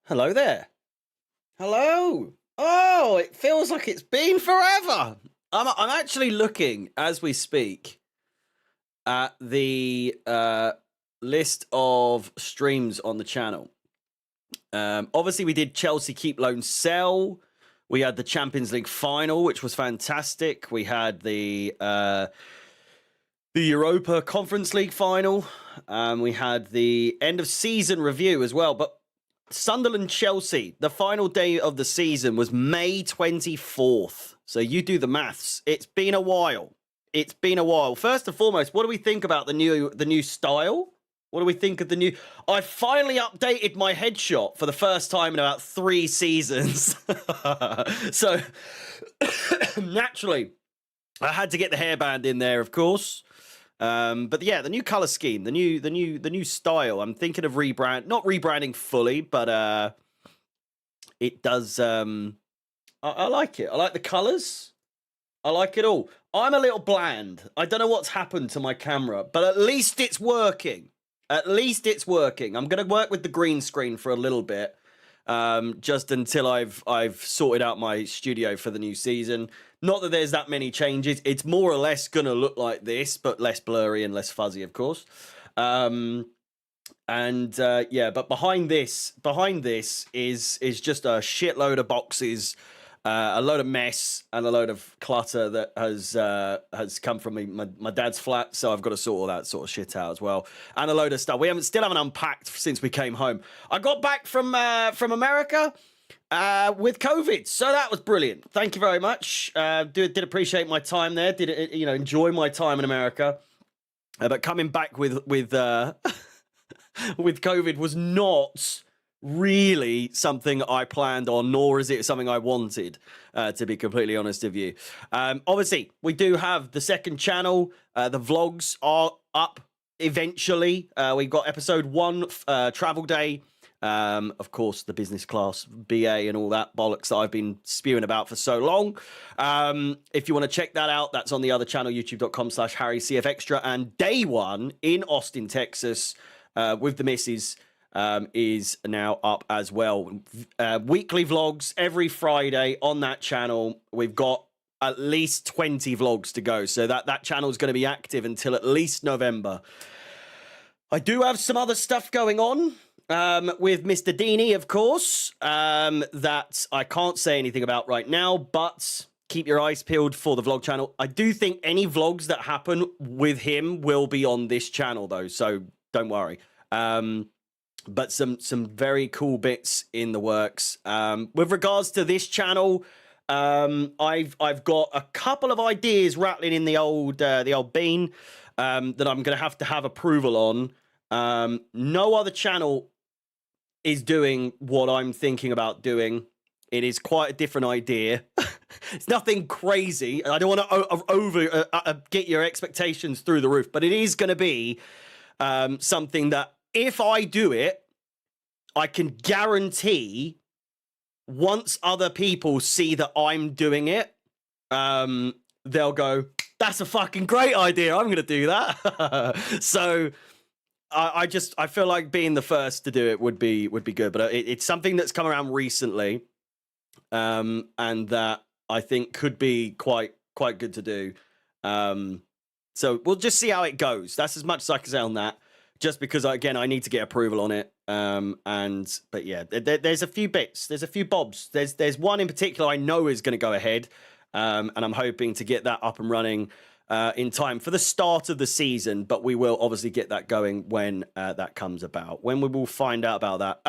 Hello there. Hello. Oh, it feels like it's been forever. I'm actually looking as we speak at the list of streams on the channel. Obviously, we did Chelsea keep loan sell. We had the Champions League final, which was fantastic. We had the Europa Conference League final. We had the end of season review as well. But Sunderland Chelsea, the final day of the season was May 24th. So you do the maths. It's been a while. It's been a while. First and foremost, what do we think about the new style? What do we think of the new... I finally updated my headshot for the first time in about 3 seasons. So naturally, I had to get the hairband in there, of course. But yeah, the new color scheme, the new style. I'm thinking of not rebranding fully, but it does. I like it. I like the colors. I like it all. I'm a little bland. I don't know what's happened to my camera, but at least it's working. At least it's working. I'm gonna work with the green screen for a little bit, just until I've sorted out my studio for the new season. Not that there's that many changes. It's more or less going to look like this, but less blurry and less fuzzy, of course. Yeah, but behind this is just a shitload of boxes, a load of mess, and a load of clutter that has come from my dad's flat. So I've got to sort all that sort of shit out as well, and a load of stuff we still haven't unpacked since we came home. I got back from America. With COVID, so that was brilliant. Thank you very much. Did appreciate my time there. Did enjoy my time in America. But coming back with with COVID was not really something I planned on, nor is it something I wanted. To be completely honest with you, obviously we do have the second channel. The vlogs are up eventually. We got episode 1, travel day. Of course, the business class BA and all that bollocks that I've been spewing about for so long. If you want to check that out, that's on the other channel, youtube.com/HarryCFExtra. And day 1 in Austin, Texas, with the missus, is now up as well. Weekly vlogs every Friday on that channel. We've got at least 20 vlogs to go. So that channel is going to be active until at least November. I do have some other stuff going on. With Mr. Deeney, of course, that I can't say anything about right now, but keep your eyes peeled for the vlog channel. I do think any vlogs that happen with him will be on this channel, though, so don't worry. But some very cool bits in the works. With regards to this channel, I've got a couple of ideas rattling in the old bean that I'm going to have approval on. No other channel is doing what I'm thinking about doing. It is quite a different idea. It's nothing crazy. I don't want to get your expectations through the roof, but it is going to be something that if I do it, I can guarantee once other people see that I'm doing it, they'll go, that's a fucking great idea. I'm going to do that. So I feel like being the first to do it would be good, but it's something that's come around recently, and that I think could be quite good to do. So we'll just see how it goes. That's as much as I can say on that. Just because I need to get approval on it. But yeah, there's a few bits, there's a few bobs. There's one in particular I know is going to go ahead, and I'm hoping to get that up and running in time for the start of the season, but we will obviously get that going when that comes about. When we will find out about that.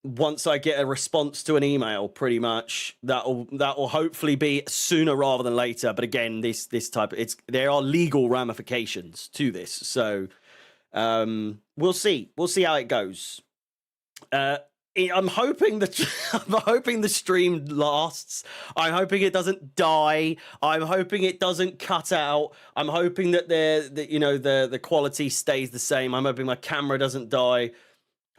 Once I get a response to an email, pretty much that will hopefully be sooner rather than later. But again, this type there are legal ramifications to this, so we'll see how it goes. I'm hoping the stream lasts. I'm hoping it doesn't die. I'm hoping it doesn't cut out. I'm hoping that the quality stays the same. I'm hoping my camera doesn't die.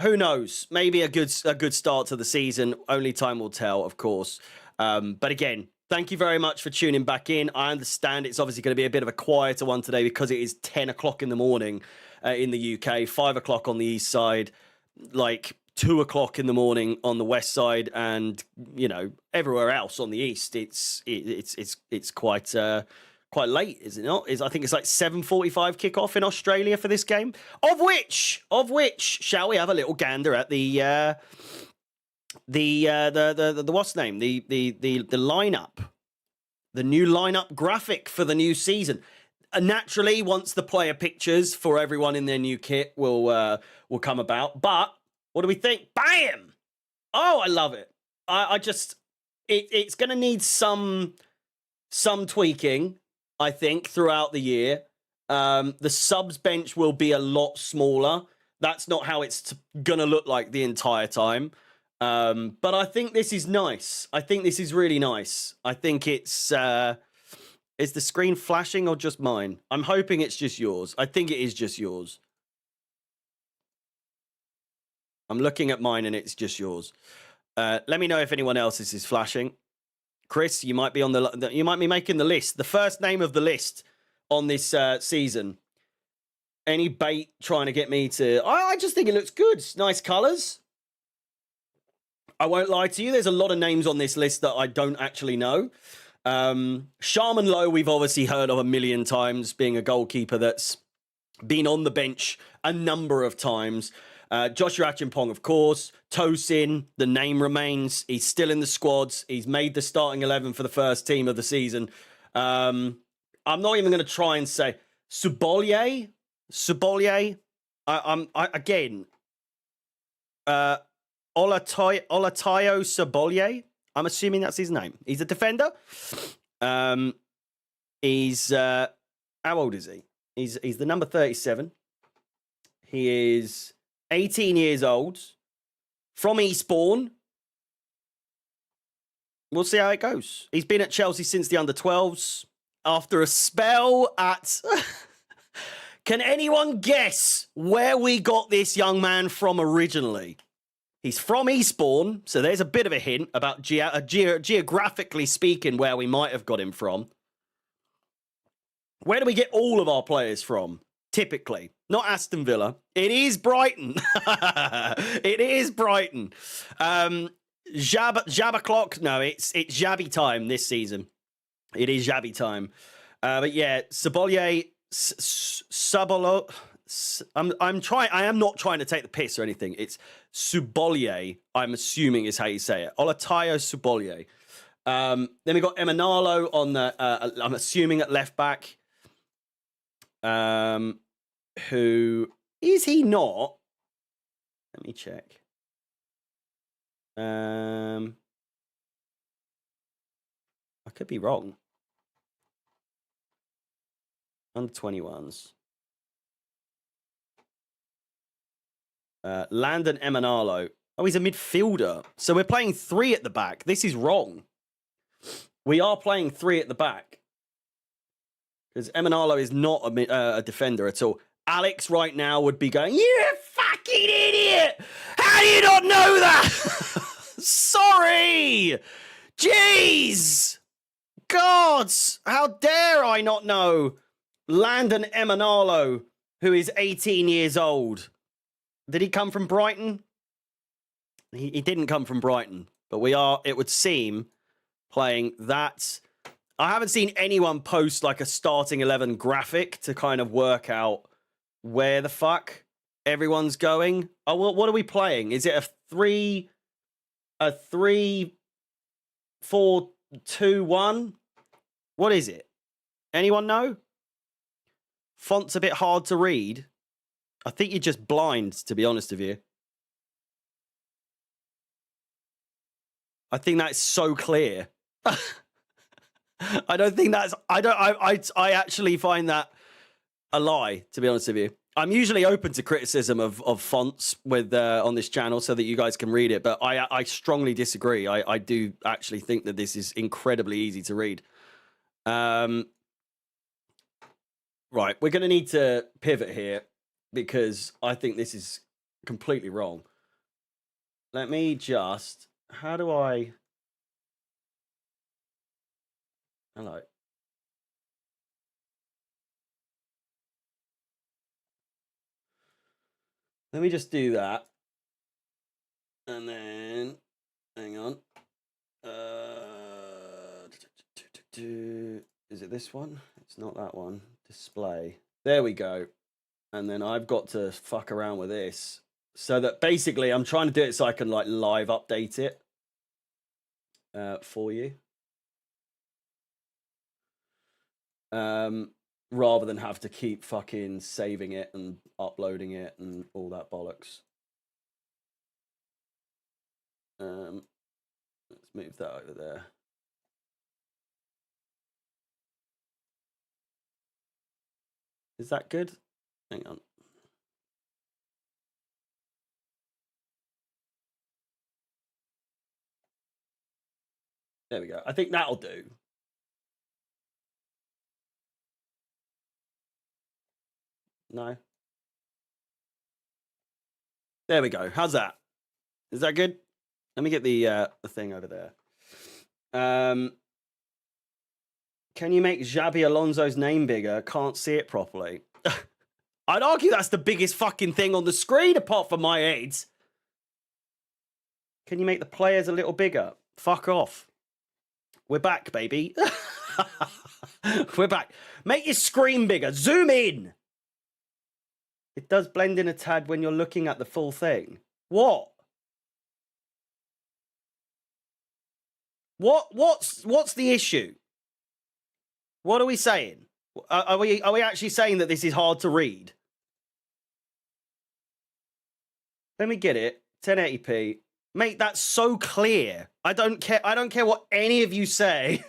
Who knows? Maybe a good start to the season. Only time will tell, of course. But again, thank you very much for tuning back in. I understand it's obviously going to be a bit of a quieter one today because it is 10 o'clock in the morning in the UK, 5 o'clock on the east side. Like 2 o'clock in the morning on the west side, and you know everywhere else on the east, it's quite late, is it not? I think it's like 7:45 kickoff in Australia for this game. Of which, shall we have a little gander at the what's the name? The lineup, the new lineup graphic for the new season. Naturally, once the player pictures for everyone in their new kit will come about. But what do we think? Bam! Oh, I love it. I just it's going to need some tweaking, I think, throughout the year. The subs bench will be a lot smaller. That's not how it's going to look like the entire time. But I think this is nice. I think this is really nice. I think it's... is the screen flashing or just mine? I'm hoping it's just yours. I think it is just yours. I'm looking at mine and it's just yours. Let me know if anyone else's is flashing. Chris, you might be you might be making the list. The first name of the list on this season. Any bait trying to get me to... I just think it looks good. Nice colours. I won't lie to you. There's a lot of names on this list that I don't actually know. Sharman Lowe, we've obviously heard of a million times, being a goalkeeper that's been on the bench a number of times. Joshua Achimpong, of course. Tosin, the name remains. He's still in the squads. He's made the starting 11 for the first team of the season. I'm not even going to try and say Subolye. Again. Olatayo Subolye. I'm assuming that's his name. He's a defender. He's how old is he? He's the number 37. He is 18 years old, from Eastbourne. We'll see how it goes. He's been at Chelsea since the under-12s. After a spell at... Can anyone guess where we got this young man from originally? He's from Eastbourne, so there's a bit of a hint about geographically speaking where we might have got him from. Where do we get all of our players from? Typically. Not Aston Villa. It is Brighton. It is Brighton. Jabba clock. No, it's Xabi time this season. It is Xabi time. But yeah, Subolye, Sabolo. I am not trying to take the piss or anything. It's Subolye, I'm assuming is how you say it. Olatayo Subolye. Then we got Emanalo on the, I'm assuming at left back. Who is he not? Let me check. I could be wrong. Under 21s. Landon Emanalo. Oh, he's a midfielder. So we're playing 3 at the back. This is wrong. We are playing 3 at the back. Because Emanalo is not a defender at all. Alex right now would be going, you fucking idiot! How do you not know that? Sorry! Jeez! God! How dare I not know Landon Emanalo, who is 18 years old. Did he come from Brighton? He didn't come from Brighton. But we are, it would seem, playing that. I haven't seen anyone post like a starting 11 graphic to kind of work out where the fuck everyone's going. Oh, well, what are we playing? Is it a 3-4-2-1? What is it? Anyone know? Font's a bit hard to read. I think you're just blind, to be honest with you. I think that's so clear. I don't think that's... I actually find that a lie, to be honest with you. I'm usually open to criticism of fonts with on this channel so that you guys can read it, but I strongly disagree. I do actually think that this is incredibly easy to read. Right, we're going to need to pivot here because I think this is completely wrong. Let me just... How do I... Hello. Let me just do that. And then, hang on. Is it this one? It's not that one. Display. There we go. And then I've got to fuck around with this so that basically I'm trying to do it so I can like live update it for you. Rather than have to keep fucking saving it and uploading it and all that bollocks. Let's move that over there. Is that good? Hang on. There we go. I think that'll do. No. There we go. How's that? Is that good? Let me get the thing over there. Can you make Xabi Alonso's name bigger? Can't see it properly. I'd argue that's the biggest fucking thing on the screen apart from my aids. Can you make the players a little bigger? Fuck off. We're back, baby. We're back. Make your screen bigger. Zoom in. It does blend in a tad when you're looking at the full thing. What? What's the issue? What are we saying? Are we actually saying that this is hard to read? Let me get it. 1080p. Mate, that's so clear. I don't care what any of you say.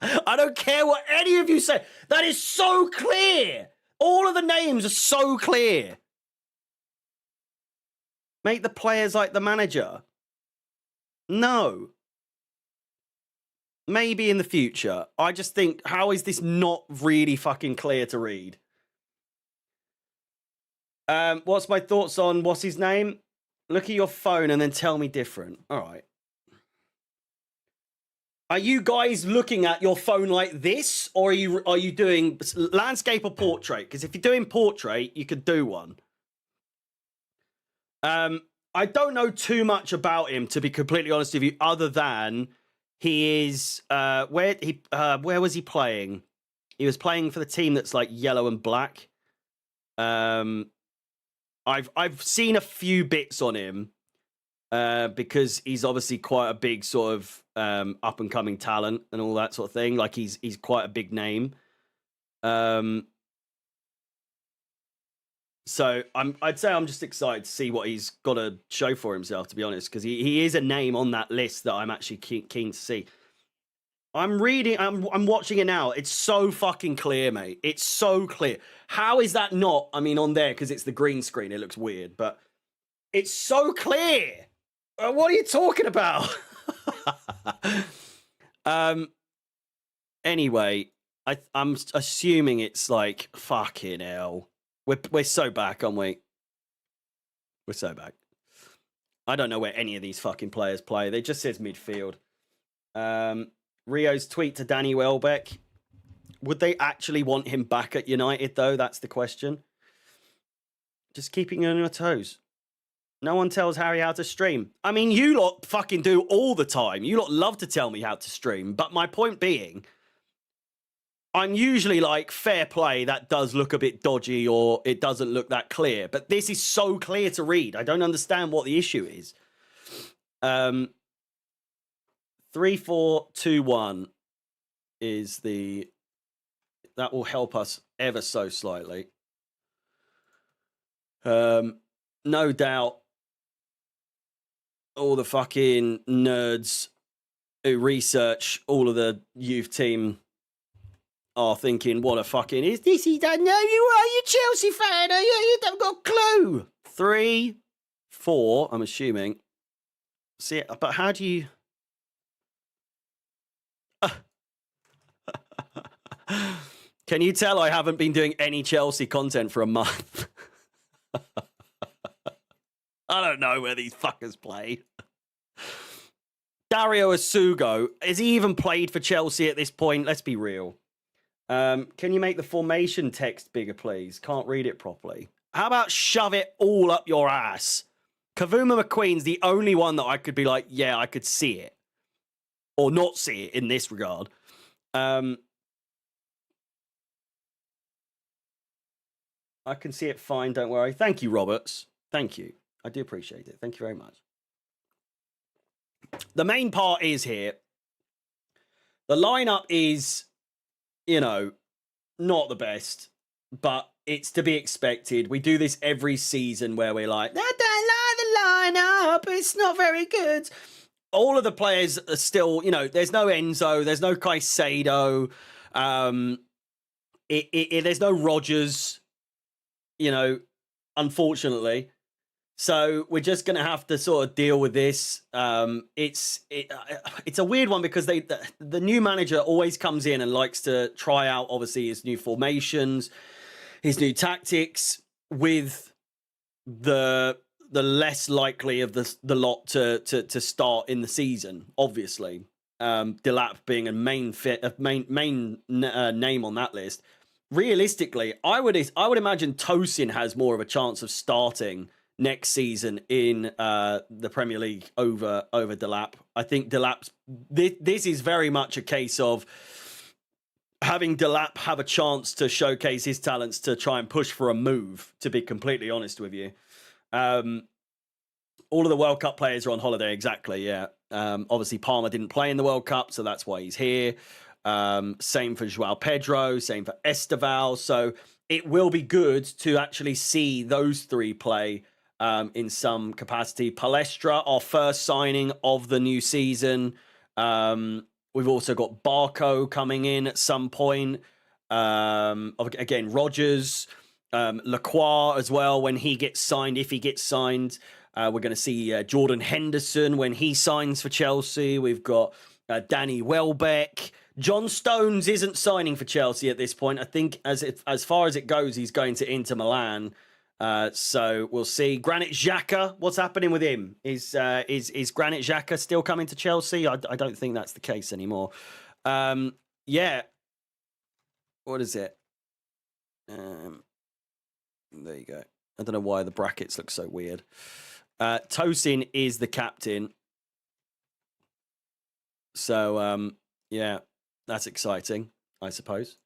I don't care what any of you say. That is so clear. All of the names are so clear. Make the players like the manager. No. Maybe in the future. I just think, how is this not really fucking clear to read? What's my thoughts on what's his name? Look at your phone and then tell me different. All right. Are you guys looking at your phone like this, or are you doing landscape or portrait? Because if you're doing portrait, you could do one. I don't know too much about him, to be completely honest with you, other than he is where was he playing? He was playing for the team that's like yellow and black. I've seen a few bits on him because he's obviously quite a big sort of up and coming talent and all that sort of thing. Like he's quite a big name. So I'd say I'm just excited to see what he's got to show for himself, to be honest, because he is a name on that list that I'm actually keen to see. I'm watching it now. It's so fucking clear, mate. It's so clear. How is that not? I mean, on there, because it's the green screen, it looks weird, but it's so clear. What are you talking about? Anyway, I'm assuming it's like fucking hell. We're so back, aren't we? We're so back. I don't know where any of these fucking players play. They just says midfield. Rio's tweet to Danny Welbeck. Would they actually want him back at United, though? That's the question. Just keeping you on your toes. No one tells Harry how to stream. I mean, you lot fucking do all the time. You lot love to tell me how to stream. But my point being, I'm usually like, fair play, that does look a bit dodgy or it doesn't look that clear. But this is so clear to read. I don't understand what the issue is. 3-4-2-1 is the... That will help us ever so slightly. No doubt all the fucking nerds who research all of the youth team are thinking, what a fucking... Is this he done? No, you are you Chelsea fan, are you? You haven't got a clue. 3-4, I'm assuming. See, but how do you... Can you tell I haven't been doing any Chelsea content for a month? I don't know where these fuckers play. Dario Asugo, has he even played for Chelsea at this point? Let's be real. Can you make the formation text bigger, please? Can't read it properly. How about shove it all up your ass? Kavuma McQueen's the only one that I could be like, yeah, I could see it. Or not see it in this regard. I can see it fine, don't worry. Thank you, Roberts. Thank you. I do appreciate it. Thank you very much. The main part is here. The lineup is, you know, not the best, but it's to be expected. We do this every season where we're like, I don't like the lineup. It's not very good. All of the players are still, you know, there's no Enzo, there's no Caicedo, there's no Rodgers, you know, unfortunately. So we're just going to have to sort of deal with this. It's a weird one because the new manager always comes in and likes to try out, obviously, his new formations, his new tactics with the less likely of the lot to start in the season. Obviously, Delap being a main name on that list. Realistically, I would imagine Tosin has more of a chance of starting next season in the Premier League over Delap. I think Delap's this is very much a case of having Delap have a chance to showcase his talents to try and push for a move, to be completely honest with you. All of the World Cup players are on holiday, exactly, yeah. Obviously, Palmer didn't play in the World Cup, so that's why he's here. Same for Joao Pedro, same for Esteval. So it will be good to actually see those three play in some capacity. Palestra, our first signing of the new season. We've also got Barco coming in at some point. Again, Rodgers, Lacroix as well when he gets signed, if he gets signed. We're going to see Jordan Henderson when he signs for Chelsea. We've got Danny Welbeck. John Stones isn't signing for Chelsea at this point. I think as far as it goes, he's going to Inter Milan. So we'll see. Granit Xhaka, what's happening with him? Is Granit Xhaka still coming to Chelsea? I don't think that's the case anymore. Yeah. What is it? There you go. I don't know why the brackets look so weird. Tosin is the captain. So, yeah, that's exciting, I suppose.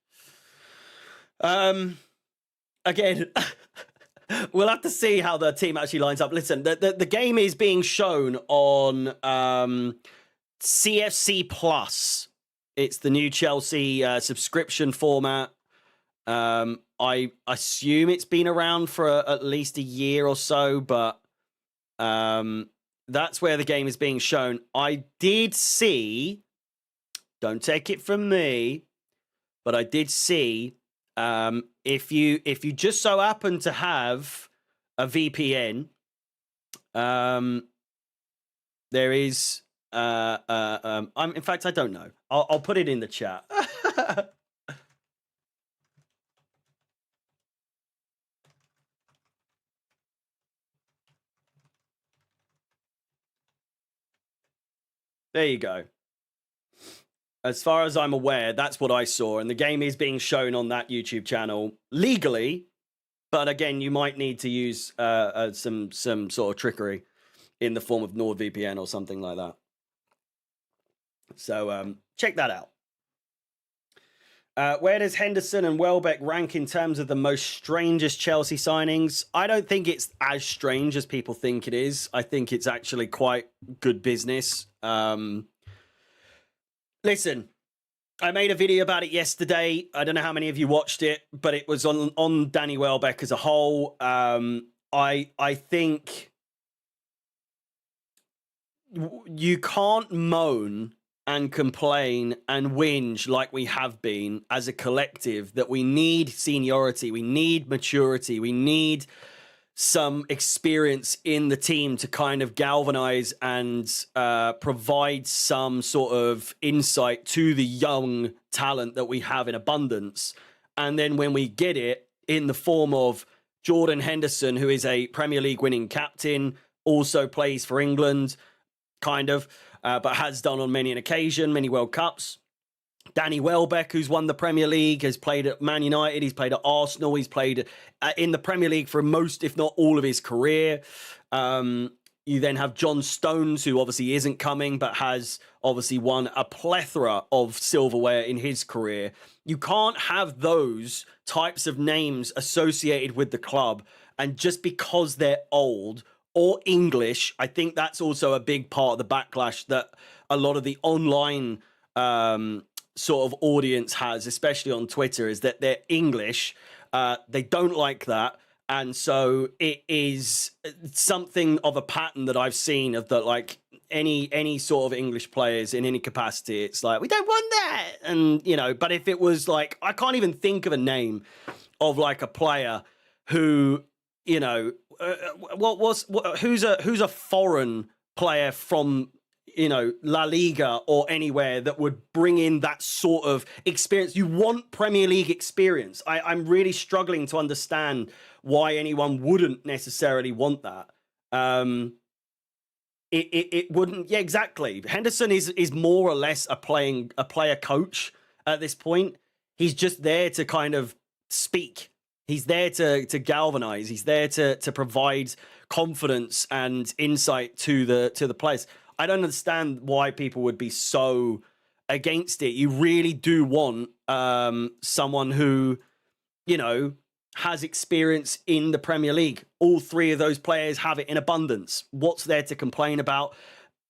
Again, we'll have to see how the team actually lines up. Listen, the game is being shown on CFC Plus. It's the new Chelsea subscription format. I assume it's been around for at least a year or so, but that's where the game is being shown. I did see, don't take it from me, but I did see if you just so happen to have a VPN, there is in fact I don't know. I'll put it in the chat. There you go. As far as I'm aware, that's what I saw. And the game is being shown on that YouTube channel legally. But again, you might need to use some sort of trickery in the form of NordVPN or something like that. So check that out. Where does Henderson and Welbeck rank in terms of the most strangest Chelsea signings? I don't think it's as strange as people think it is. I think it's actually quite good business. Listen, I made a video about it yesterday. I don't know how many of you watched it, but it was on Danny Welbeck as a whole. I think you can't moan and complain and whinge like we have been as a collective that we need seniority, we need maturity, we need some experience in the team to kind of galvanize and provide some sort of insight to the young talent that we have in abundance. And then when we get it in the form of Jordan Henderson, who is a Premier League winning captain, also plays for England, kind of, but has done on many an occasion, many World Cups. Danny Welbeck, who's won the Premier League, has played at Man United, he's played at Arsenal, he's played in the Premier League for most, if not all of his career. You then have John Stones, who obviously isn't coming, but has obviously won a plethora of silverware in his career. You can't have those types of names associated with the club. And just because they're old or English, I think that's also a big part of the backlash that a lot of the online sort of audience has, especially on Twitter, is that they're English. They don't like that. And so it is something of a pattern that I've seen of that, like any sort of English players in any capacity, it's like, we don't want that. And, you know, but if it was like, I can't even think of a name of like a player who, you know, who's a foreign player from, you know, La Liga or anywhere that would bring in that sort of experience. You want Premier League experience. I'm really struggling to understand why anyone wouldn't necessarily want that. It wouldn't. Yeah, exactly. Henderson is more or less a player coach at this point. He's just there to kind of speak. He's there to galvanize. He's there to provide confidence and insight to the players. I don't understand why people would be so against it. You really do want someone who, you know, has experience in the Premier League. All three of those players have it in abundance. What's there to complain about?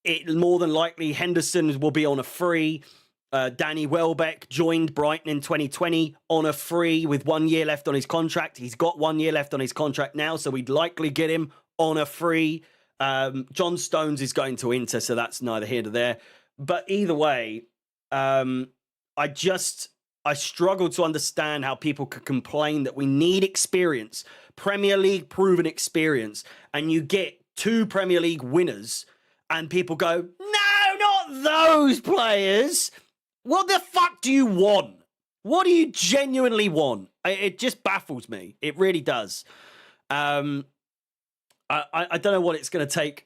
It more than likely Henderson will be on a free. Danny Welbeck joined Brighton in 2020 on a free with 1 year left on his contract. He's got 1 year left on his contract now, so we'd likely get him on a free. John Stones is going to Inter, so that's neither here nor there. But either way, I struggle to understand how people could complain that we need experience, Premier League proven experience, and you get 2 Premier League winners, and people go, no, not those players. What the fuck do you want? What do you genuinely want? It just baffles me. It really does. I don't know what it's going to take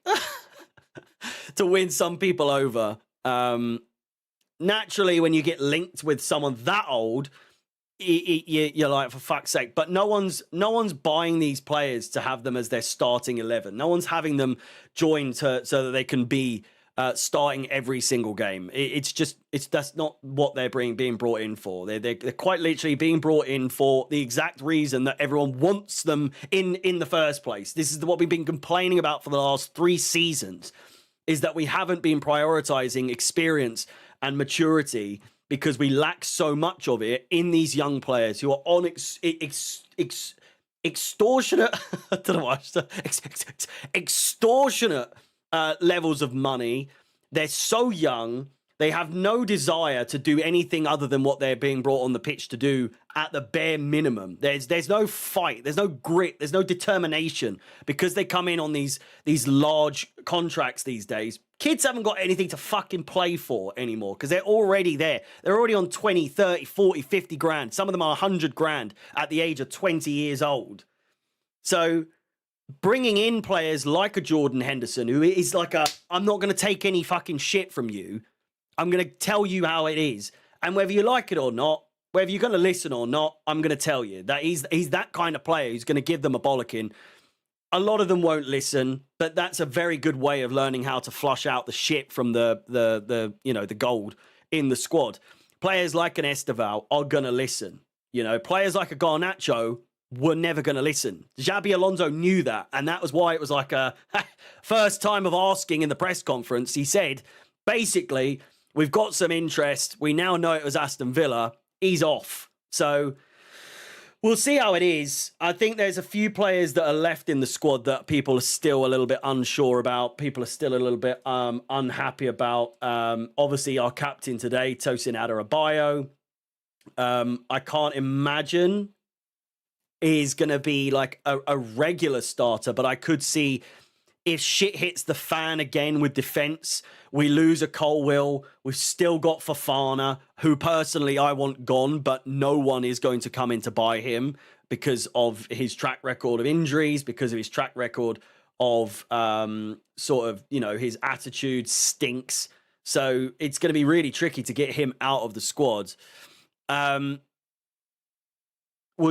to win some people over. Naturally, when you get linked with someone that old, you're like, for fuck's sake. But no one's buying these players to have them as their starting 11. No one's having them join so that they can be starting every single game. That's not what they're being brought in for. They're quite literally being brought in for the exact reason that everyone wants them in the first place. This is what we've been complaining about for the last 3 seasons, is that we haven't been prioritizing experience and maturity because we lack so much of it in these young players who are on extortionate I don't know what extortionate levels of money. They're so young. They have no desire to do anything other than what they're being brought on the pitch to do at the bare minimum. There's no fight. There's no grit. There's no determination because they come in on these large contracts these days. Kids haven't got anything to fucking play for anymore because they're already there. They're already on 20, 30, 40, 50 grand. Some of them are 100 grand at the age of 20 years old. So bringing in players like a Jordan Henderson, who is like I'm not going to take any fucking shit from you. I'm going to tell you how it is. And whether you like it or not, whether you're going to listen or not, I'm going to tell you that he's that kind of player who's going to give them a bollocking. A lot of them won't listen, but that's a very good way of learning how to flush out the shit from the gold in the squad. Players like an Esteval are going to listen. You know, players like a Garnacho were never going to listen. Xabi Alonso knew that, and that was why it was like a first time of asking in the press conference. He said, basically, we've got some interest. We now know it was Aston Villa. He's off. So we'll see how it is. I think there's a few players that are left in the squad that people are still a little bit unsure about. People are still a little bit unhappy about. Obviously, our captain today, Tosin Adarabioyo. I can't imagine he's going to be like a regular starter, but I could see if shit hits the fan again with defence, we lose a Colwill. We've still got Fofana, who personally I want gone, but no one is going to come in to buy him because of his track record of injuries, because of his track record of his attitude stinks. So it's going to be really tricky to get him out of the squad. We'll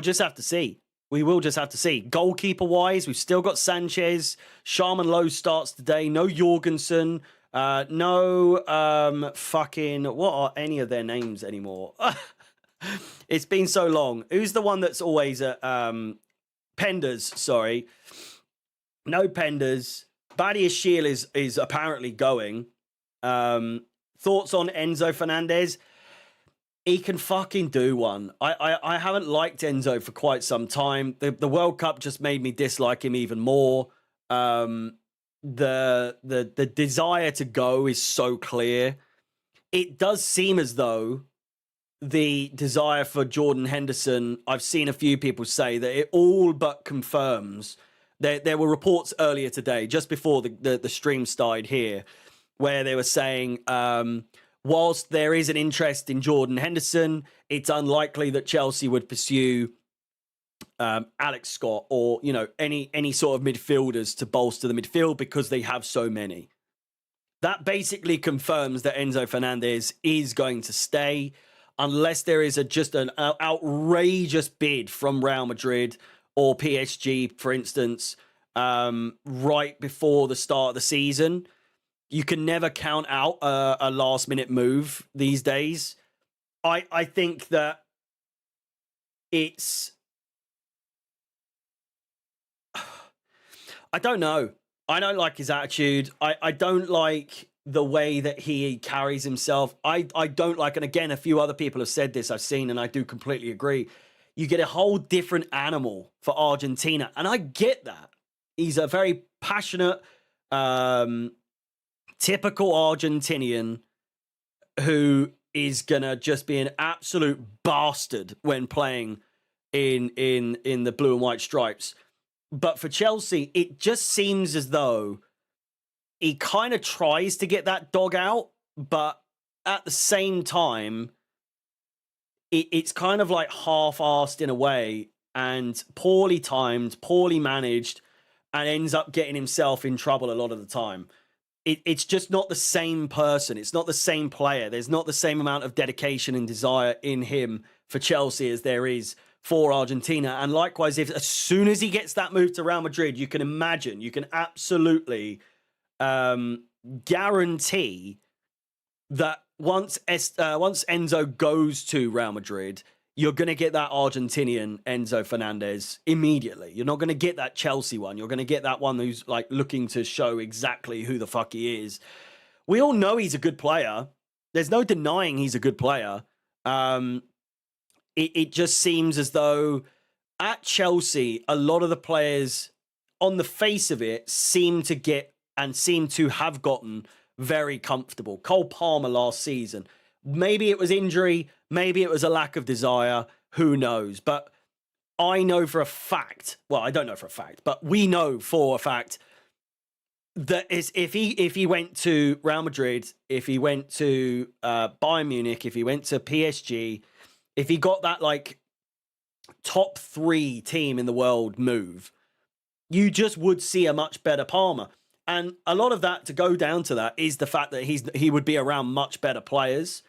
just have to see. We will just have to see. Goalkeeper-wise, we've still got Sanchez. Sharman Lowe starts today. No Jorgensen. No fucking... What are any of their names anymore? It's been so long. Who's the one that's always at... Penders, sorry. No Penders. Badiashile is apparently going. Thoughts on Enzo Fernandez? He can fucking do one. I haven't liked Enzo for quite some time. The World Cup just made me dislike him even more. The desire to go is so clear. It does seem as though the desire for Jordan Henderson, I've seen a few people say that it all but confirms. There were reports earlier today, just before the stream started here, where they were saying... whilst there is an interest in Jordan Henderson, it's unlikely that Chelsea would pursue Alex Scott or, you know, any sort of midfielders to bolster the midfield because they have so many. That basically confirms that Enzo Fernandez is going to stay unless there is just an outrageous bid from Real Madrid or PSG, for instance, right before the start of the season. You can never count out a last-minute move these days. I think that it's... I don't know. I don't like his attitude. I don't like the way that he carries himself. I don't like, and again, a few other people have said this I've seen, and I do completely agree. You get a whole different animal for Argentina, and I get that. He's a very passionate... typical Argentinian who is gonna just be an absolute bastard when playing in the blue and white stripes. But for Chelsea, it just seems as though he kind of tries to get that dog out, but at the same time, it's kind of like half-assed in a way and poorly timed, poorly managed, and ends up getting himself in trouble a lot of the time. It's just not the same person. It's not the same player. There's not the same amount of dedication and desire in him for Chelsea as there is for Argentina. And likewise, if as soon as he gets that move to Real Madrid, you can imagine, you can absolutely guarantee that once Enzo goes to Real Madrid, you're going to get that Argentinian Enzo Fernandez immediately. You're not going to get that Chelsea one. You're going to get that one who's like looking to show exactly who the fuck he is. We all know he's a good player. There's no denying he's a good player. It just seems as though at Chelsea, a lot of the players on the face of it seem to have gotten very comfortable. Cole Palmer last season. Maybe it was injury. Maybe it was a lack of desire. Who knows? But I know for a fact, well, I don't know for a fact, but we know for a fact that if he went to Real Madrid, if he went to Bayern Munich, if he went to PSG, if he got that like top 3 team in the world move, you just would see a much better Palmer. And a lot of that, to go down to that, is the fact that he would be around much better players,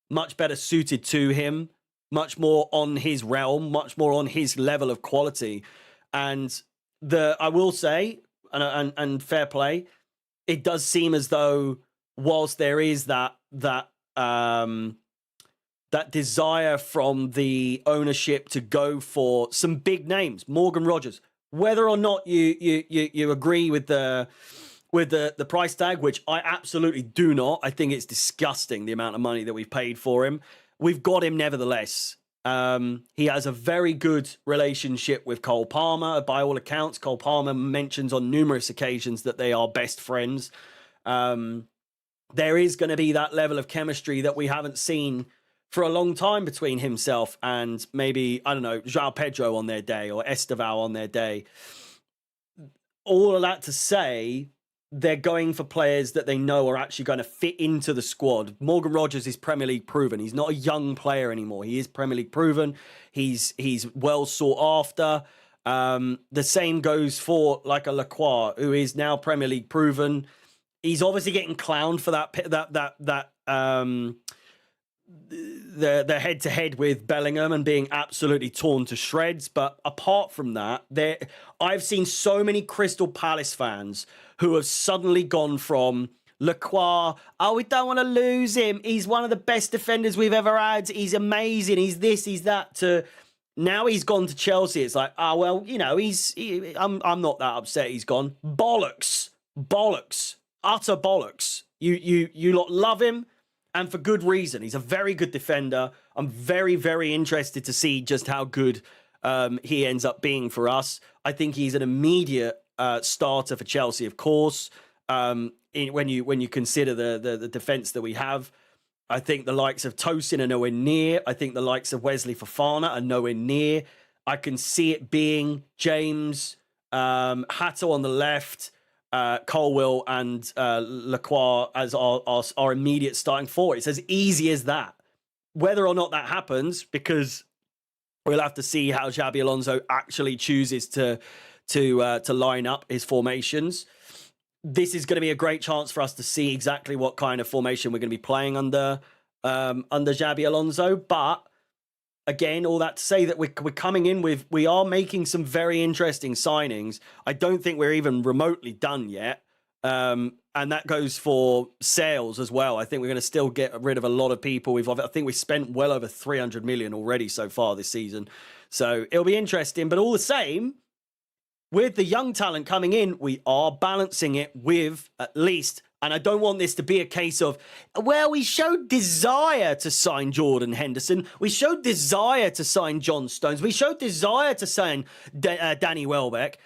much better suited to him, much more on his realm, much more on his level of quality. And I will say, and fair play, it does seem as though whilst there is that desire from the ownership to go for some big names, Morgan Rogers, whether or not you agree with the price tag, which I absolutely do not. I think it's disgusting the amount of money that we've paid for him. We've got him nevertheless. He has a very good relationship with Cole Palmer. By all accounts, Cole Palmer mentions on numerous occasions that they are best friends. There is going to be that level of chemistry that we haven't seen for a long time between himself and maybe, I don't know, João Pedro on their day or Esteval on their day. All of that to say, they're going for players that they know are actually going to fit into the squad. Morgan Rogers is Premier League proven. He's not a young player anymore. He is Premier League proven. He's well sought after. The same goes for like a Lacroix, who is now Premier League proven. He's obviously getting clowned for that the head to head with Bellingham and being absolutely torn to shreds. But apart from that, I've seen so many Crystal Palace fans who have suddenly gone from Lacroix, oh, we don't want to lose him. He's one of the best defenders we've ever had. He's amazing. He's this, he's that. To now he's gone to Chelsea. It's like, oh, well, you know, I'm not that upset he's gone. Bollocks. Utter bollocks. You lot love him, and for good reason. He's a very good defender. I'm very, very interested to see just how good he ends up being for us. I think he's an immediate starter for Chelsea, of course. When you consider the defense that we have, I think the likes of Tosin are nowhere near. I think the likes of Wesley Fofana are nowhere near. I can see it being James, Hato on the left, Colwill and Lacroix as our immediate starting four. It's as easy as that. Whether or not that happens, because we'll have to see how Xabi Alonso actually chooses to line up his formations. This is going to be a great chance for us to see exactly what kind of formation we're going to be playing under Xabi Alonso. But again, all that to say that we're coming in with, we are making some very interesting signings. I don't think we're even remotely done yet. And that goes for sales as well. I think we're going to still get rid of a lot of people. I think we spent well over 300 million already so far this season. So it'll be interesting. But all the same, with the young talent coming in, we are balancing it with at least, and I don't want this to be a case of, well, we showed desire to sign Jordan Henderson. We showed desire to sign John Stones. We showed desire to sign Danny Welbeck.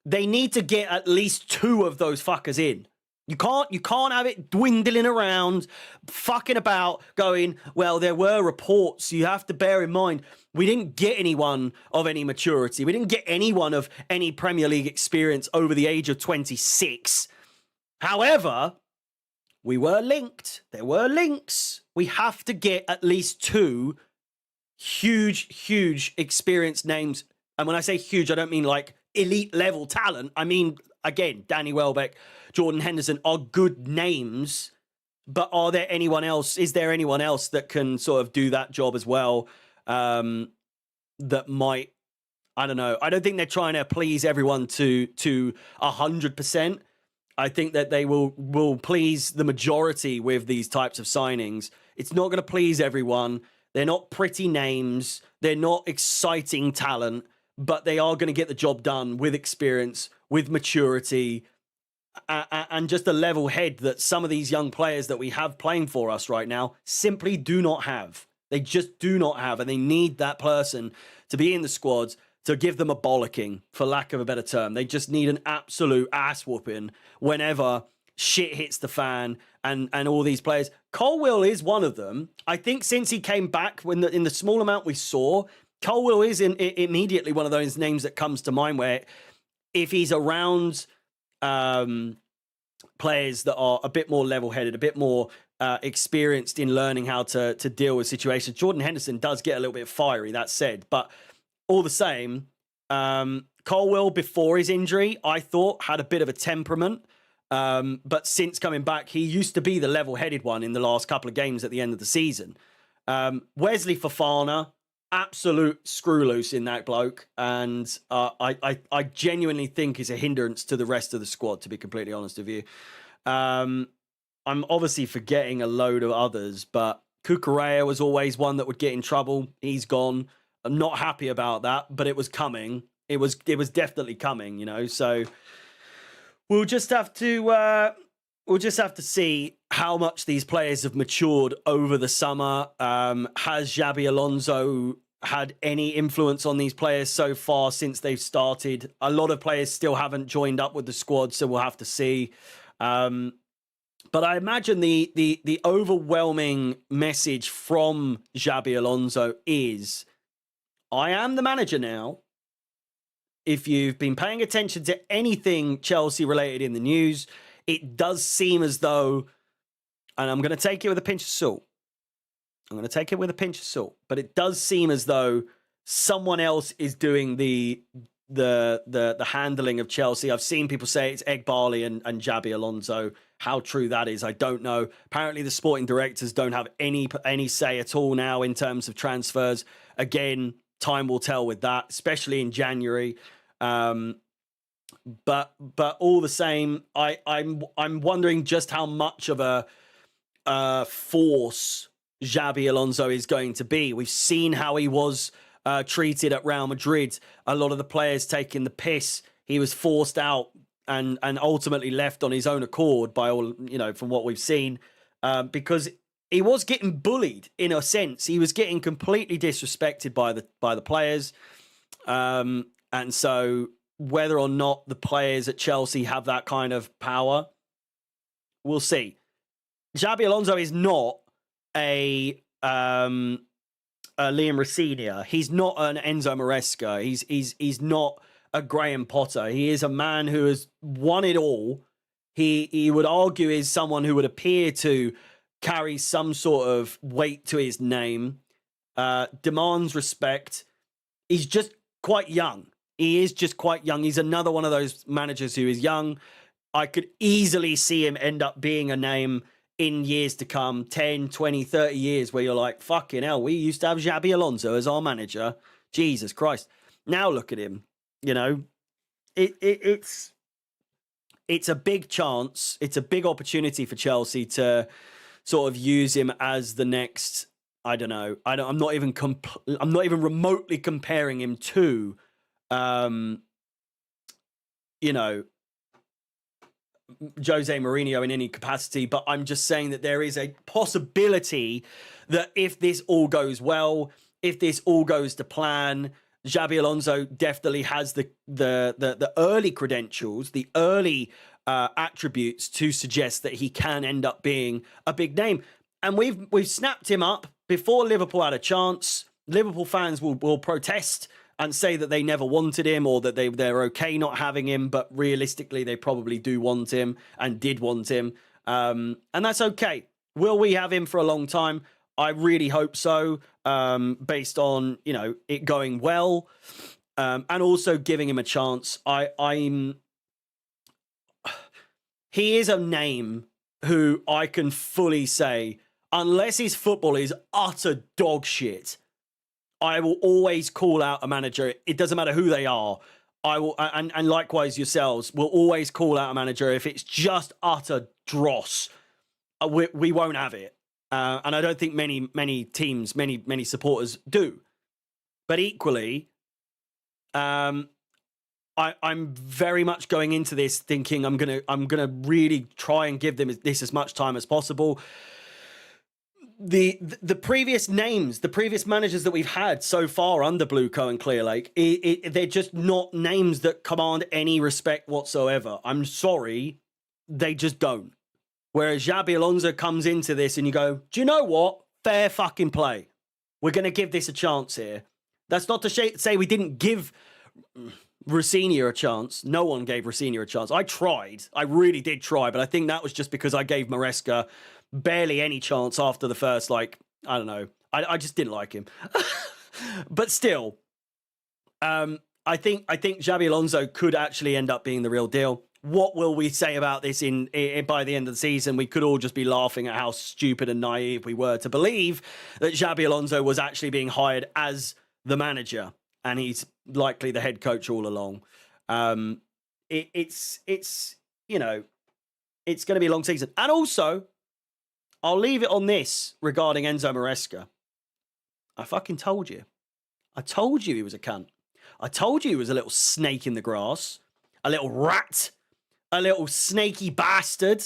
They need to get at least 2 of those fuckers in. You can't have it dwindling around, fucking about, going, well, there were reports. You have to bear in mind, we didn't get anyone of any maturity. We didn't get anyone of any Premier League experience over the age of 26. However, we were linked. There were links. We have to get at least 2 huge experienced names. And when I say huge, I don't mean like elite level talent. I mean, again, Danny Welbeck, Jordan Henderson are good names, but are there anyone else? Is there anyone else that can sort of do that job as well? That might, I don't know. I don't think they're trying to please everyone to 100%. I think that they will please the majority with these types of signings. It's not going to please everyone. They're not pretty names. They're not exciting talent, but they are going to get the job done with experience, with maturity, and just a level head that some of these young players that we have playing for us right now simply do not have. They just do not have, and they need that person to be in the squads to give them a bollocking, for lack of a better term. They just need an absolute ass whooping whenever shit hits the fan, and all these players. Colwill is one of them. I think since he came back, in the small amount we saw, Colwill is immediately one of those names that comes to mind where if he's around players that are a bit more level-headed, a bit more experienced in learning how to deal with situations. Jordan Henderson does get a little bit fiery, that said, but all the same, Colwill before his injury, I thought had a bit of a temperament, but since coming back, he used to be the level-headed one in the last couple of games at the end of the season. Wesley Fofana, absolute screw loose in that bloke, and I genuinely think is a hindrance to the rest of the squad, to be completely honest with you. I'm obviously forgetting a load of others, but Cucurella was always one that would get in trouble. He's gone. I'm not happy about that, but it was coming. It was definitely coming, you know. So we'll just have to see how much these players have matured over the summer. Has Xabi Alonso had any influence on these players so far since they've started? A lot of players still haven't joined up with the squad, so we'll have to see. But I imagine the overwhelming message from Xabi Alonso is, I am the manager now. If you've been paying attention to anything Chelsea related in the news, it does seem as though, and I'm going to take it with a pinch of salt. But it does seem as though someone else is doing the handling of Chelsea. I've seen people say it's Eghbali and Xabi Alonso How true that is, I don't know. Apparently, the sporting directors don't have any say at all now in terms of transfers. Again, time will tell with that, especially in January. But all the same, I'm wondering just how much of a force Xabi Alonso is going to be. We've seen how he was treated at Real Madrid. A lot of the players taking the piss. He was forced out and ultimately left on his own accord by all, from what we've seen, because he was getting bullied in a sense. He was getting completely disrespected by the players. And so whether or not the players at Chelsea have that kind of power, we'll see. Xabi Alonso is not a Liam Rosenior. He's not an Enzo Maresca. He's not a Graham Potter. He is a man who has won it all. He would argue is someone who would appear to carry some sort of weight to his name, demands respect. He's just quite young. He is just quite young. He's another one of those managers who is young. I could easily see him end up being a name in years to come, 10, 20, 30 years, where you're like, fucking hell, we used to have Xabi Alonso as our manager. Jesus Christ. Now look at him. It's a big chance. It's a big opportunity for Chelsea to sort of use him as the next, I don't know. I'm not even remotely comparing him to, Jose Mourinho in any capacity, but I'm just saying that there is a possibility that if this all goes well, if this all goes to plan, Xabi Alonso definitely has the early credentials, the early attributes to suggest that he can end up being a big name. And we've snapped him up before Liverpool had a chance. Liverpool fans will protest and say that they never wanted him or that they're okay not having him, but realistically they probably do want him and did want him. And that's okay. Will we have him for a long time? I really hope so, based on, it going well, and also giving him a chance. He is a name who I can fully say, unless his football is utter dog shit, I will always call out a manager. It doesn't matter who they are. I will, and likewise yourselves, will always call out a manager if it's just utter dross. We won't have it, and I don't think many teams, many supporters do. But equally, I'm very much going into this thinking I'm gonna really try and give them this as much time as possible. The previous names, the previous managers that we've had so far under Blueco and Clearlake, they're just not names that command any respect whatsoever. I'm sorry, they just don't. Whereas Xabi Alonso comes into this and you go, do you know what? Fair fucking play. We're going to give this a chance here. That's not to say we didn't give Rosenior a chance. No one gave Rosenior a chance. I tried. I really did try, but I think that was just because I gave Maresca barely any chance after the first, I don't know. I just didn't like him. But still, I think Xabi Alonso could actually end up being the real deal. What will we say about this in by the end of the season? We could all just be laughing at how stupid and naive we were to believe that Xabi Alonso was actually being hired as the manager, and he's likely the head coach all along. It's going to be a long season. And also, I'll leave it on this regarding Enzo Maresca. I fucking told you. I told you he was a cunt. I told you he was a little snake in the grass, a little rat, a little snaky bastard.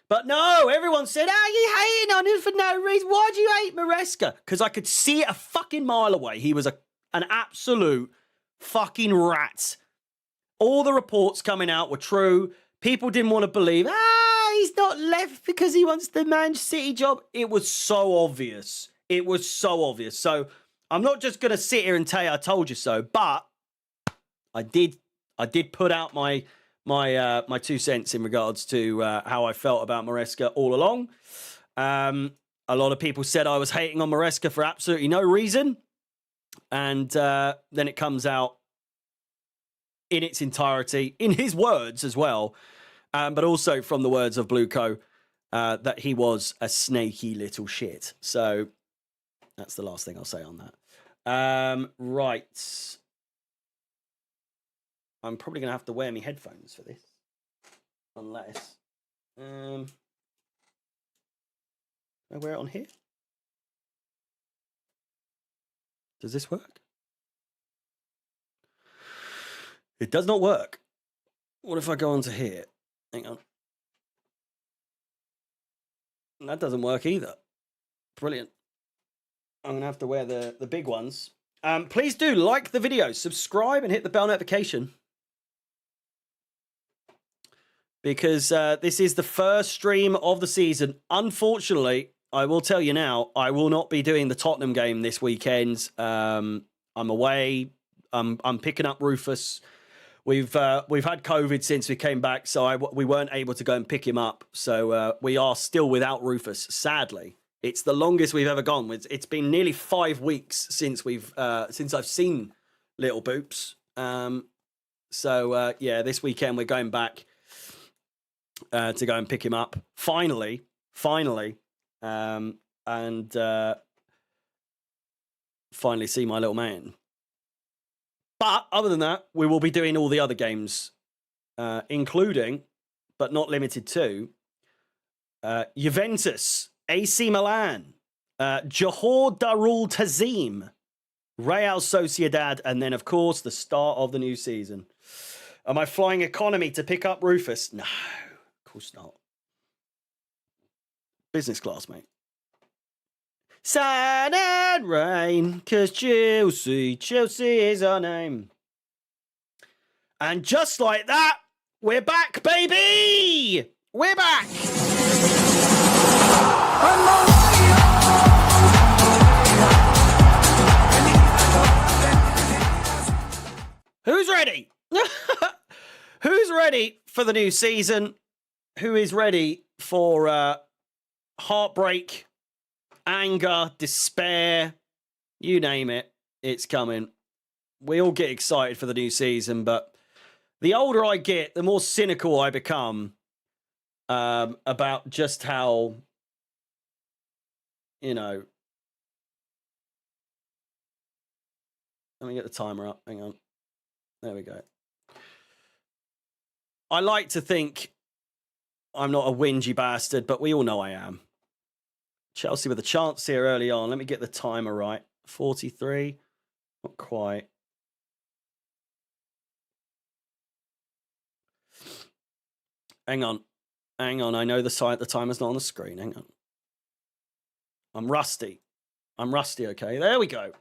But no, everyone said, you hating on him for no reason. Why do you hate Maresca? Because I could see it a fucking mile away. He was an absolute fucking rat. All the reports coming out were true. People didn't want to believe, he's not left because he wants the Manchester City job. It was so obvious. It was so obvious. So I'm not just going to sit here and tell you I told you so, but I did put out my 2 cents in regards to how I felt about Maresca all along. A lot of people said I was hating on Maresca for absolutely no reason. And then it comes out in its entirety, in his words as well. but also from the words of Blueco, that he was a snaky little shit. So that's the last thing I'll say on that. Right. I'm probably going to have to wear my headphones for this. Unless... Can I wear it on here? Does this work? It does not work. What if I go onto here? Hang on. That doesn't work either. Brilliant. I'm going to have to wear the big ones. Please do like the video, subscribe, and hit the bell notification. Because this is the first stream of the season. Unfortunately, I will tell you now, I will not be doing the Tottenham game this weekend. I'm away. I'm picking up Rufus. We've had COVID since we came back, so we weren't able to go and pick him up. So we are still without Rufus, sadly. It's the longest we've ever gone. It's been nearly 5 weeks since I've seen Little Boops. Yeah, this weekend we're going back to go and pick him up. Finally. Finally see my little man. But other than that, we will be doing all the other games, including, but not limited to, Juventus, AC Milan, Johor Darul Tazim, Real Sociedad, and then, of course, the start of the new season. Am I flying economy to pick up Rufus? No, of course not. Business class, mate. Sun and rain, 'cause Chelsea is our name. And just like that, we're back, baby! We're back! Who's ready? Who's ready for the new season? Who is ready for heartbreak, anger, despair, you name it, it's coming. We all get excited for the new season, but the older I get, the more cynical I become about just how, let me get the timer up. Hang on. There we go. I like to think I'm not a whingy bastard, but we all know I am. Chelsea with a chance here early on. Let me get the timer right. 43. Not quite. Hang on. Hang on. I know the timer's not on the screen. Hang on. I'm rusty. Okay. There we go.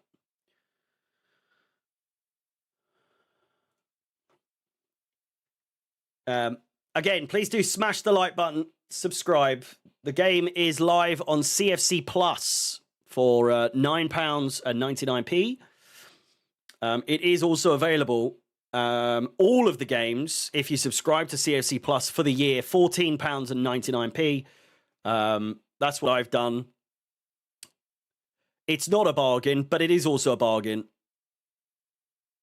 Again, please do smash the like button. Subscribe. The game is live on CFC Plus for £9.99. It is also available, all of the games, if you subscribe to CFC Plus for the year, £14.99. That's what I've done. It's not a bargain, but it is also a bargain.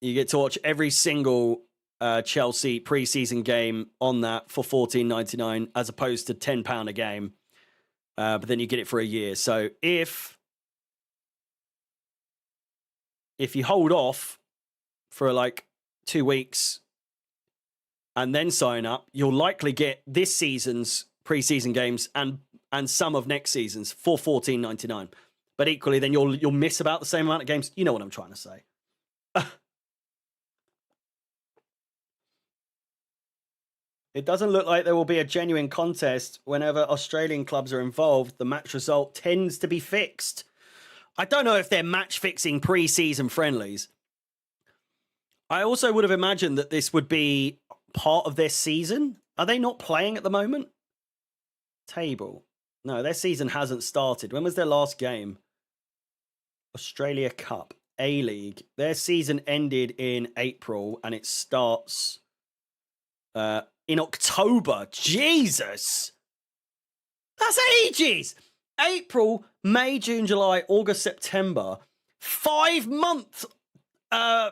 You get to watch every single Chelsea pre-season game on that for £14.99 as opposed to £10 a game. But then you get it for a year. So if you hold off for like 2 weeks and then sign up, you'll likely get this season's pre-season games and some of next season's for £14.99. But equally, then you'll miss about the same amount of games. You know what I'm trying to say. It doesn't look like there will be a genuine contest. Whenever Australian clubs are involved, the match result tends to be fixed. I don't know if they're match fixing pre-season friendlies. I also would have imagined that this would be part of their season. Are they not playing at the moment? Table. No, their season hasn't started. When was their last game? Australia Cup, A-League. Their season ended in April and it starts in October. Jesus! That's ages! April, May, June, July, August, September. 5 month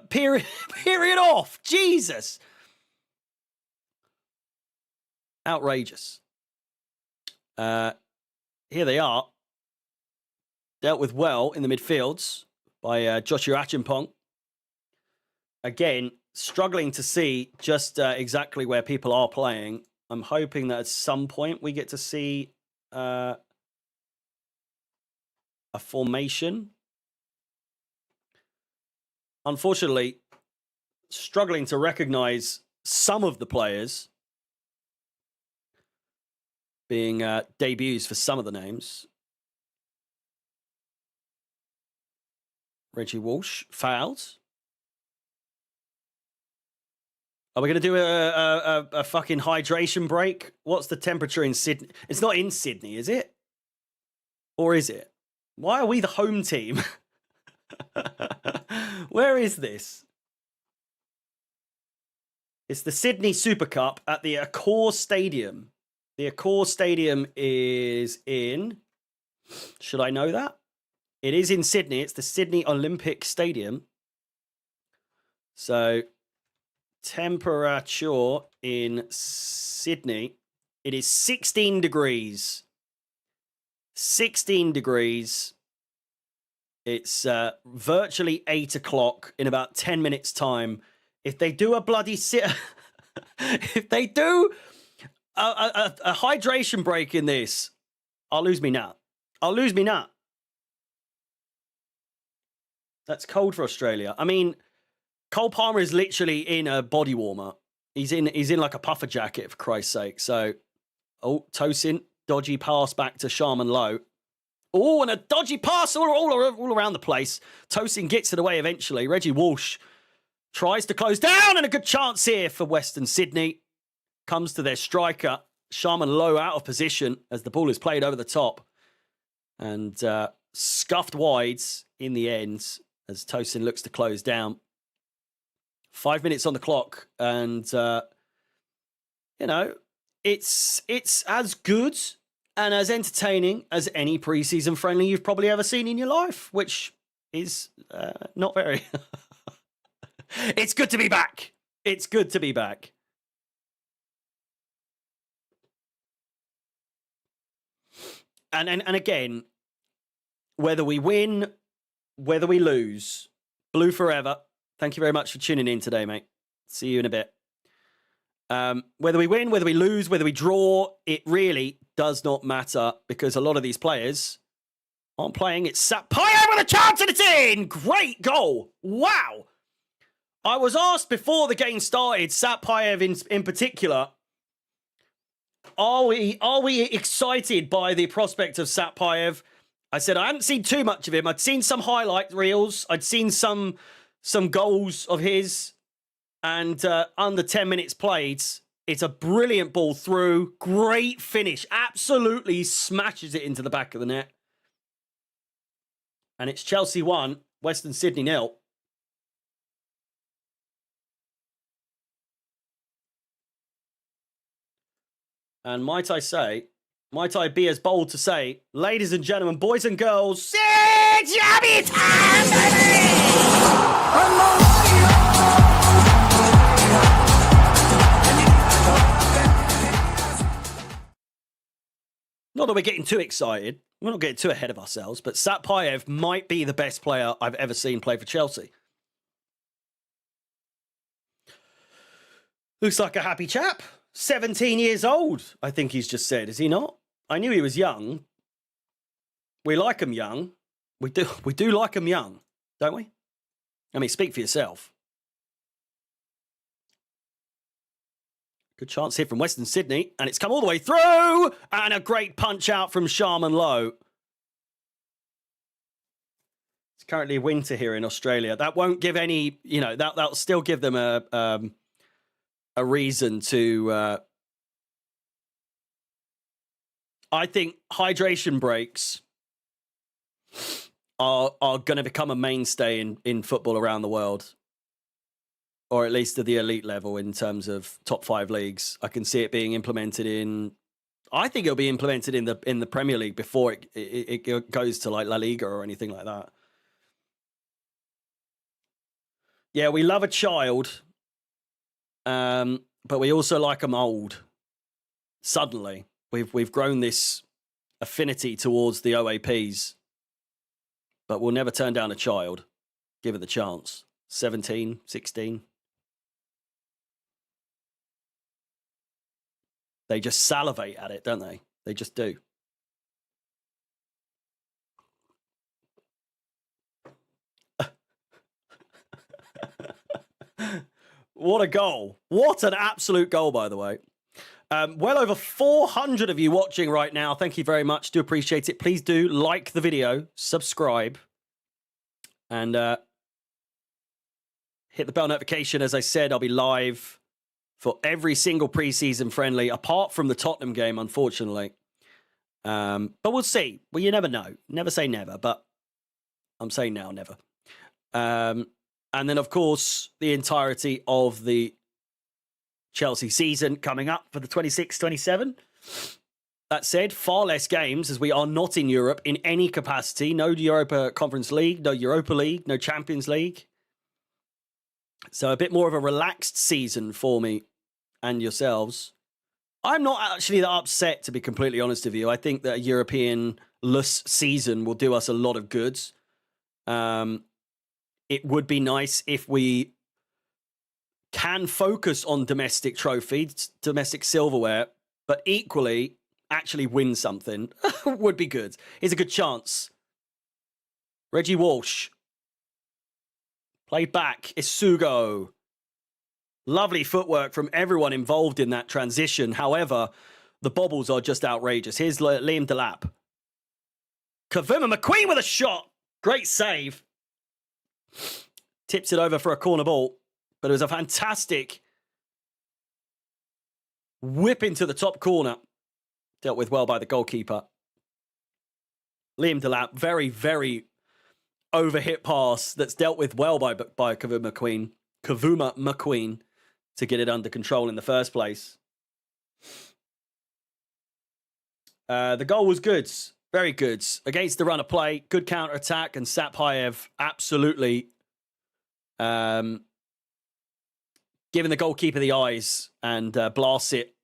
period off. Jesus! Outrageous. Here they are. Dealt with well in the midfields by Joshua Achimpong. Again, struggling to see just exactly where people are playing. I'm hoping that at some point we get to see a formation. Unfortunately, struggling to recognize some of the players, being debuts for some of the names. Reggie Walsh fouled. Are we going to do a fucking hydration break? What's the temperature in Sydney? It's not in Sydney, is it? Or is it? Why are we the home team? Where is this? It's the Sydney Super Cup at the Accor Stadium. The Accor Stadium is in... Should I know that? It is in Sydney. It's the Sydney Olympic Stadium. So, temperature in Sydney. It is 16 degrees. 16 degrees. It's virtually 8 o'clock in about 10 minutes' time. If they do a bloody if they do a hydration break in this, I'll lose me nut. I'll lose me nut. That's cold for Australia. I mean, Cole Palmer is literally in a body warmer. He's in like a puffer jacket, for Christ's sake. So, oh, Tosin, dodgy pass back to Sharman Lowe. Oh, and a dodgy pass all around the place. Tosin gets it away eventually. Reggie Walsh tries to close down, and a good chance here for Western Sydney. Comes to their striker, Sharman Lowe, out of position as the ball is played over the top. And scuffed wides in the end as Tosin looks to close down. 5 minutes on the clock, and you know, it's as good and as entertaining as any preseason friendly you've probably ever seen in your life, which is not very. It's good to be back. It's good to be back. And again, whether we win, whether we lose, Blue forever. Thank you very much for tuning in today, mate. See you in a bit. Whether we win, whether we lose, whether we draw, it really does not matter because a lot of these players aren't playing. It's Satpayev with a chance and it's in! Great goal. Wow. I was asked before the game started, Satpayev in particular, are we excited by the prospect of Satpayev? I said I hadn't seen too much of him. I'd seen some highlight reels. I'd seen some goals of his, and under 10 minutes played. It's a brilliant ball through. Great finish. Absolutely smashes it into the back of the net. And it's Chelsea 1, Western Sydney 0. And might I be as bold to say, ladies and gentlemen, boys and girls, it's yummy time, baby! Not that we're getting too excited. We're not getting too ahead of ourselves, but Satpayev might be the best player I've ever seen play for Chelsea. Looks like a happy chap. 17 years old, I think he's just said. Is he not? I knew he was young. We like him young. We do like him young, don't we? I mean, speak for yourself. Good chance here from Western Sydney, and it's come all the way through, and a great punch out from Sharman Lowe. It's currently winter here in Australia. That won't give any, you know, that'll still give them a reason to. I think hydration breaks are going to become a mainstay in football around the world, or at least at the elite level in terms of top 5 leagues. I can see it being implemented in. I think it'll be implemented in the Premier League before it goes to like La Liga or anything like that. Yeah, we love a child, but we also like them old. Suddenly, we've grown this affinity towards the OAPs, but we'll never turn down a child. Give it the chance. 17, 16. They just salivate at it, don't they? They just do. What a goal. What an absolute goal, by the way. Well over 400 of you watching right now. Thank you very much. Do appreciate it. Please do like the video, subscribe, and hit the bell notification. As I said, I'll be live for every single preseason friendly, apart from the Tottenham game, unfortunately. But we'll see. Well, you never know. Never say never, but I'm saying now never. And then, of course, the entirety of the Chelsea season coming up for the 26-27. That said, far less games as we are not in Europe in any capacity. No Europa Conference League, no Europa League, no Champions League. So a bit more of a relaxed season for me and yourselves. I'm not actually that upset, to be completely honest with you. I think that a European-less season will do us a lot of good. It would be nice if we can focus on domestic trophies, domestic silverware, but equally actually win something would be good. It's a good chance. Reggie Walsh. Played back. Isugo. Lovely footwork from everyone involved in that transition. However, the bobbles are just outrageous. Here's Liam Delap. Kavuma McQueen with a shot. Great save. Tips it over for a corner ball. But it was a fantastic whip into the top corner. Dealt with well by the goalkeeper. Liam Delap, very, very overhit pass that's dealt with well by Kavuma McQueen. Kavuma McQueen to get it under control in the first place. The goal was good. Very good. Against the run of play. Good counter-attack. And Saphaev absolutely giving the goalkeeper the eyes and blasts it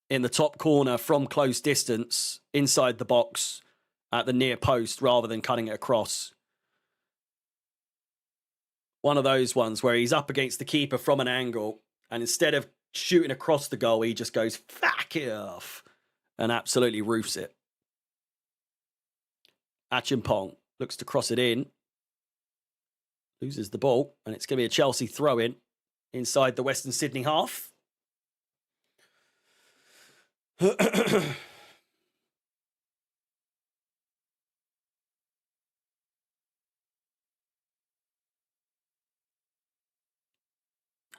in the top corner from close distance inside the box at the near post rather than cutting it across. One of those ones where he's up against the keeper from an angle and instead of shooting across the goal, he just goes, fuck it off, and absolutely roofs it. Achimpong looks to cross it in. Loses the ball, and it's going to be a Chelsea throw-in inside the Western Sydney half.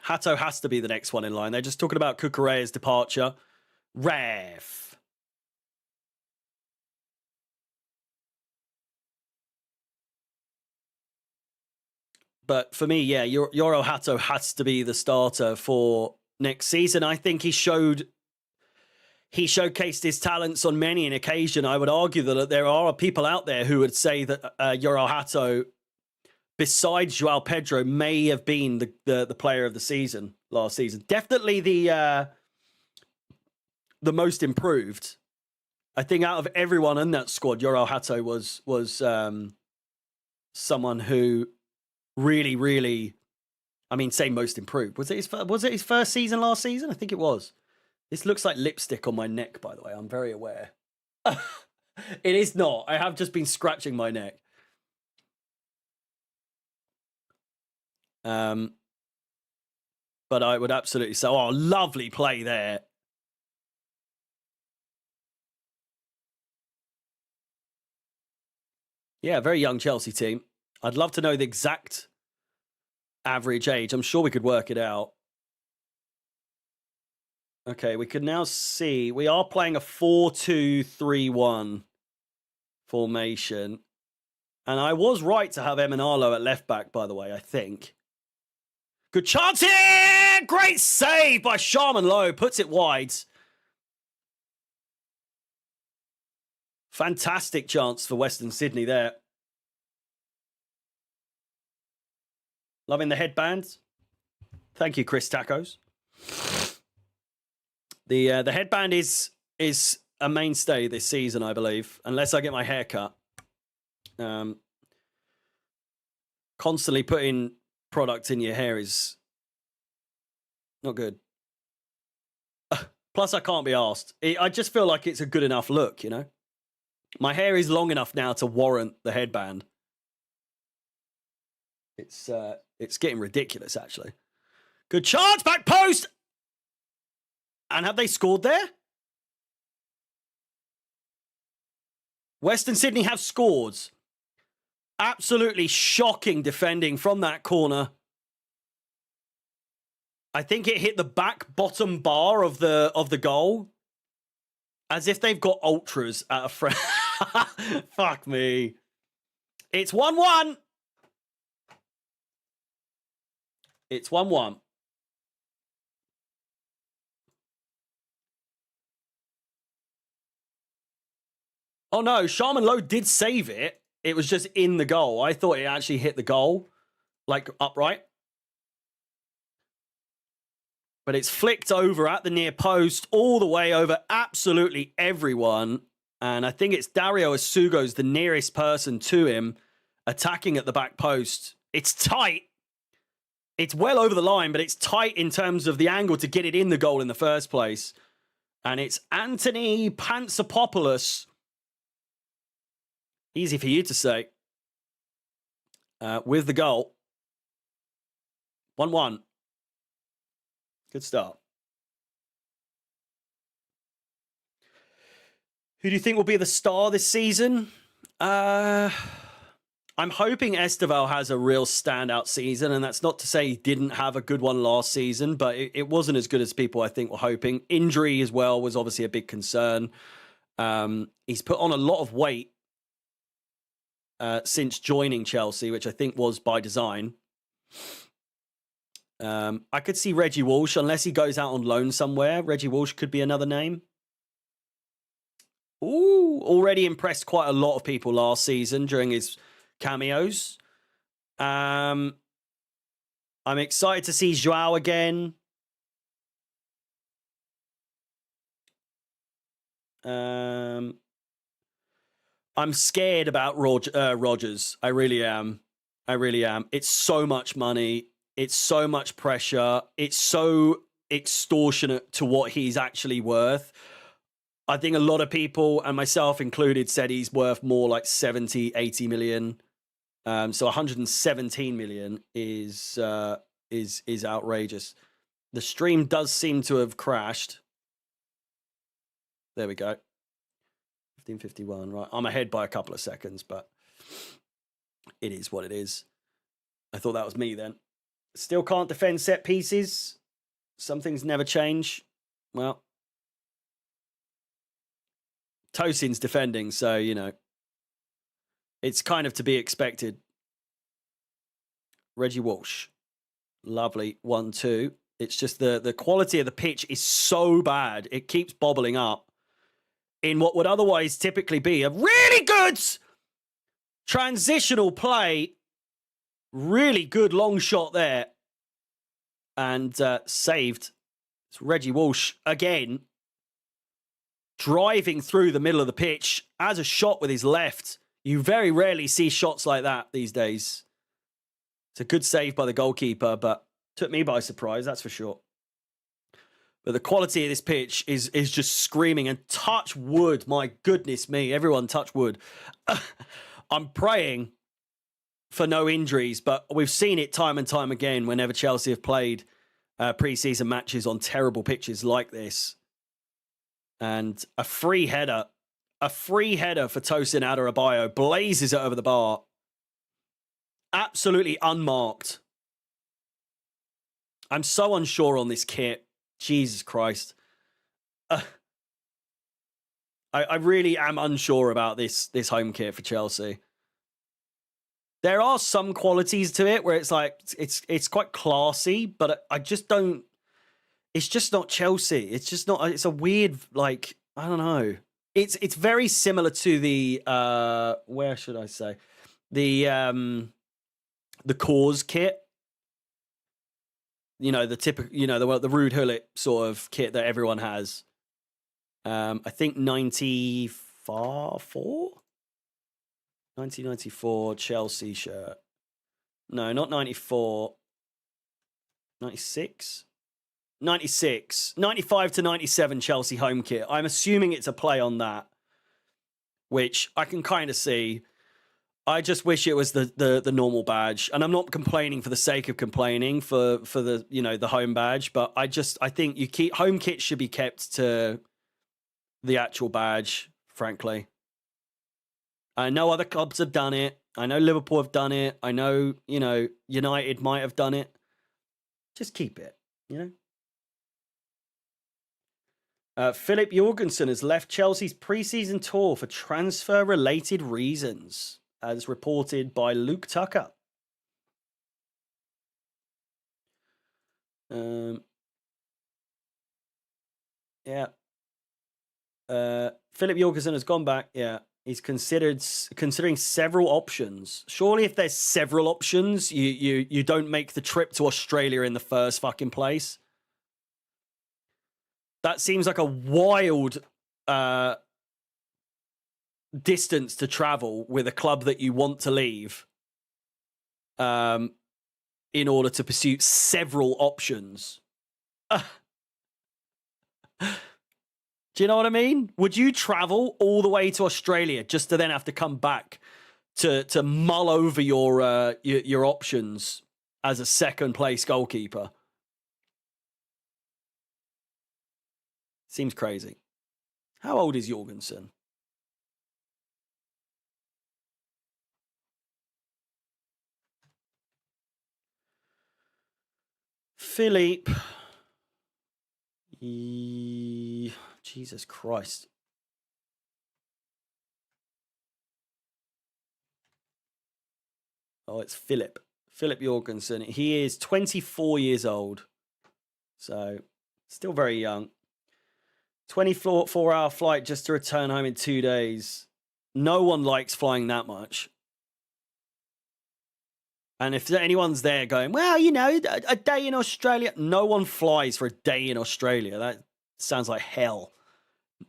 Hato has to be the next one in line. They're just talking about Cucurella's departure. Ref. But for me, yeah, Yoro Hato has to be the starter for next season. I think he showcased his talents on many an occasion. I would argue that there are people out there who would say that Yoro Hato, besides Joao Pedro, may have been the player of the season last season. Definitely the most improved. I think out of everyone in that squad, Yoro Hato was someone who really, really, I mean, say most improved. Was it his first season last season? I think it was. This looks like lipstick on my neck, by the way. I'm very aware. It is not. I have just been scratching my neck. But I would absolutely say, oh, lovely play there. Yeah, very young Chelsea team. I'd love to know the exact average age. I'm sure we could work it out. Okay, we can now see we are playing a 4-2-3-1 formation. And I was right to have Emanalo at left back, by the way, I think. Good chance here! Great save by Sharman Lowe. Puts it wide. Fantastic chance for Western Sydney there. Loving the headband. Thank you, Chris Tacos. The headband is is a mainstay this season, I believe, unless I get my hair cut. Constantly putting product in your hair is not good. Plus, I can't be asked. I just feel like it's a good enough look, you know? My hair is long enough now to warrant the headband. It's getting ridiculous, actually. Good chance, back post! And have they scored there? Western Sydney have scored. Absolutely shocking defending from that corner. I think it hit the back bottom bar of the goal. As if they've got ultras at a friend. Fuck me. It's 1-1. It's 1-1. Oh no, Sharman Lowe did save it. It was just in the goal. I thought it actually hit the goal, like upright. But it's flicked over at the near post, all the way over absolutely everyone. And I think it's Dario Asugo's the nearest person to him, attacking at the back post. It's tight. It's well over the line, but it's tight in terms of the angle to get it in the goal in the first place. And it's Anthony Pantsopopoulos. Easy for you to say. With the goal. 1-1. Good start. Who do you think will be the star this season? I'm hoping Esteval has a real standout season, and that's not to say he didn't have a good one last season, but it wasn't as good as people, I think, were hoping. Injury as well was obviously a big concern. He's put on a lot of weight since joining Chelsea, which I think was by design. I could see Reggie Walsh, unless he goes out on loan somewhere. Reggie Walsh could be another name. Ooh, already impressed quite a lot of people last season during his cameos. I'm excited to see Joao again. I'm scared about Rodgers. I really am. It's so much money. It's so much pressure. It's so extortionate to what he's actually worth. I think a lot of people, and myself included, said he's worth more like 70, 80 million. So 117 million is outrageous. The stream does seem to have crashed. There we go. 15:51. Right, I'm ahead by a couple of seconds, but it is what it is. I thought that was me then. Still can't defend set pieces. Some things never change. Well, Tosin's defending, so, you know, it's kind of to be expected. Reggie Walsh. Lovely. 1-2. It's just the quality of the pitch is so bad. It keeps bobbling up in what would otherwise typically be a really good transitional play. Really good long shot there. And saved. It's Reggie Walsh again. Driving through the middle of the pitch as a shot with his left. You very rarely see shots like that these days. It's a good save by the goalkeeper, but took me by surprise, that's for sure. But the quality of this pitch is just screaming. And touch wood, my goodness me. Everyone touch wood. I'm praying for no injuries, but we've seen it time and time again whenever Chelsea have played pre-season matches on terrible pitches like this. And a free header for Tosin Adarabioyo, blazes it over the bar. Absolutely unmarked. I'm so unsure on this kit. Jesus Christ. I really am unsure about this home kit for Chelsea. There are some qualities to it where it's like, it's quite classy, but I just don't, it's just not Chelsea. It's just not, it's a weird, like, I don't know. It's very similar to the, where should I say? The Cause kit. You know, the typical, you know, the Ruud Gullit sort of kit that everyone has. I think 1994 Chelsea shirt. No, not 94. 96? 96. 95 to 97 Chelsea home kit. I'm assuming it's a play on that, which I can kind of see. I just wish it was the normal badge, and I'm not complaining for the sake of complaining for the the home badge, but I think home kit should be kept to the actual badge. Frankly, I know other clubs have done it. I know Liverpool have done it. I know United might have done it. Just keep it, Philip Jorgensen has left Chelsea's pre-season tour for transfer-related reasons, as reported by Luke Tucker. Yeah. Philip Jorgensen has gone back. Yeah. He's considering several options. Surely if there's several options, you don't make the trip to Australia in the first fucking place. That seems like a wild distance to travel with a club that you want to leave in order to pursue several options. Do you know what I mean? Would you travel all the way to Australia just to then have to come back to mull over your options as a second place goalkeeper? Seems crazy. How old is Jorgensen? Philippe. Jesus Christ. Oh, it's Philip Jorgensen. He is 24 years old. So, still very young. 24-hour flight just to return home in 2 days. No one likes flying that much. And if anyone's there going, well, a day in Australia, no one flies for a day in Australia. That sounds like hell.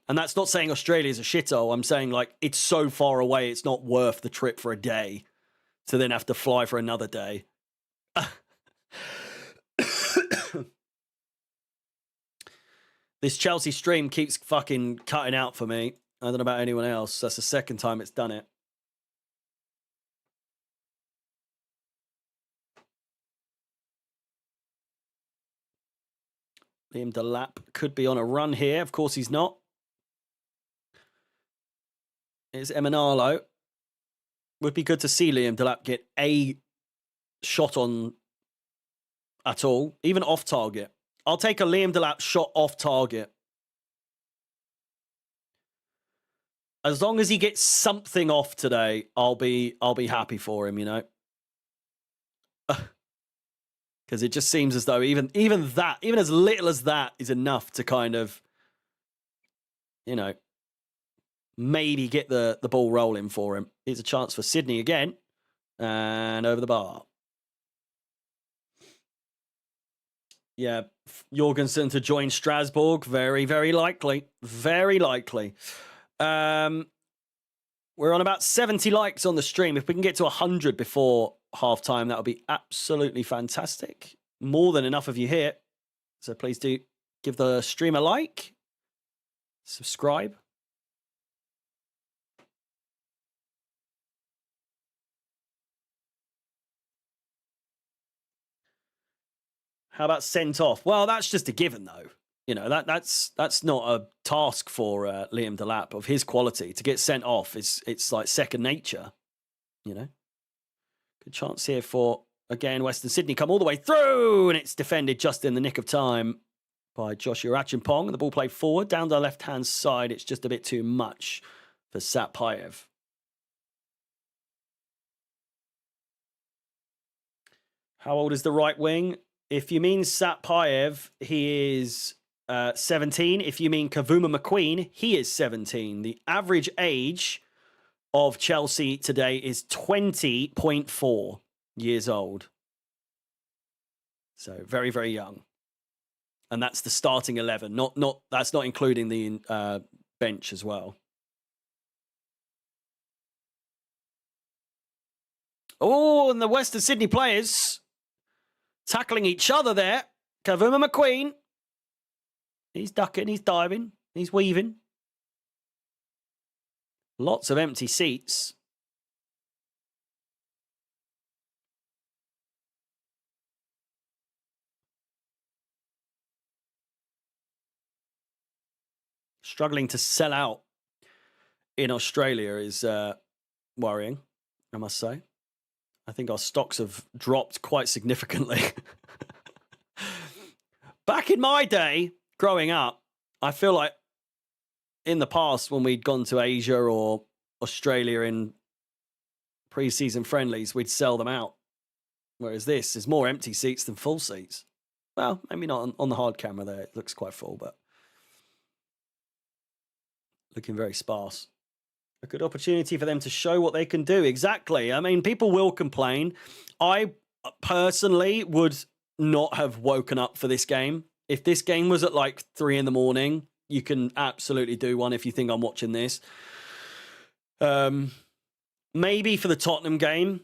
And that's not saying Australia is a shithole. I'm saying, it's so far away, it's not worth the trip for a day to then have to fly for another day. This Chelsea stream keeps fucking cutting out for me. I don't know about anyone else. That's the second time it's done it. Liam Delap could be on a run here. Of course he's not. It's Emanalo. Would be good to see Liam Delap get a shot on at all, even off target. I'll take a Liam Delap shot off target. As long as he gets something off today, I'll be happy for him, Because it just seems as though even as little as that is enough to kind of, maybe get the ball rolling for him. Here's a chance for Sydney again. And over the bar. Yeah, Jorgensen to join Strasbourg. Very, very likely. Very likely. We're on about 70 likes on the stream. If we can get to 100 before halftime, that would be absolutely fantastic. More than enough of you here. So please do give the stream a like. Subscribe. How about sent off? Well, that's just a given, though. That's not a task for Liam Delap of his quality. To get sent off, it's like second nature. Good chance here for, again, Western Sydney come all the way through, and it's defended just in the nick of time by Joshua Achimpong. The ball played forward, down the left-hand side. It's just a bit too much for Satpayev. How old is the right wing? If you mean Satpayev, he is 17. If you mean Kavuma McQueen, he is 17. The average age of Chelsea today is 20.4 years old. So very, very young. And that's the starting 11. That's not including the bench as well. Oh, and the Western Sydney players tackling each other there. Kavuma McQueen. He's ducking, he's diving, he's weaving. Lots of empty seats. Struggling to sell out in Australia is worrying, I must say. I think our stocks have dropped quite significantly. Back in my day, growing up, I feel like in the past when we'd gone to Asia or Australia in pre-season friendlies, we'd sell them out. Whereas this is more empty seats than full seats. Well, maybe not on the hard camera there. It looks quite full, but looking very sparse. A good opportunity for them to show what they can do. Exactly. I mean, people will complain. I personally would not have woken up for this game. If this game was at like 3 a.m, you can absolutely do one if you think I'm watching this. Maybe for the Tottenham game.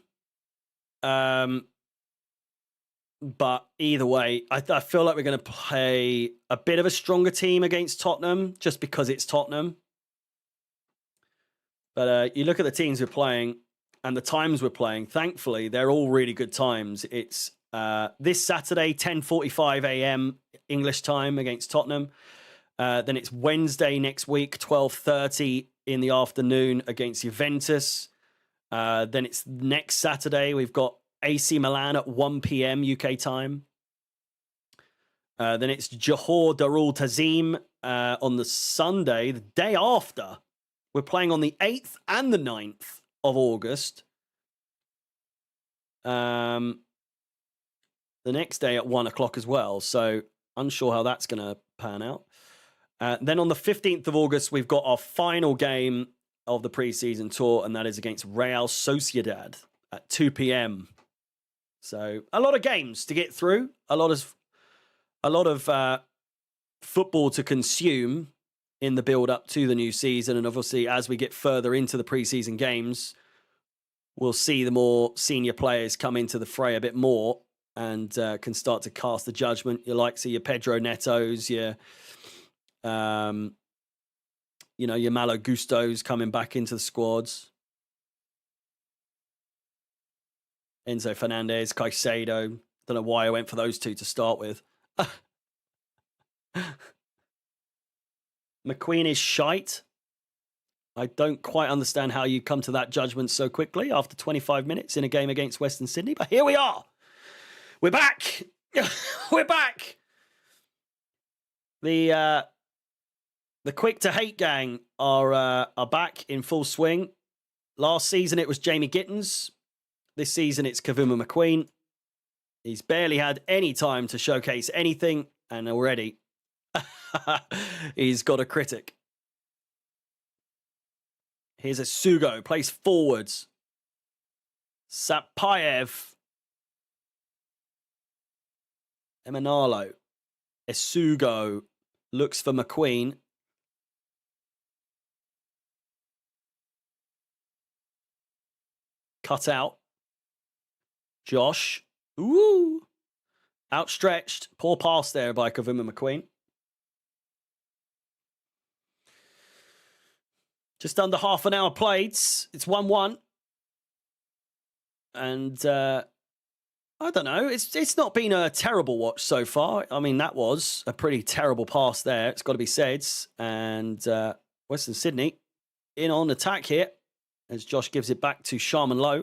But either way, I feel like we're going to play a bit of a stronger team against Tottenham just because it's Tottenham. But you look at the teams we're playing and the times we're playing. Thankfully, they're all really good times. It's this Saturday, 10:45 a.m. English time against Tottenham. Then it's Wednesday next week, 12:30 in the afternoon against Juventus. Then it's next Saturday. We've got AC Milan at 1 p.m. UK time. Then it's Johor Darul Ta'zim on the Sunday, the day after. We're playing on the 8th and the 9th of August. The next day at 1 o'clock as well. So unsure how that's going to pan out. Then on the 15th of August, we've got our final game of the preseason tour, and that is against Real Sociedad at 2 p.m. So a lot of games to get through, a lot of football to consume in the build up to the new season. And obviously, as we get further into the preseason games, we'll see the more senior players come into the fray a bit more and can start to cast the judgment. Your likes of your Pedro Netos, your Malo Gustos coming back into the squads. Enzo Fernandez, Caicedo. Don't know why I went for those two to start with. McQueen is shite. I don't quite understand how you come to that judgment so quickly after 25 minutes in a game against Western Sydney, but here we are. We're back. We're back. The quick to hate gang are back in full swing. Last season it was Jamie Gittins. This season it's Kavuma McQueen. He's barely had any time to showcase anything, and already he's got a critic. Here's a Sugo, plays forwards. Sapayev. Emanalo. Esugo looks for McQueen. Cut out. Josh. Ooh. Outstretched. Poor pass there by Kavuma McQueen. Just under half an hour played. It's 1-1. And I don't know. It's not been a terrible watch so far. I mean, that was a pretty terrible pass there. It's got to be said. And Western Sydney in on attack here as Josh gives it back to Sharman Lowe,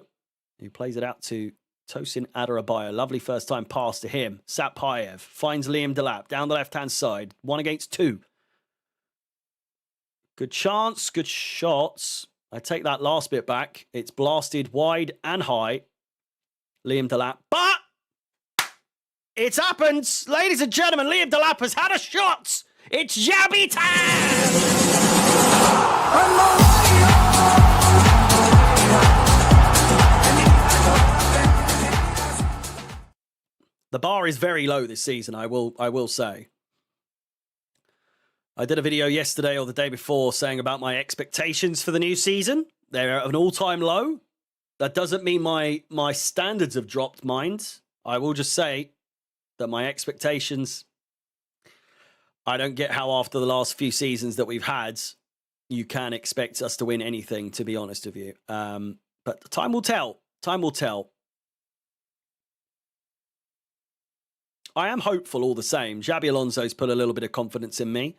who plays it out to Tosin Adarabioyo. Lovely first time pass to him. Sapayev finds Liam Delap down the left-hand side. 1 against 2. Good chance, good shots. I take that last bit back. It's blasted wide and high. Liam Delap. But it's happened. Ladies and gentlemen, Liam Delap has had a shot. It's Yabby time. The bar is very low this season, I will say. I did a video yesterday or the day before saying about my expectations for the new season. They're at an all-time low. That doesn't mean my standards have dropped, mind. I will just say that my expectations, I don't get how after the last few seasons that we've had, you can expect us to win anything, to be honest with you. But time will tell. Time will tell. I am hopeful all the same. Xabi Alonso's put a little bit of confidence in me.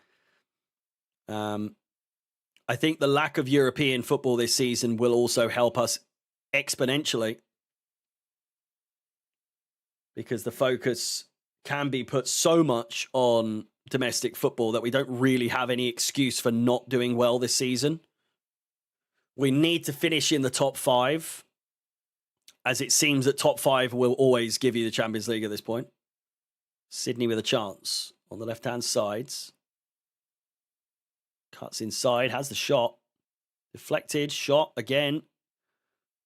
I think the lack of European football this season will also help us exponentially, because the focus can be put so much on domestic football that we don't really have any excuse for not doing well this season. We need to finish in the top 5, as it seems that top 5 will always give you the Champions League at this point. Sydney with a chance on the left-hand sides. Cuts inside, has the shot. Deflected, shot again.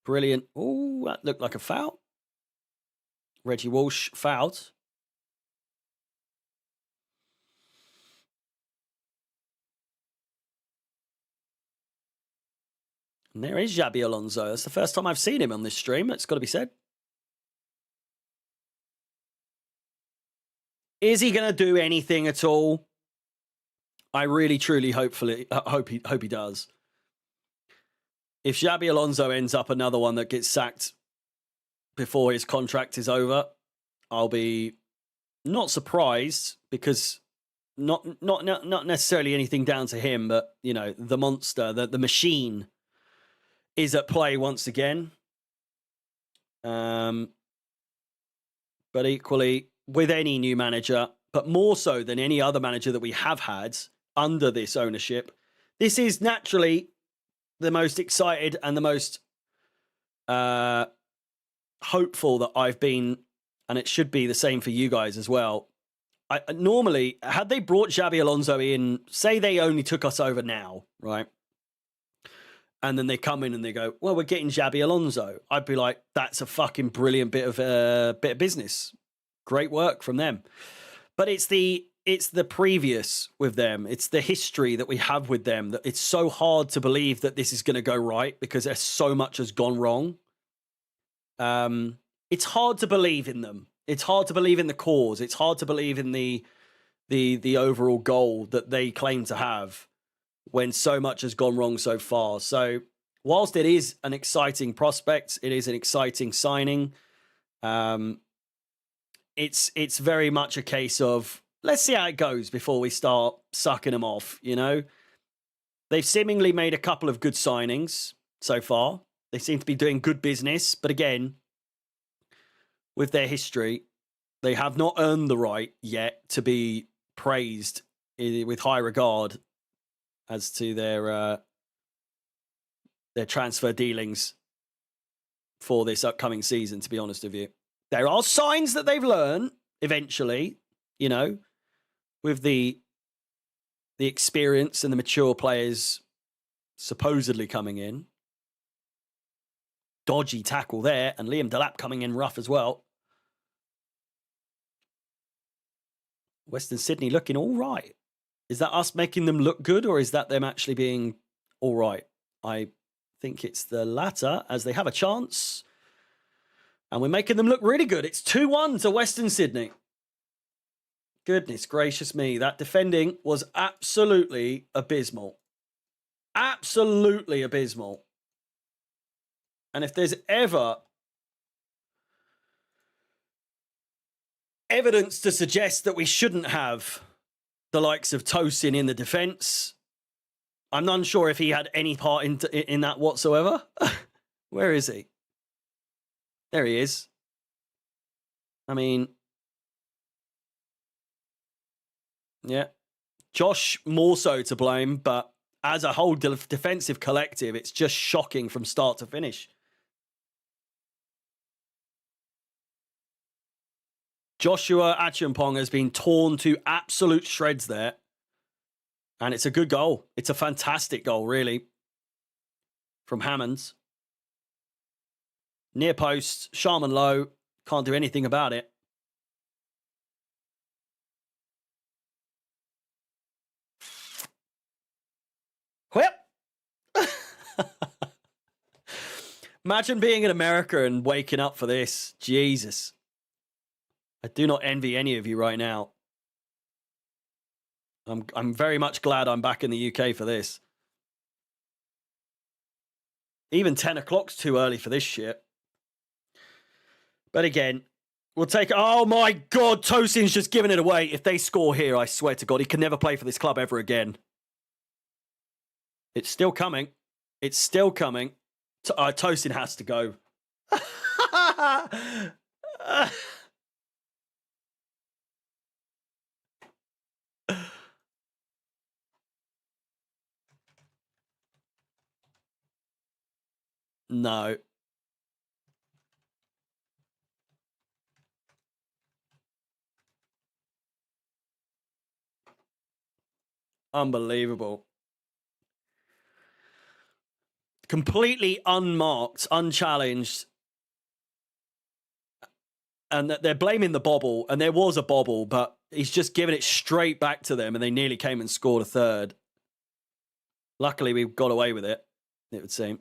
Brilliant. Oh, that looked like a foul. Reggie Walsh fouled. And there is Xabi Alonso. That's the first time I've seen him on this stream. It's got to be said. Is he going to do anything at all? I really, truly, hope he does. If Xabi Alonso ends up another one that gets sacked before his contract is over, I'll be not surprised, because not necessarily anything down to him, but you know, the monster, the machine is at play once again. But equally, with any new manager, but more so than any other manager that we have had under this ownership, this is naturally the most excited and the most hopeful that I've been, and it should be the same for you guys as well. Normally, had they brought Xabi Alonso in, say they only took us over now, right? And then they come in and they go, well, we're getting Xabi Alonso. I'd be like, that's a fucking brilliant bit of business. Great work from them. But it's the previous with them. It's the history that we have with them that it's so hard to believe that this is going to go right, because there's so much has gone wrong. It's hard to believe in them. It's hard to believe in the cause. It's hard to believe in the overall goal that they claim to have, when so much has gone wrong so far. So whilst it is an exciting prospect, it is an exciting signing. It's very much a case of, let's see how it goes before we start sucking them off, you know? They've seemingly made a couple of good signings so far. They seem to be doing good business. But again, with their history, they have not earned the right yet to be praised with high regard as to their transfer dealings for this upcoming season, to be honest with you. There are signs that they've learned eventually, you know, with the experience and the mature players supposedly coming in. Dodgy tackle there, and Liam Delap coming in rough as well. Western Sydney looking all right. Is that us making them look good, or is that them actually being all right? I think it's the latter, as they have a chance. And we're making them look really good. It's 2-1 to Western Sydney. Goodness gracious me. That defending was absolutely abysmal. Absolutely abysmal. And if there's ever evidence to suggest that we shouldn't have the likes of Tosin in the defence, I'm unsure if he had any part in that whatsoever. Where is he? There he is. I mean, yeah. Josh more so to blame, but as a whole defensive collective, it's just shocking from start to finish. Joshua Acheampong has been torn to absolute shreds there. And it's a good goal. It's a fantastic goal, really, from Hammonds. Near post, Sharman low. Can't do anything about it. Whip. Imagine being in America and waking up for this. Jesus. I do not envy any of you right now. I'm very much glad I'm back in the UK for this. Even 10 o'clock's too early for this shit. But again, we'll take... Oh my God, Tosin's just giving it away. If they score here, I swear to God, he can never play for this club ever again. It's still coming. It's still coming. Tosin has to go. No. Unbelievable. Completely unmarked, unchallenged. And they're blaming the bobble, and there was a bobble, but he's just giving it straight back to them, and they nearly came and scored a third. Luckily, we got away with it, it would seem.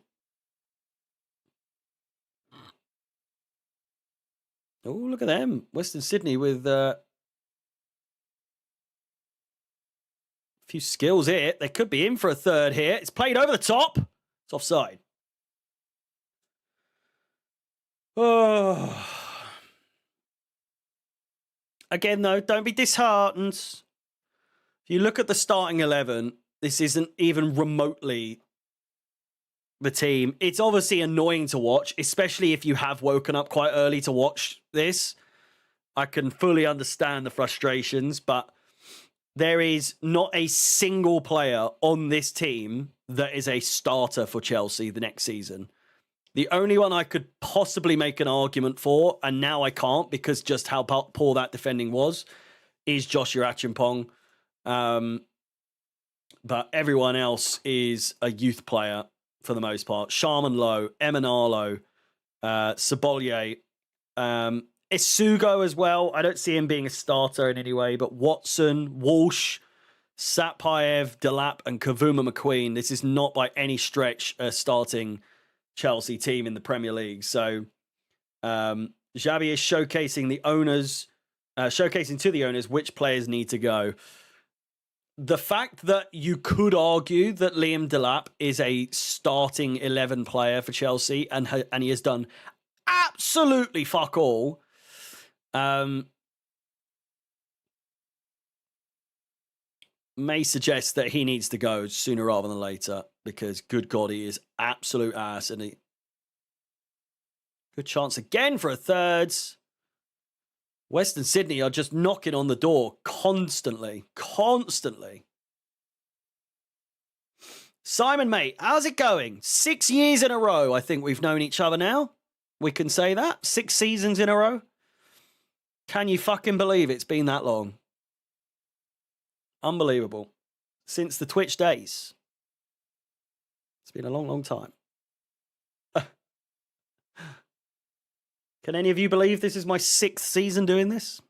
Oh, look at them. Western Sydney with a few skills here. They could be in for a third here. It's played over the top. It's offside. Oh. Again, though, don't be disheartened. If you look at the starting 11, this isn't even remotely the team. It's obviously annoying to watch, especially if you have woken up quite early to watch this. I can fully understand the frustrations, but there is not a single player on this team that is a starter for Chelsea the next season. The only one I could possibly make an argument for, and now I can't because just how poor that defending was, is Joshua Achimpong. But everyone else is a youth player for the most part. Sharman Lowe, Emanalo, Sabolier, Isugo as well. I don't see him being a starter in any way, but Watson, Walsh, Satpayev, Delap, and Kavuma McQueen. This is not by any stretch a starting Chelsea team in the Premier League. So Xavi is showcasing the owners, showcasing to the owners which players need to go. The fact that you could argue that Liam Delap is a starting 11 player for Chelsea and he has done absolutely fuck all. May suggest that he needs to go sooner rather than later because, good God, he is absolute ass. And good chance again for a third. Western Sydney are just knocking on the door constantly. Simon, mate, how's it going? 6 years in a row, I think we've known each other now. We can say that. 6 seasons in a row. Can you fucking believe it's been that long? Unbelievable. Since the Twitch days. It's been a long, long time. Can any of you believe this is my 6th season doing this?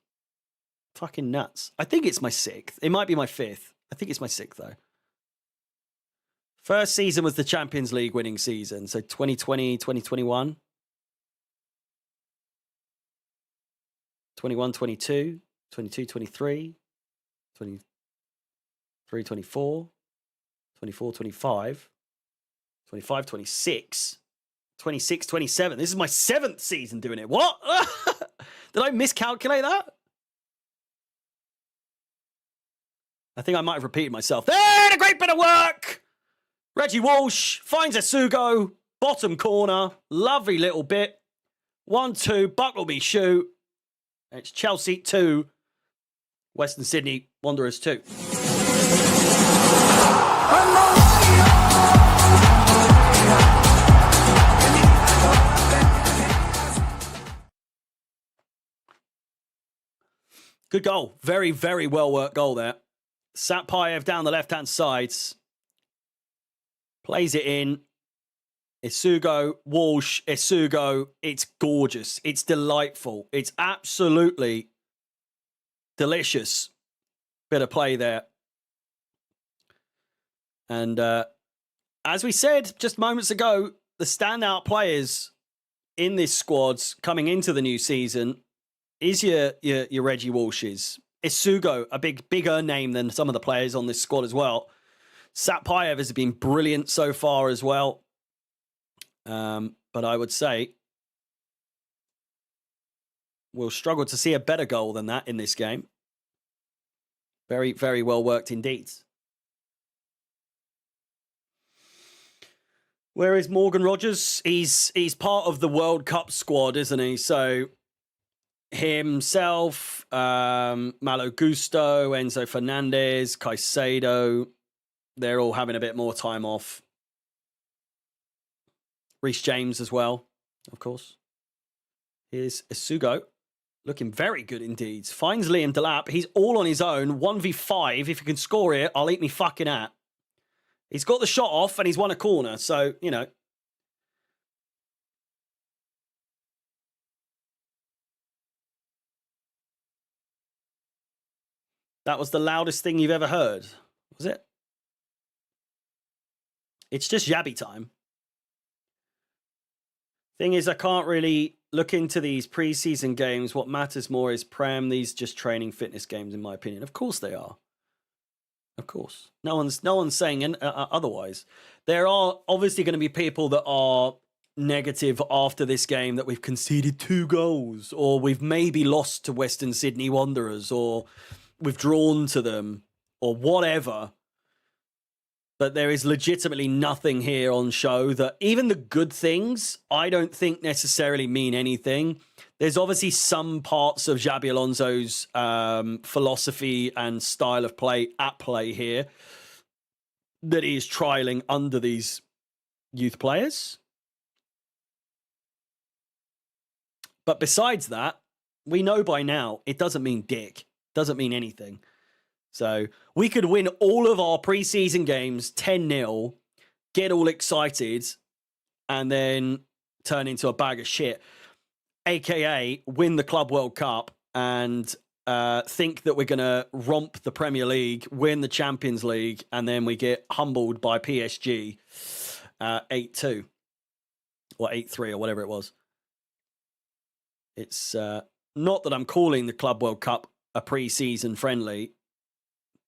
Fucking nuts. I think it's my 6th. It might be my 5th. I think it's my 6th, though. First season was the Champions League winning season. So 2020, 2021. 21, 22. 22, 23. 23, 24. 24, 25. 25, 26. 26, 27. This is my 7th season doing it. What? Did I miscalculate that? I think I might have repeated myself. There, a great bit of work. Reggie Walsh finds Isugo. Bottom corner. Lovely little bit. 1-2. Buckleby shoot. It's Chelsea 2. Western Sydney Wanderers 2. Good goal. Very, very well worked goal there. Satpayev down the left-hand side. Plays it in. Isugo, Walsh, Isugo. It's gorgeous. It's delightful. It's absolutely delicious. Bit of play there. And as we said just moments ago, the standout players in this squad's coming into the new season is your Reggie Walshes. Isugo, a bigger name than some of the players on this squad as well. Satpayev has been brilliant so far as well. But I would say we'll struggle to see a better goal than that in this game. Very, very well worked indeed. Where is Morgan Rogers? He's part of the World Cup squad, isn't he? So himself, Malo Gusto, Enzo Fernandez, Caicedo, they're all having a bit more time off. Reece James as well, of course. Here's Isugo, looking very good indeed. Finds Liam Delap. He's all on his own. 1v5. If you can score it, I'll eat me fucking hat. He's got the shot off and he's won a corner. So, you know. That was the loudest thing you've ever heard. Was it? It's just Yabby time. Thing is, I can't really look into these preseason games. What matters more is Prem. These just training fitness games, in my opinion. Of course they are. Of course. No one's saying otherwise. There are obviously going to be people that are negative after this game that we've conceded 2 goals, or we've maybe lost to Western Sydney Wanderers, or we've drawn to them, or whatever. But there is legitimately nothing here on show that even the good things, I don't think necessarily mean anything. There's obviously some parts of Xabi Alonso's philosophy and style of play at play here that he is trialing under these youth players. But besides that, we know by now it doesn't mean dick. Doesn't mean anything. So we could win all of our preseason games 10-0, get all excited, and then turn into a bag of shit. AKA win the Club World Cup and think that we're going to romp the Premier League, win the Champions League, and then we get humbled by PSG 8-2 or 8-3 or whatever it was. It's not that I'm calling the Club World Cup a preseason friendly.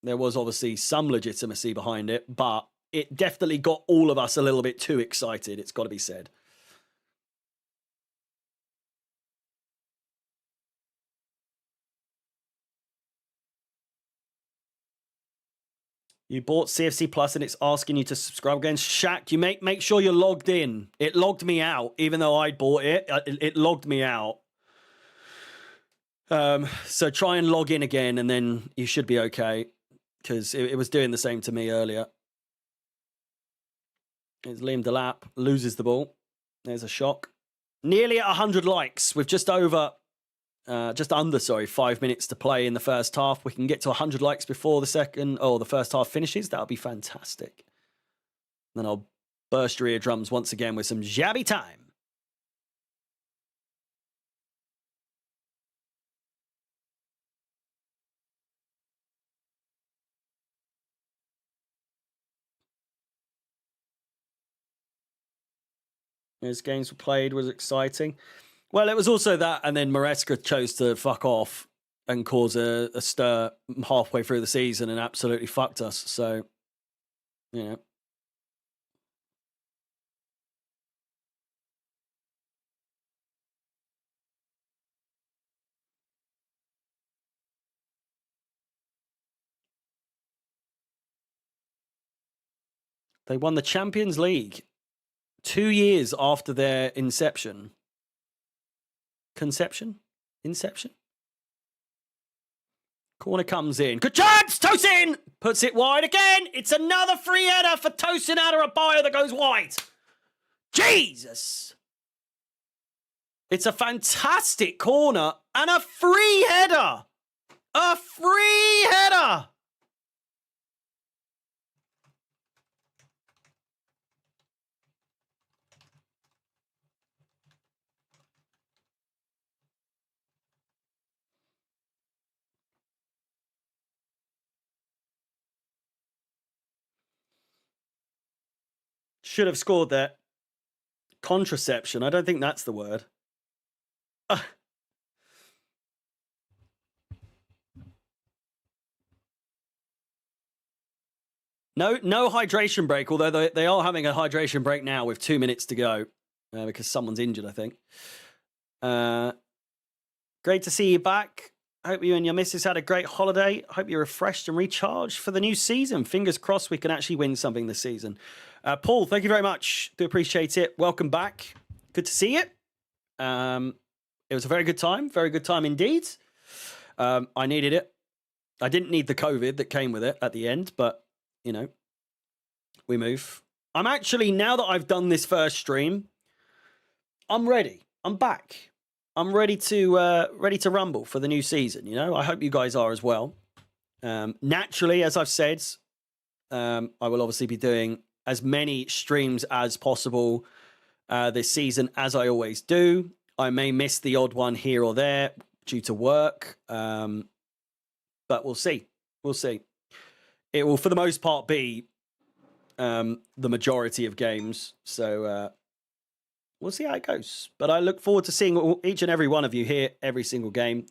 There was obviously some legitimacy behind it, but it definitely got all of us a little bit too excited. It's got to be said. You bought CFC Plus and it's asking you to subscribe again. Shaq, you make sure you're logged in. It logged me out, even though I bought it. It logged me out. So try and log in again, and then you should be okay. Because it was doing the same to me earlier. It's Liam Delap, loses the ball. There's a shock. Nearly at 100 likes with just under 5 minutes to play in the first half. We can get to 100 likes before the first half finishes. That'll be fantastic. Then I'll burst your eardrums once again with some Xabi time. As games were played was exciting. Well, it was also that, and then Maresca chose to fuck off and cause a stir halfway through the season and absolutely fucked us. So, you know. They won the Champions League 2 years after their inception. Inception? Corner comes in. Good chance! Tosin! Puts it wide again. It's another free header for Tosin Adarabioyo that goes wide. Jesus! It's a fantastic corner and a free header. A free header! Should have scored there. Contraception. I don't think that's the word. No hydration break, although they are having a hydration break now with 2 minutes to go because someone's injured, I think. Great to see you back. Hope you and your missus had a great holiday. Hope you're refreshed and recharged for the new season. Fingers crossed we can actually win something this season. Paul, thank you very much. Do appreciate it. Welcome back. Good to see you. It was a very good time. Very good time indeed. I needed it. I didn't need the COVID that came with it at the end, but, you know, we move. I'm actually, now that I've done this first stream, I'm ready. I'm back. I'm ready to rumble for the new season. You know, I hope you guys are as well. Naturally, as I've said, I will obviously be doing as many streams as possible this season, as I always do. I may miss the odd one here or there due to work, but we'll see. We'll see. It will, for the most part, be the majority of games. So we'll see how it goes. But I look forward to seeing each and every one of you here every single game.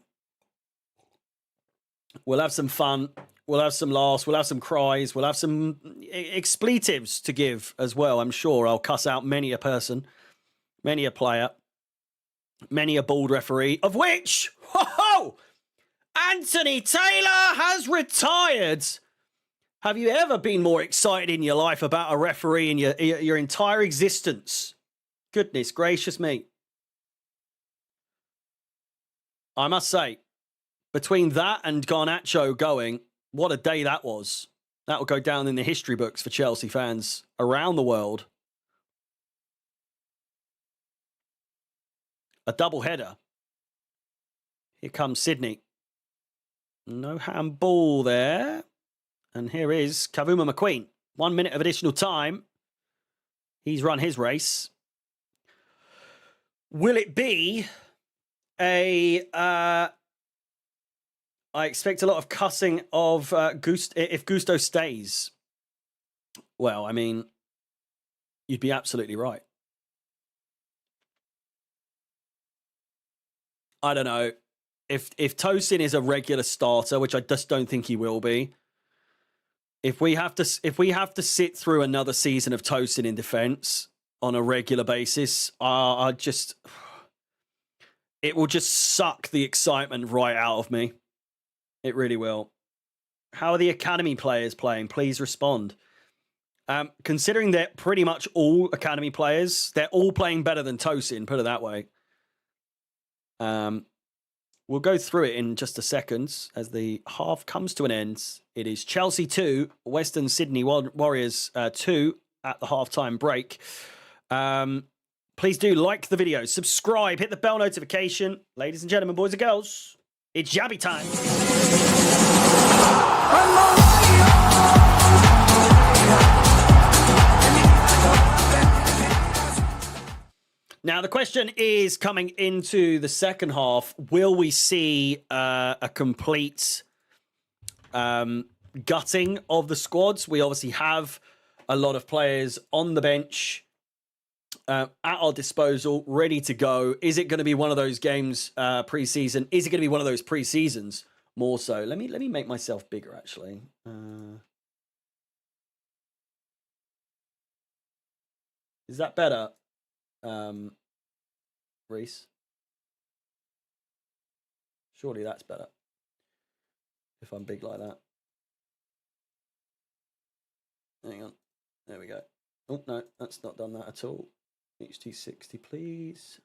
We'll have some fun. We'll have some laughs. We'll have some cries. We'll have some expletives to give as well. I'm sure I'll cuss out many a person, many a player, many a bald referee, of which, Anthony Taylor has retired. Have you ever been more excited in your life about a referee in your entire existence? Goodness gracious me. I must say, between that and Garnacho going, what a day that was. That will go down in the history books for Chelsea fans around the world. A double header. Here comes Sydney. No handball there. And here is Kavuma McQueen. 1 minute of additional time. He's run his race. Will it be a... I expect a lot of cussing of if Gusto stays. Well, I mean, you'd be absolutely right. I don't know. If Tosin is a regular starter, which I just don't think he will be, if we have to sit through another season of Tosin in defense on a regular basis, it will just suck the excitement right out of me. It really will. How are the academy players playing? Please respond. Considering they're pretty much all academy players, they're all playing better than Tosin, put it that way. We'll go through it in just a second as the half comes to an end. It is Chelsea 2, Western Sydney Warriors 2 at the halftime break. Please do like the video, subscribe, hit the bell notification. Ladies and gentlemen, boys and girls, it's Jabby time. Now, the question is, coming into the second half, will we see a complete gutting of the squads? We obviously have a lot of players on the bench at our disposal, ready to go. Is it going to be one of those games pre-season? Is it going to be one of those pre-seasons more so? Let me make myself bigger, actually. Is that better? Reese? Surely that's better. If I'm big like that. Hang on. There we go. Oh, no, that's not done that at all. HD60, please.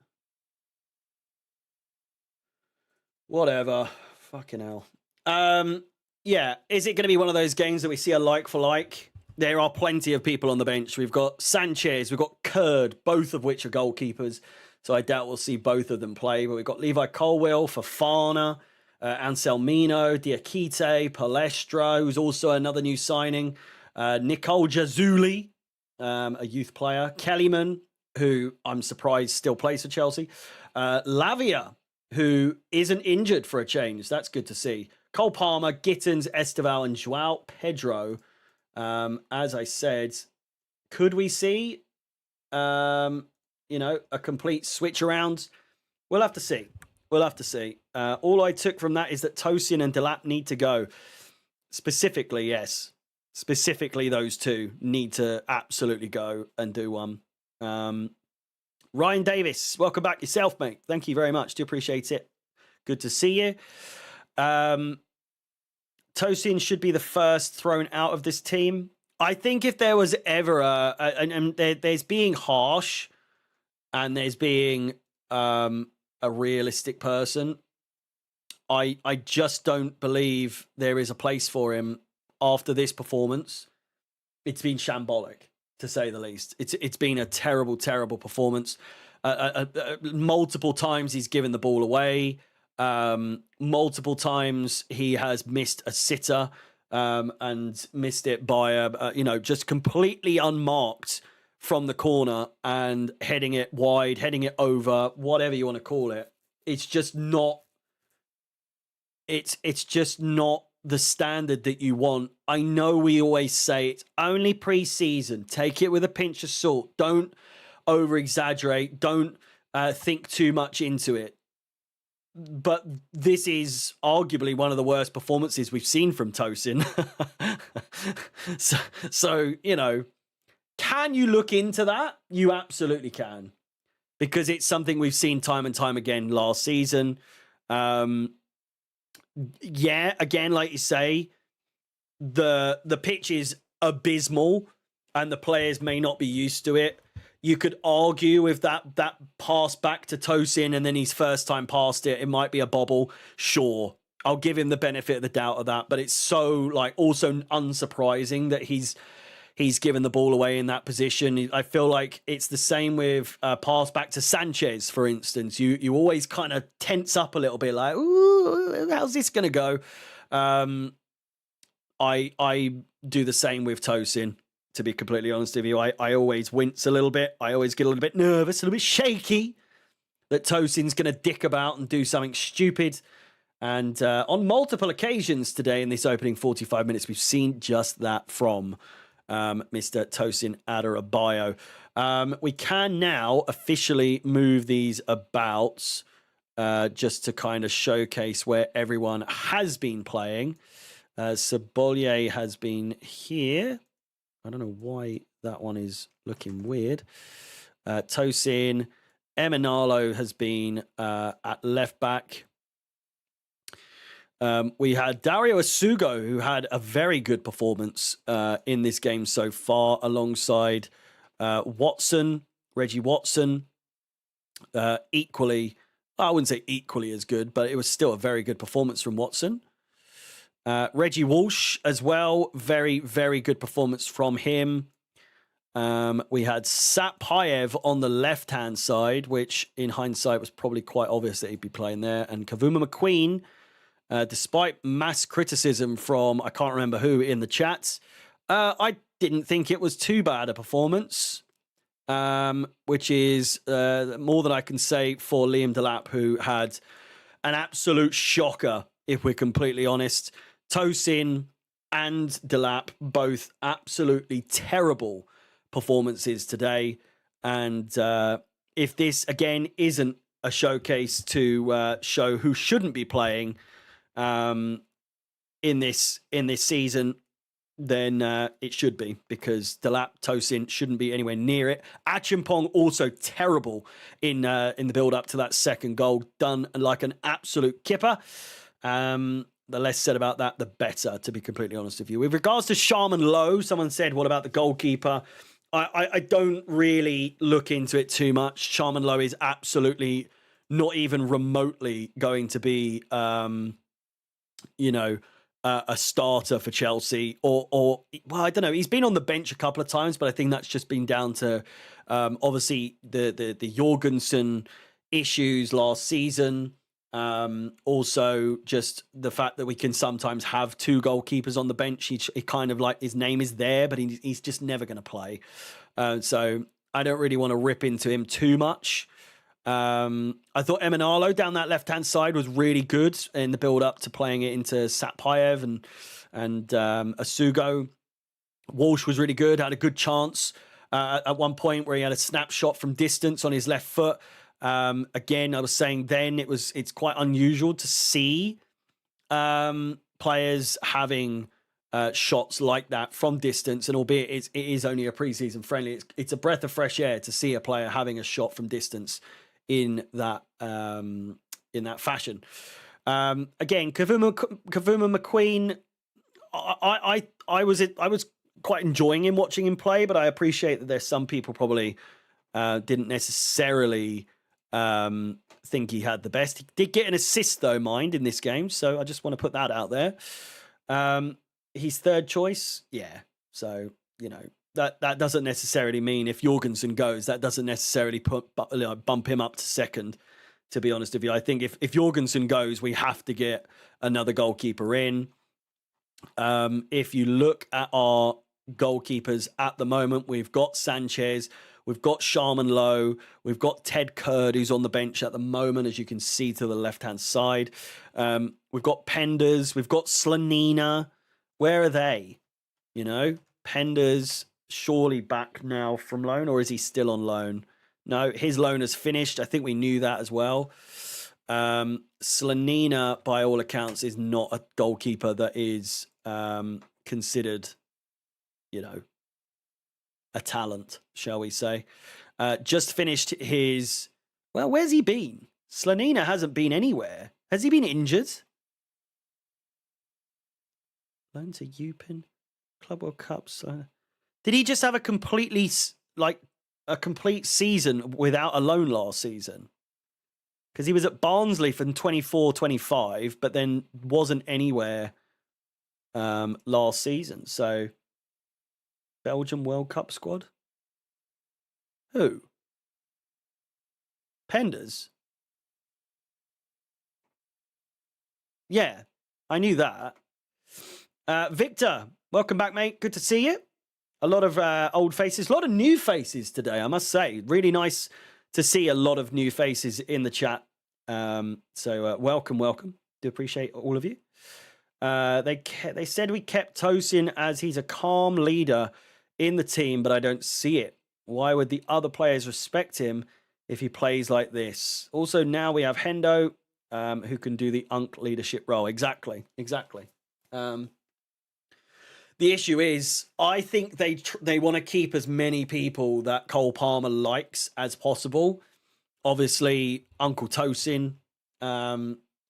Whatever. Fucking hell. Yeah, is it going to be one of those games that we see a like for like? There are plenty of people on the bench. We've got Sanchez, we've got Kurd, both of which are goalkeepers. So I doubt we'll see both of them play. But we've got Levi Colwill, Fofana, Anselmino, Diakite, Palestra, who's also another new signing. Nicole Jazuli, a youth player. Kellyman, who I'm surprised still plays for Chelsea. Lavia, who isn't injured for a change. That's good to see. Cole Palmer, Gittins, Esteval, and Joao Pedro. As I said, could we see a complete switch around. We'll have to see. We'll have to see. All I took from that is that Tosin and Delap need to go. Specifically, yes. Specifically, those two need to absolutely go and do one. Ryan Davis, welcome back yourself, mate. Thank you very much. Do appreciate it. Good to see you. Tosin should be the first thrown out of this team. I think if there was ever there's being harsh and there's being a realistic person, I just don't believe there is a place for him after this performance. It's been shambolic, to say the least. It's been a terrible, terrible performance. Multiple times he's given the ball away. Multiple times he has missed a sitter and missed it by just completely unmarked from the corner and heading it wide, heading it over, whatever you want to call it. It's just not. It's just not the standard that you want. I know we always say it's only pre-season. Take it with a pinch of salt. Don't over-exaggerate. Don't think too much into it. But this is arguably one of the worst performances we've seen from Tosin. so, can you look into that? You absolutely can. Because it's something we've seen time and time again last season. Yeah, again, like you say, the pitch is abysmal and the players may not be used to it. You could argue with that pass back to Tosin and then his first time past it might be a bobble. Sure, I'll give him the benefit of the doubt of that, but it's so also unsurprising that he's given the ball away in that position. I feel like it's the same with pass back to Sanchez, for instance. You always kind of tense up a little bit, like, ooh, how's this going to go? I do the same with Tosin, to be completely honest with you. I always wince a little bit. I always get a little bit nervous, a little bit shaky that Tosin's going to dick about and do something stupid. And on multiple occasions today in this opening 45 minutes, we've seen just that from Mr. Tosin Adarabioyo. We can now officially move these about just to kind of showcase where everyone has been playing. Sabolier has been here. I don't know why that one is looking weird. Tosin. Emenalo has been at left back. We had Dario Asugo, who had a very good performance in this game so far, alongside Watson, Reggie Watson. Equally, I wouldn't say equally as good, but it was still a very good performance from Watson. Reggie Walsh as well, very, very good performance from him. We had Sapayev on the left-hand side, which in hindsight was probably quite obvious that he'd be playing there. And Kavuma McQueen, despite mass criticism from, I can't remember who in the chats, I didn't think it was too bad a performance, which is more than I can say for Liam Delap, who had an absolute shocker, if we're completely honest. Tosin and Delap, both absolutely terrible performances today. And if this, again, isn't a showcase to show who shouldn't be playing in this season, then it should be, because Delap, Tosin shouldn't be anywhere near it. Achimpong also terrible in the build-up to that second goal, done like an absolute kipper. The less said about that, the better, to be completely honest with you. With regards to Sharman Lowe, someone said, what about the goalkeeper? I don't really look into it too much. Sharman Lowe is absolutely not even remotely going to be, a starter for Chelsea. Or well, I don't know. He's been on the bench a couple of times, but I think that's just been down to, obviously, the Jorgensen issues last season. Also just the fact that we can sometimes have two goalkeepers on the bench. He kind of like, his name is there, but he's just never going to play. So I don't really want to rip into him too much. I thought Emenalo down that left-hand side was really good in the build-up to playing it into Sapayev and Asugo. Walsh was really good, had a good chance. at one point where he had a snapshot from distance on his left foot. Again, I was saying then it's quite unusual to see players having shots like that from distance, and albeit it is only a preseason friendly, it's a breath of fresh air to see a player having a shot from distance in that fashion. Again, Kavuma McQueen, I was quite enjoying him, watching him play, but I appreciate that there's some people probably didn't necessarily think he had the best. He did get an assist though, mind, in this game, so I just want to put that out there. He's third choice, yeah. So that doesn't necessarily mean if Jorgensen goes, that doesn't necessarily bump him up to second. To be honest with you, I think if Jorgensen goes, we have to get another goalkeeper in. If you look at our goalkeepers at the moment, we've got Sanchez, we've got Sharman Lowe, we've got Ted Kurd, who's on the bench at the moment, as you can see to the left-hand side. We've got Penders, we've got Slanina. Where are they? Penders surely back now from loan, or is he still on loan? No, his loan has finished. I think we knew that as well. Slanina, by all accounts, is not a goalkeeper that is considered, a talent, shall we say. Just finished his... Well, where's he been? Slanina hasn't been anywhere. Has he been injured? Loan to Upin. Club World Cups. Did he just have a complete season without a loan last season? Because he was at Barnsley from 24-25, but then wasn't anywhere last season. So, Belgium World Cup squad? Who? Penders? Yeah, I knew that. Victor, welcome back, mate. Good to see you. A lot of old faces, a lot of new faces today, I must say. Really nice to see a lot of new faces in the chat. So welcome. Do appreciate all of you. They said we kept Tosin as he's a calm leader in the team, but I don't see it. Why would the other players respect him if he plays like this? Also, now we have Hendo, who can do the Unk leadership role. Exactly. The issue is, I think they want to keep as many people that Cole Palmer likes as possible. Obviously, Uncle Tosin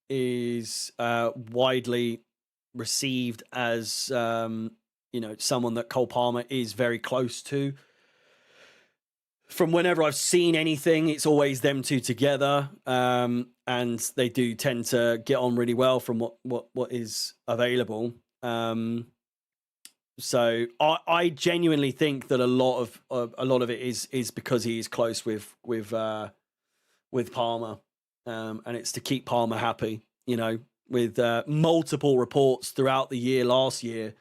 is widely received as someone that Cole Palmer is very close to. From whenever I've seen anything, it's always them two together, and they do tend to get on really well from what is available. So I genuinely think that a lot of it is because he is close with Palmer, and it's to keep Palmer happy. With multiple reports throughout the year last year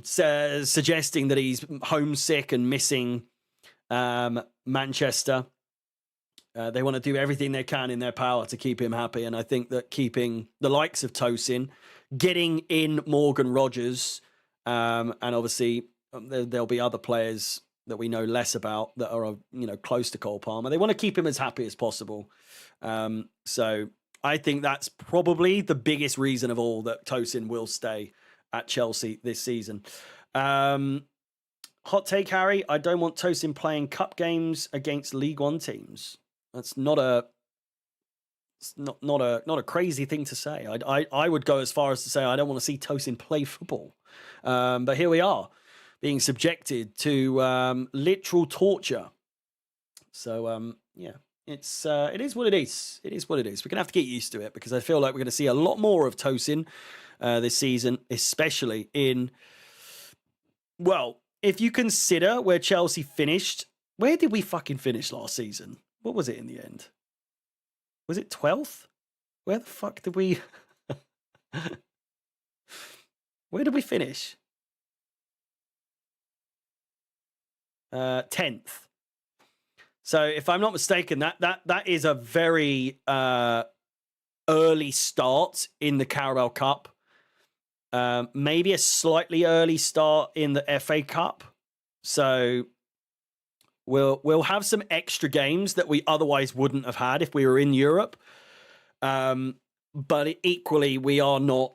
suggesting that he's homesick and missing Manchester. They want to do everything they can in their power to keep him happy, and I think that keeping the likes of Tosin, getting in Morgan Rogers. And obviously, there'll be other players that we know less about that are, close to Cole Palmer. They want to keep him as happy as possible. So I think that's probably the biggest reason of all that Tosin will stay at Chelsea this season. Hot take, Harry. I don't want Tosin playing cup games against League One teams. That's not a crazy thing to say. I would go as far as to say I don't want to see Tosin play football. But here we are, being subjected to literal torture. So it is what it is. It is what it is. We're gonna have to get used to it, because I feel like we're gonna see a lot more of Tosin this season, especially in. Well, if you consider where Chelsea finished, where did we fucking finish last season? What was it in the end? Was it 12th? Where the fuck did we... Where did we finish? 10th. So if I'm not mistaken, that is a very early start in the Carabao Cup. Maybe a slightly early start in the FA Cup. So We'll have some extra games that we otherwise wouldn't have had if we were in Europe. But equally, we are not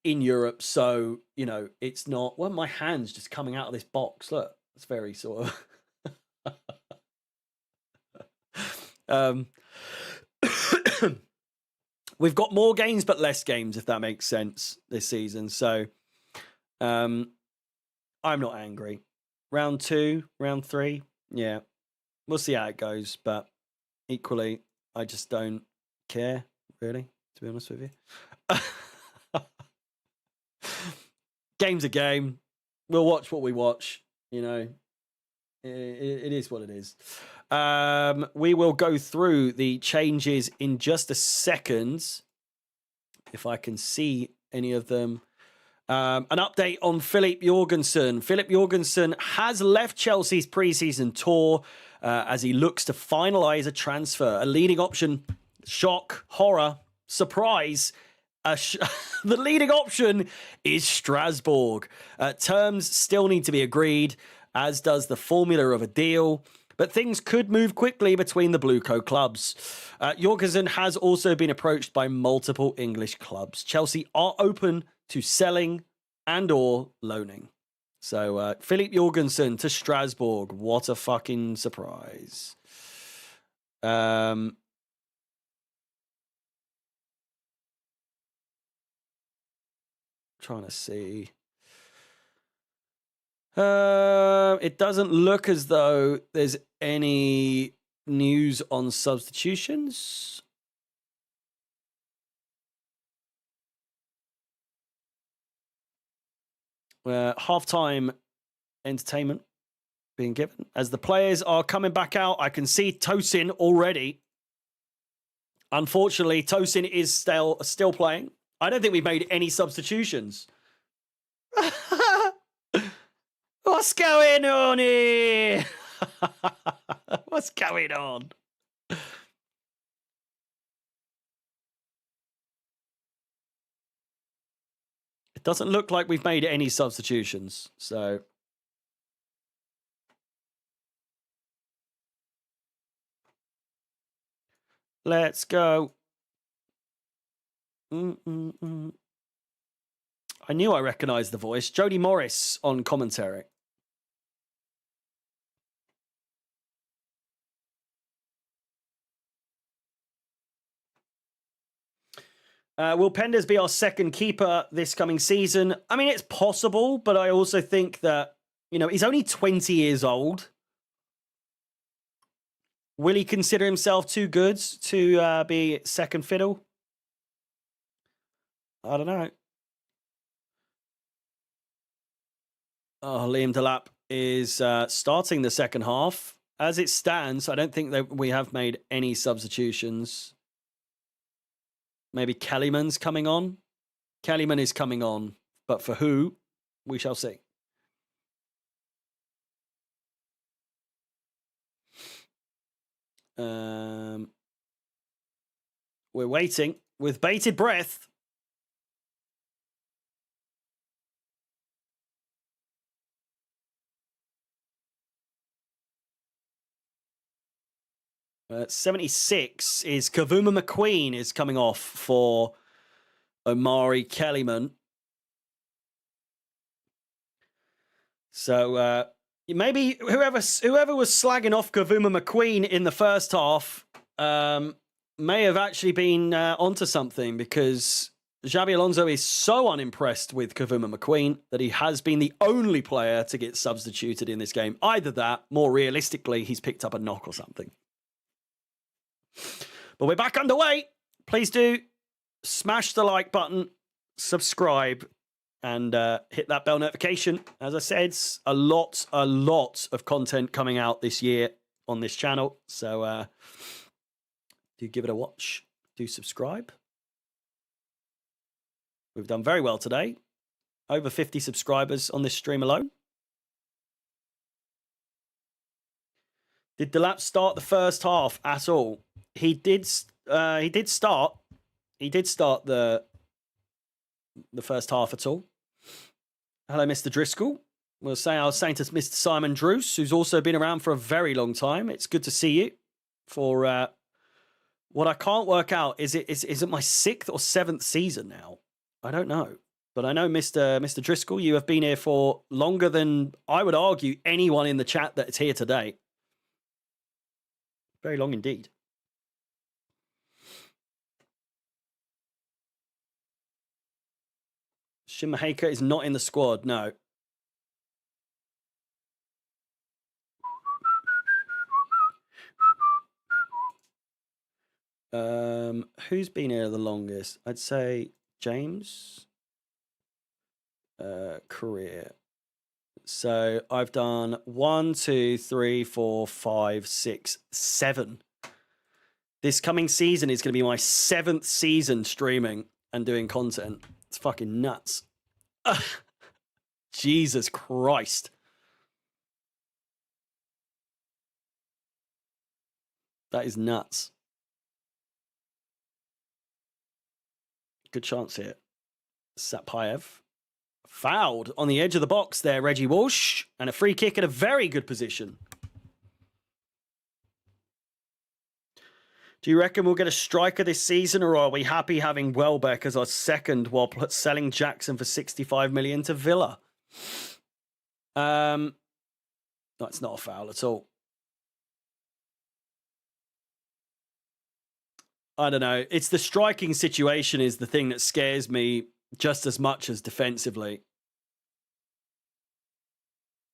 in Europe, so you know it's not. Well, my hand's just coming out of this box. Look, it's very sort of. We've got more games, but less games, if that makes sense, this season. So, I'm not angry. Round 2, round 3, yeah, we'll see how it goes. But equally, I just don't care, really, to be honest with you. Game's a game. We'll watch what we watch. You know, it is what it is. We will go through the changes in just a second, if I can see any of them. An update on Philip Jorgensen. Philip Jorgensen has left Chelsea's preseason tour as he looks to finalise a transfer. A leading option, shock, horror, surprise. The leading option is Strasbourg. Terms still need to be agreed, as does the formula of a deal. But things could move quickly between the Bluecoat clubs. Jorgensen has also been approached by multiple English clubs. Chelsea are open to selling and or loaning. So Philip Jorgensen to Strasbourg. What a fucking surprise. Trying to see. It doesn't look as though there's any news on substitutions. Halftime entertainment being given. As the players are coming back out, I can see Tosin already. Unfortunately, Tosin is still playing. I don't think we've made any substitutions. What's going on here? What's going on? It doesn't look like we've made any substitutions, so let's go. I knew I recognised the voice. Jody Morris on commentary. Will Penders be our second keeper this coming season? I mean, it's possible, but I also think that, you know, he's only 20 years old. Will he consider himself too good to be second fiddle? I don't know. Oh, Liam Delap is starting the second half. As it stands, I don't think that we have made any substitutions. Maybe Kellyman's coming on. Kellyman is coming on, but for who, we shall see. We're waiting with bated breath. At 76 is Kavuma McQueen is coming off for Omari Kellyman. So maybe whoever was slagging off Kavuma McQueen in the first half may have actually been onto something, because Xabi Alonso is so unimpressed with Kavuma McQueen that he has been the only player to get substituted in this game. Either that, more realistically, he's picked up a knock or something. But we're back underway. Please do smash the like button, subscribe, and hit that bell notification. As I said, a lot of content coming out this year on this channel. So do give it a watch. Do subscribe. We've done very well today. Over 50 subscribers on this stream alone. Did Delap start the first half at all? He did start. He did start the first half at all. Hello, Mr. Driscoll. I was saying to Mr. Simon Druce, who's also been around for a very long time. It's good to see you. For what I can't work out is it my 6th or 7th season now? I don't know, but I know Mr. Driscoll, you have been here for longer than I would argue anyone in the chat that's here today. Very long indeed. Shin Maheka is not in the squad, no. Who's been here the longest? I'd say James. Career. So I've done 1, 2, 3, 4, 5, 6, 7. This coming season is going to be my 7th season streaming and doing content. It's fucking nuts. Jesus Christ. That is nuts. Good chance here. Sapayev. Fouled on the edge of the box there, Reggie Walsh. And a free kick in a very good position. Do you reckon we'll get a striker this season, or are we happy having Welbeck as our second while selling Jackson for 65 million to Villa? No, it's not a foul at all. I don't know. It's the striking situation is the thing that scares me just as much as defensively.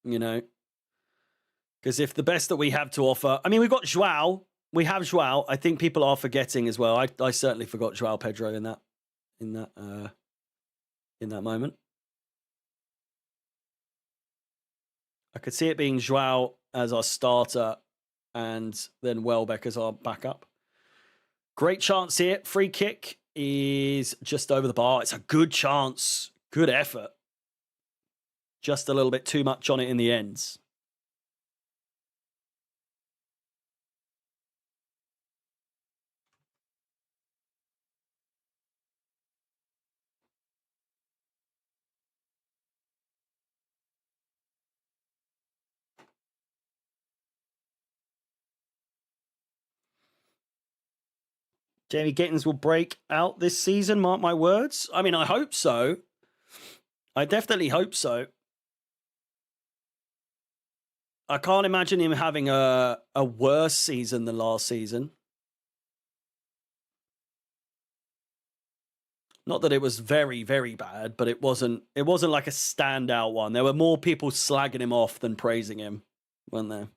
You know? Because if the best that we have to offer... I mean, we've got Joao. We have Joao. I think people are forgetting as well. I certainly forgot Joao Pedro in that moment. I could see it being Joao as our starter and then Welbeck as our backup. Great chance here. Free kick is just over the bar. It's a good chance. Good effort. Just a little bit too much on it in the ends. Jamie Gittins will break out this season, mark my words. I mean, I hope so. I definitely hope so. I can't imagine him having a worse season than last season. Not that it was very, very bad, but it wasn't like a standout one. There were more people slagging him off than praising him, weren't there?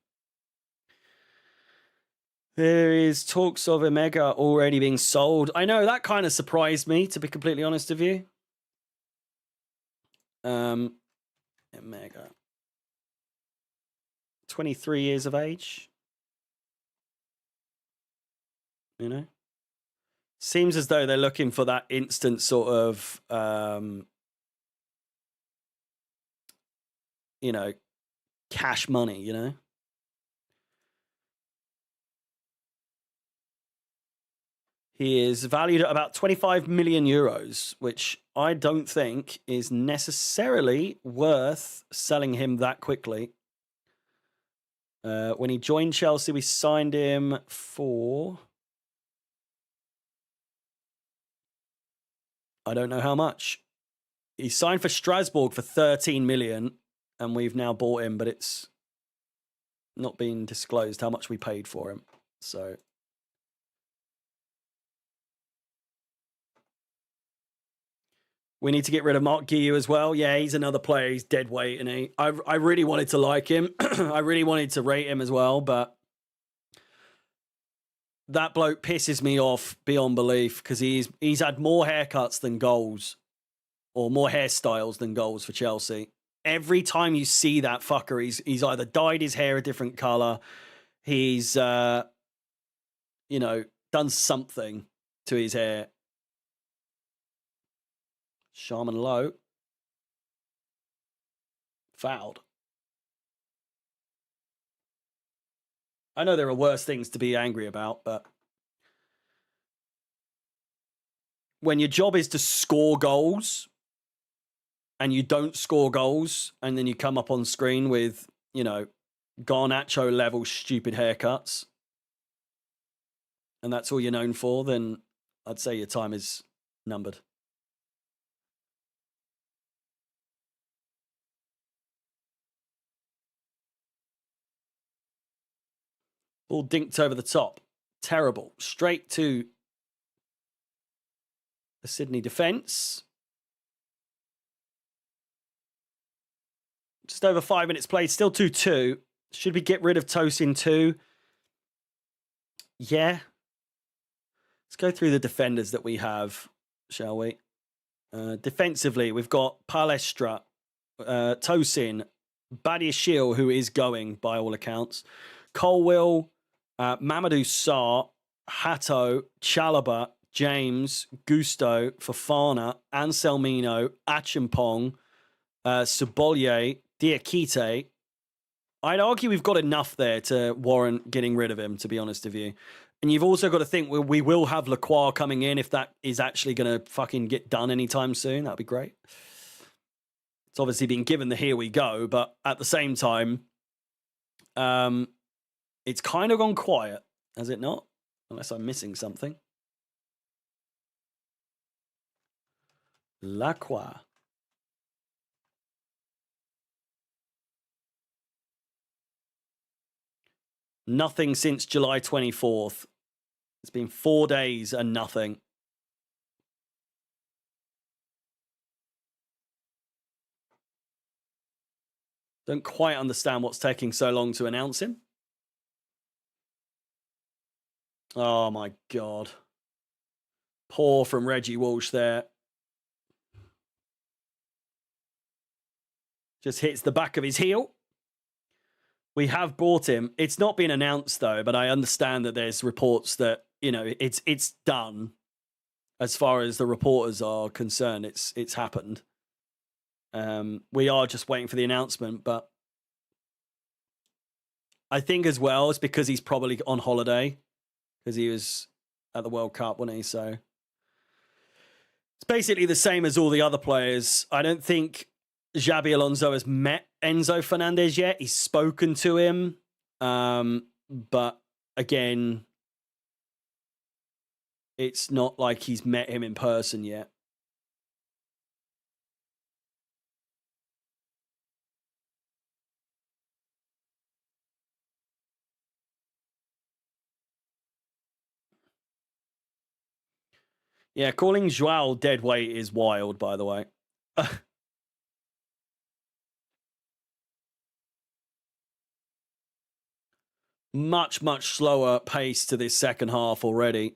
There is talks of Omega already being sold. I know, that kind of surprised me, to be completely honest with you. Omega. 23 years of age. You know? Seems as though they're looking for that instant sort of, you know, cash money, you know? He is valued at about 25 million euros, which I don't think is necessarily worth selling him that quickly. When he joined Chelsea, we signed him for... I don't know how much. He signed for Strasbourg for 13 million, and we've now bought him, but it's not been disclosed how much we paid for him. So... we need to get rid of Mark Guiu as well. Yeah, he's another player. He's dead weight. And I really wanted to like him. I really wanted to rate him as well. But that bloke pisses me off beyond belief because he's had more haircuts than goals or more hairstyles than goals for Chelsea. Every time you see that fucker, he's either dyed his hair a different colour. He's, you know, done something to his hair. Sharman Lowe. Fouled. I know there are worse things to be angry about, but when your job is to score goals and you don't score goals, and then you come up on screen with, you know, Garnacho level stupid haircuts, and that's all you're known for, then I'd say your time is numbered. All dinked over the top. Terrible. Straight to the Sydney defence. Just over 5 minutes played. Still 2-2. Should we get rid of Tosin too? Yeah. Let's go through the defenders that we have, shall we? Defensively, we've got Palestra, Tosin, Badiashile, who is going by all accounts, Colwill, Mamadou Sarr, Hato, Chalobah, James, Gusto, Fofana, Anselmino, Achimpong, Subolye, Diakite. I'd argue we've got enough there to warrant getting rid of him, to be honest with you. And you've also got to think we will have Lacroix coming in if that is actually going to fucking get done anytime soon. That'd be great. It's obviously been given the here we go, but at the same time, it's kind of gone quiet, has it not? Unless I'm missing something. Lacroix. Nothing since July 24th. It's been 4 days and nothing. Don't quite understand what's taking so long to announce him. Oh my God. Poor from Reggie Walsh there. Just hits the back of his heel. We have bought him. It's not been announced though, but I understand that there's reports that, you know, it's done. As far as the reporters are concerned, it's happened. We are just waiting for the announcement, but I think as well it's because he's probably on holiday because he was at the World Cup, wasn't he? So it's basically the same as all the other players. I don't think Xabi Alonso has met Enzo Fernandez yet. He's spoken to him. But again, it's not like he's met him in person yet. Yeah, calling Joao dead weight is wild, by the way. Much, much slower pace to this second half already.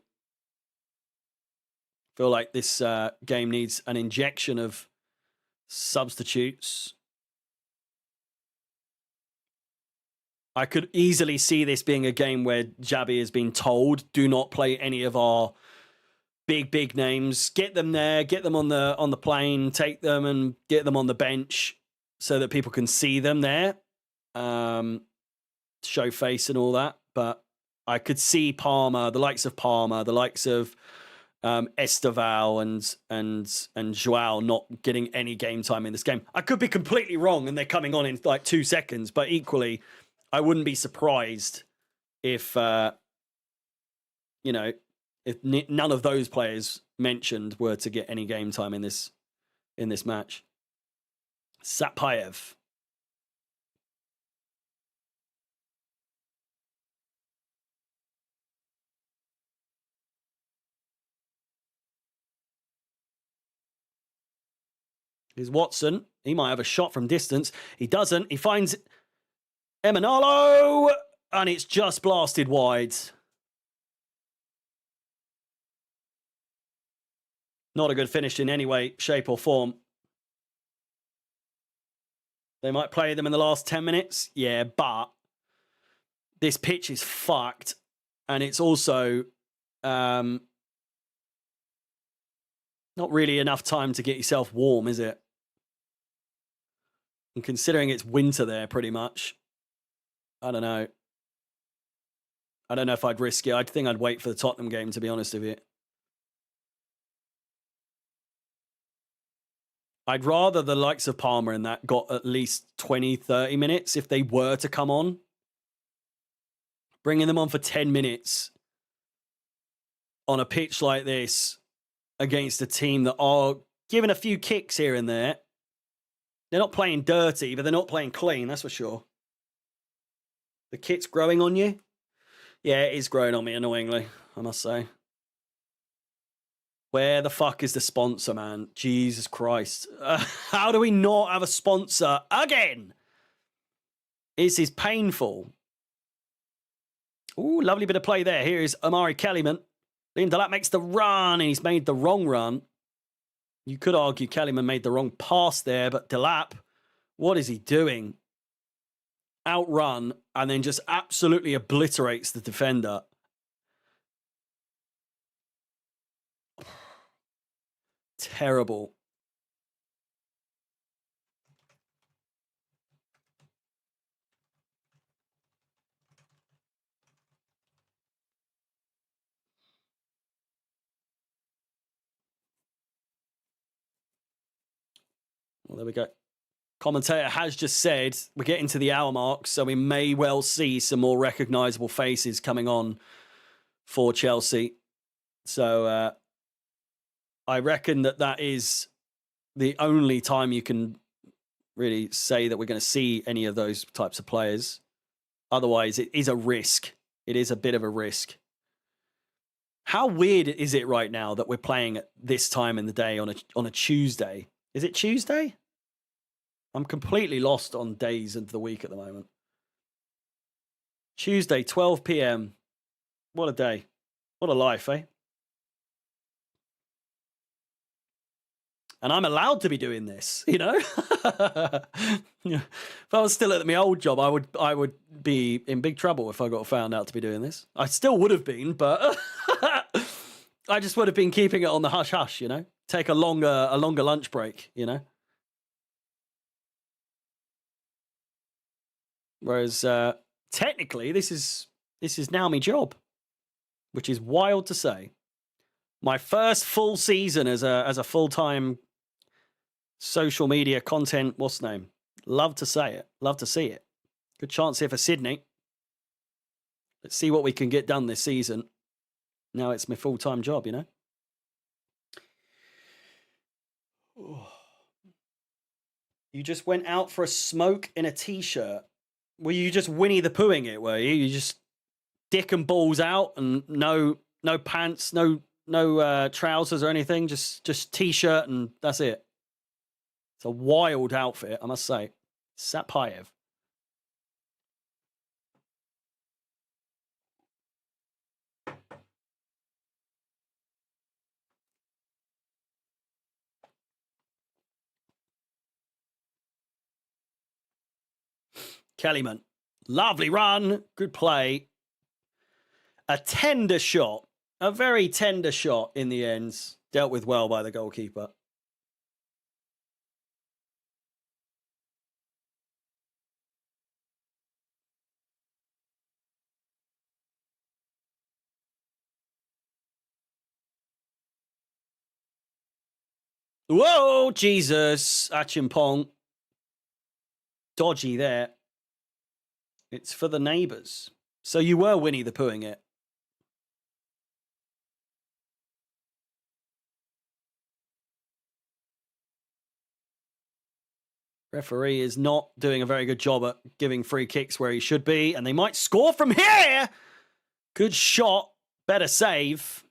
Feel like this game needs an injection of substitutes. I could easily see this being a game where Xabi has been told, do not play any of our big names. Get them there, get them on the plane, take them and get them on the bench so that people can see them there. Show face and all that. But I could see Palmer, the likes of Palmer, the likes of Esteval and Joao not getting any game time in this game. I could be completely wrong and they're coming on in like 2 seconds, but equally, I wouldn't be surprised if, if none of those players mentioned were to get any game time in this match. Sapayev. Here's Watson. He might have a shot from distance. He doesn't. He finds Emanalo, and it's just blasted wide. Not a good finish in any way, shape, or form. They might play them in the last 10 minutes. Yeah, but this pitch is fucked. And it's also not really enough time to get yourself warm, is it? And considering it's winter there pretty much, I don't know. I don't know if I'd risk it. I think I'd wait for the Tottenham game, to be honest with you. I'd rather the likes of Palmer and that got at least 20, 30 minutes if they were to come on. Bringing them on for 10 minutes on a pitch like this against a team that are giving a few kicks here and there. They're not playing dirty, but they're not playing clean, that's for sure. The kit's growing on you? Yeah, it is growing on me, annoyingly, I must say. Where the fuck is the sponsor, man? Jesus Christ. How do we not have a sponsor again? This is painful. Ooh, lovely bit of play there. Here is Omari Kellyman. Liam Delap makes the run, and he's made the wrong run. You could argue Kellyman made the wrong pass there, but Delap, what is he doing? Outrun, and then just absolutely obliterates the defender. Terrible. Well, there we go. Commentator has just said we're getting to the hour mark, so we may well see some more recognisable faces coming on for Chelsea. So I reckon that is the only time you can really say that we're going to see any of those types of players. Otherwise, it is a risk. It is a bit of a risk. How weird is it right now that we're playing at this time in the day on a Tuesday? Is it Tuesday? I'm completely lost on days of the week at the moment. Tuesday, 12 p.m. What a day. What a life, eh? And I'm allowed to be doing this, you know? If I was still at my old job, I would be in big trouble if I got found out to be doing this. I still would have been, but I just would have been keeping it on the hush-hush, you know? Take a longer lunch break, you know? Whereas technically, this is now my job, which is wild to say. My first full season as a full-time social media content, what's the name? Love to say it. Love to see it. Good chance here for Sydney. Let's see what we can get done this season. Now it's my full-time job, you know? You just went out for a smoke in a t-shirt. Were you just Winnie the Poohing it, were you? You just dick and balls out and no pants, no trousers or anything, just t-shirt and that's it. It's a wild outfit, I must say. Sapayev. Kellyman. Lovely run. Good play. A tender shot. A very tender shot in the end. Dealt with well by the goalkeeper. Whoa, Jesus. Achimpong. Dodgy there. It's for the neighbours. So you were Winnie the Poohing it. Referee is not doing a very good job at giving free kicks where he should be, and they might score from here. Good shot. Better save.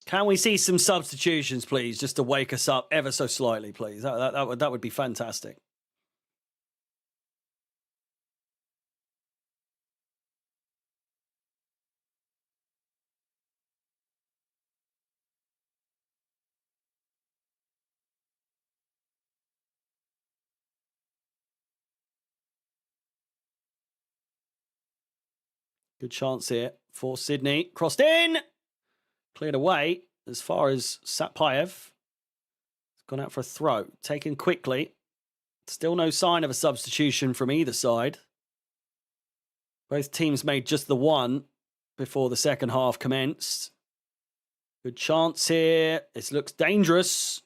Can we see some substitutions, please, just to wake us up ever so slightly, please? That would be fantastic. Good chance here for Sydney. Crossed in. Cleared away as far as Sapayev. It's gone out for a throw. Taken quickly. Still no sign of a substitution from either side. Both teams made just the one. before the second half commenced. Good chance here. This looks dangerous.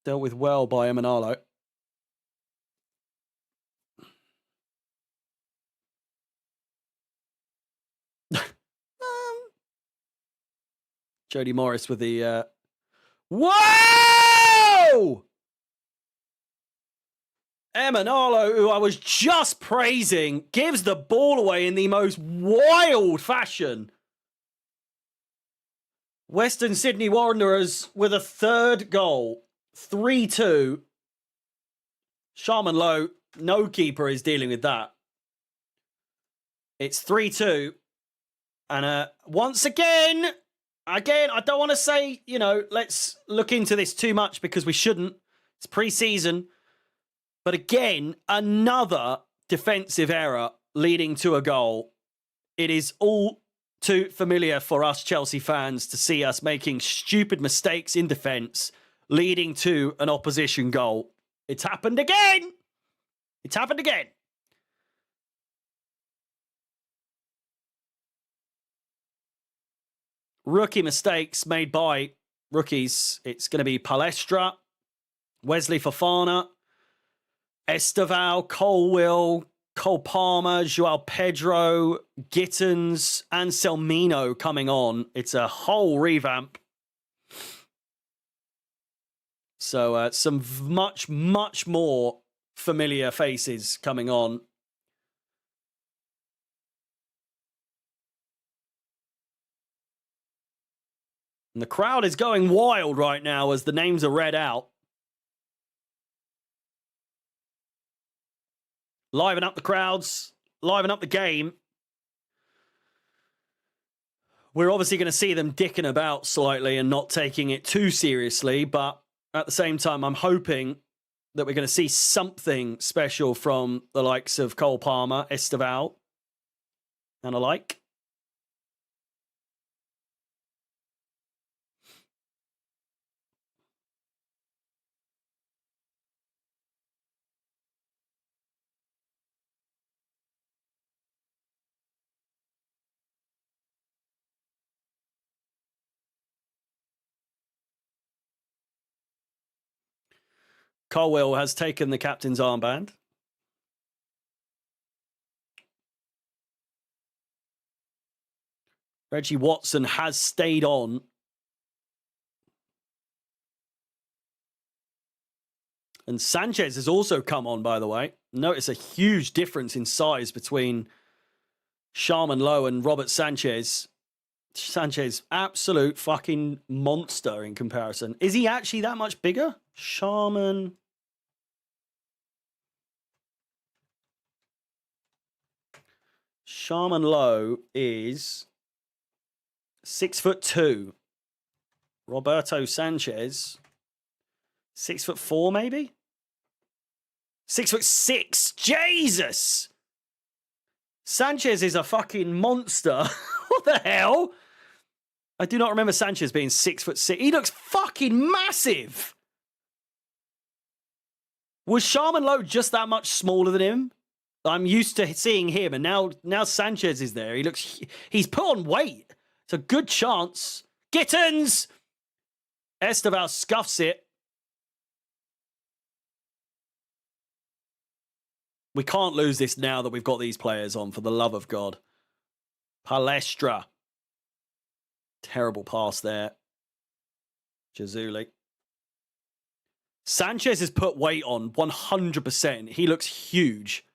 Dealt with well by Emanalo. Jody Morris with the... Whoa! Emanalo, who I was just praising, gives the ball away in the most wild fashion. Western Sydney Wanderers with a third goal. 3-2. Sharman Lowe, no keeper is dealing with that. It's 3-2. And once again, I don't want to say, you know, let's look into this too much because we shouldn't. It's pre-season. But again, another defensive error leading to a goal. It is all too familiar for us Chelsea fans to see us making stupid mistakes in defence leading to an opposition goal. It's happened again. It's happened again. Rookie mistakes made by rookies. It's going to be Palestra, Wesley Fofana, Esteval, Colwill, Cole Palmer, Joao Pedro, Gittins, and Selmino coming on. It's a whole revamp. So some much, much more familiar faces coming on. And the crowd is going wild right now as the names are read out. Liven up the crowds, liven up the game. We're obviously going to see them dicking about slightly and not taking it too seriously, but at the same time, I'm hoping that we're going to see something special from the likes of Cole Palmer, Esteval, and alike. Colwill has taken the captain's armband. Reggie Watson has stayed on. And Sanchez has also come on, by the way. Notice a huge difference in size between Sharman Lowe and Robert Sanchez. Sanchez, absolute fucking monster in comparison. Is he actually that much bigger? Sharman Lowe is 6'2". Roberto Sanchez, 6'4", maybe? 6'6". Jesus! Sanchez is a fucking monster. What the hell? I do not remember Sanchez being 6'6". He looks fucking massive. Was Sharman Lowe just that much smaller than him? I'm used to seeing him, and now Sanchez is there. He's put on weight. It's a good chance. Gittins! Esteval scuffs it. We can't lose this now that we've got these players on, for the love of God. Palestra. Terrible pass there. Jazuli. Sanchez has put weight on 100%. He looks huge.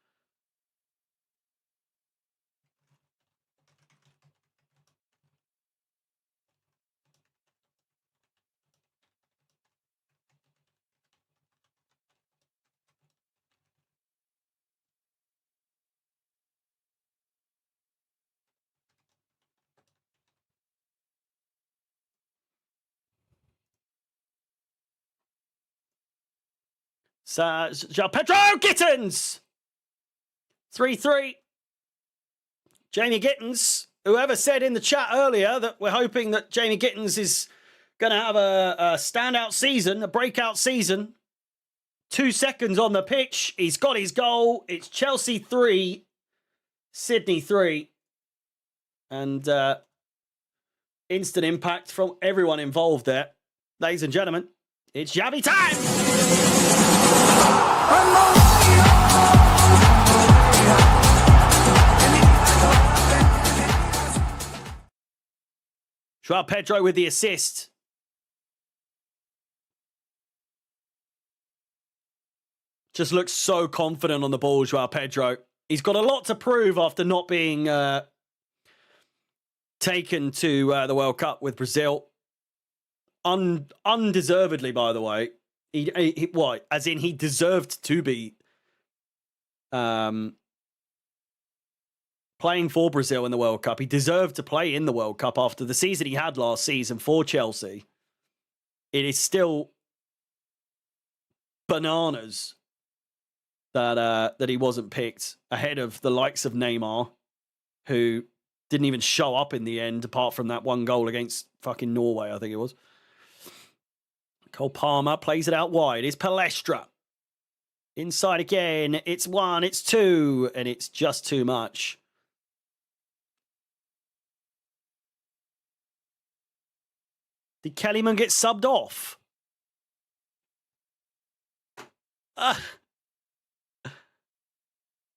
Joao Pedro Gittins! 3-3. Jamie Gittins. Whoever said in the chat earlier that we're hoping that Jamie Gittins is going to have a standout season, a breakout season. 2 seconds on the pitch. He's got his goal. It's Chelsea 3, Sydney 3. And instant impact from everyone involved there. Ladies and gentlemen, it's Yabby time! Joao Pedro with the assist. Just looks so confident on the ball, Joao Pedro. He's got a lot to prove after not being taken to the World Cup with Brazil. Undeservedly, by the way. What? As in, he deserved to be playing for Brazil in the World Cup. He deserved to play in the World Cup after the season he had last season for Chelsea. It is still bananas that he wasn't picked ahead of the likes of Neymar, who didn't even show up in the end, apart from that one goal against fucking Norway, I think it was. Cole Palmer plays it out wide. It's Palestra. Inside again. It's 1, it's 2, and it's just too much. Did Kellyman get subbed off?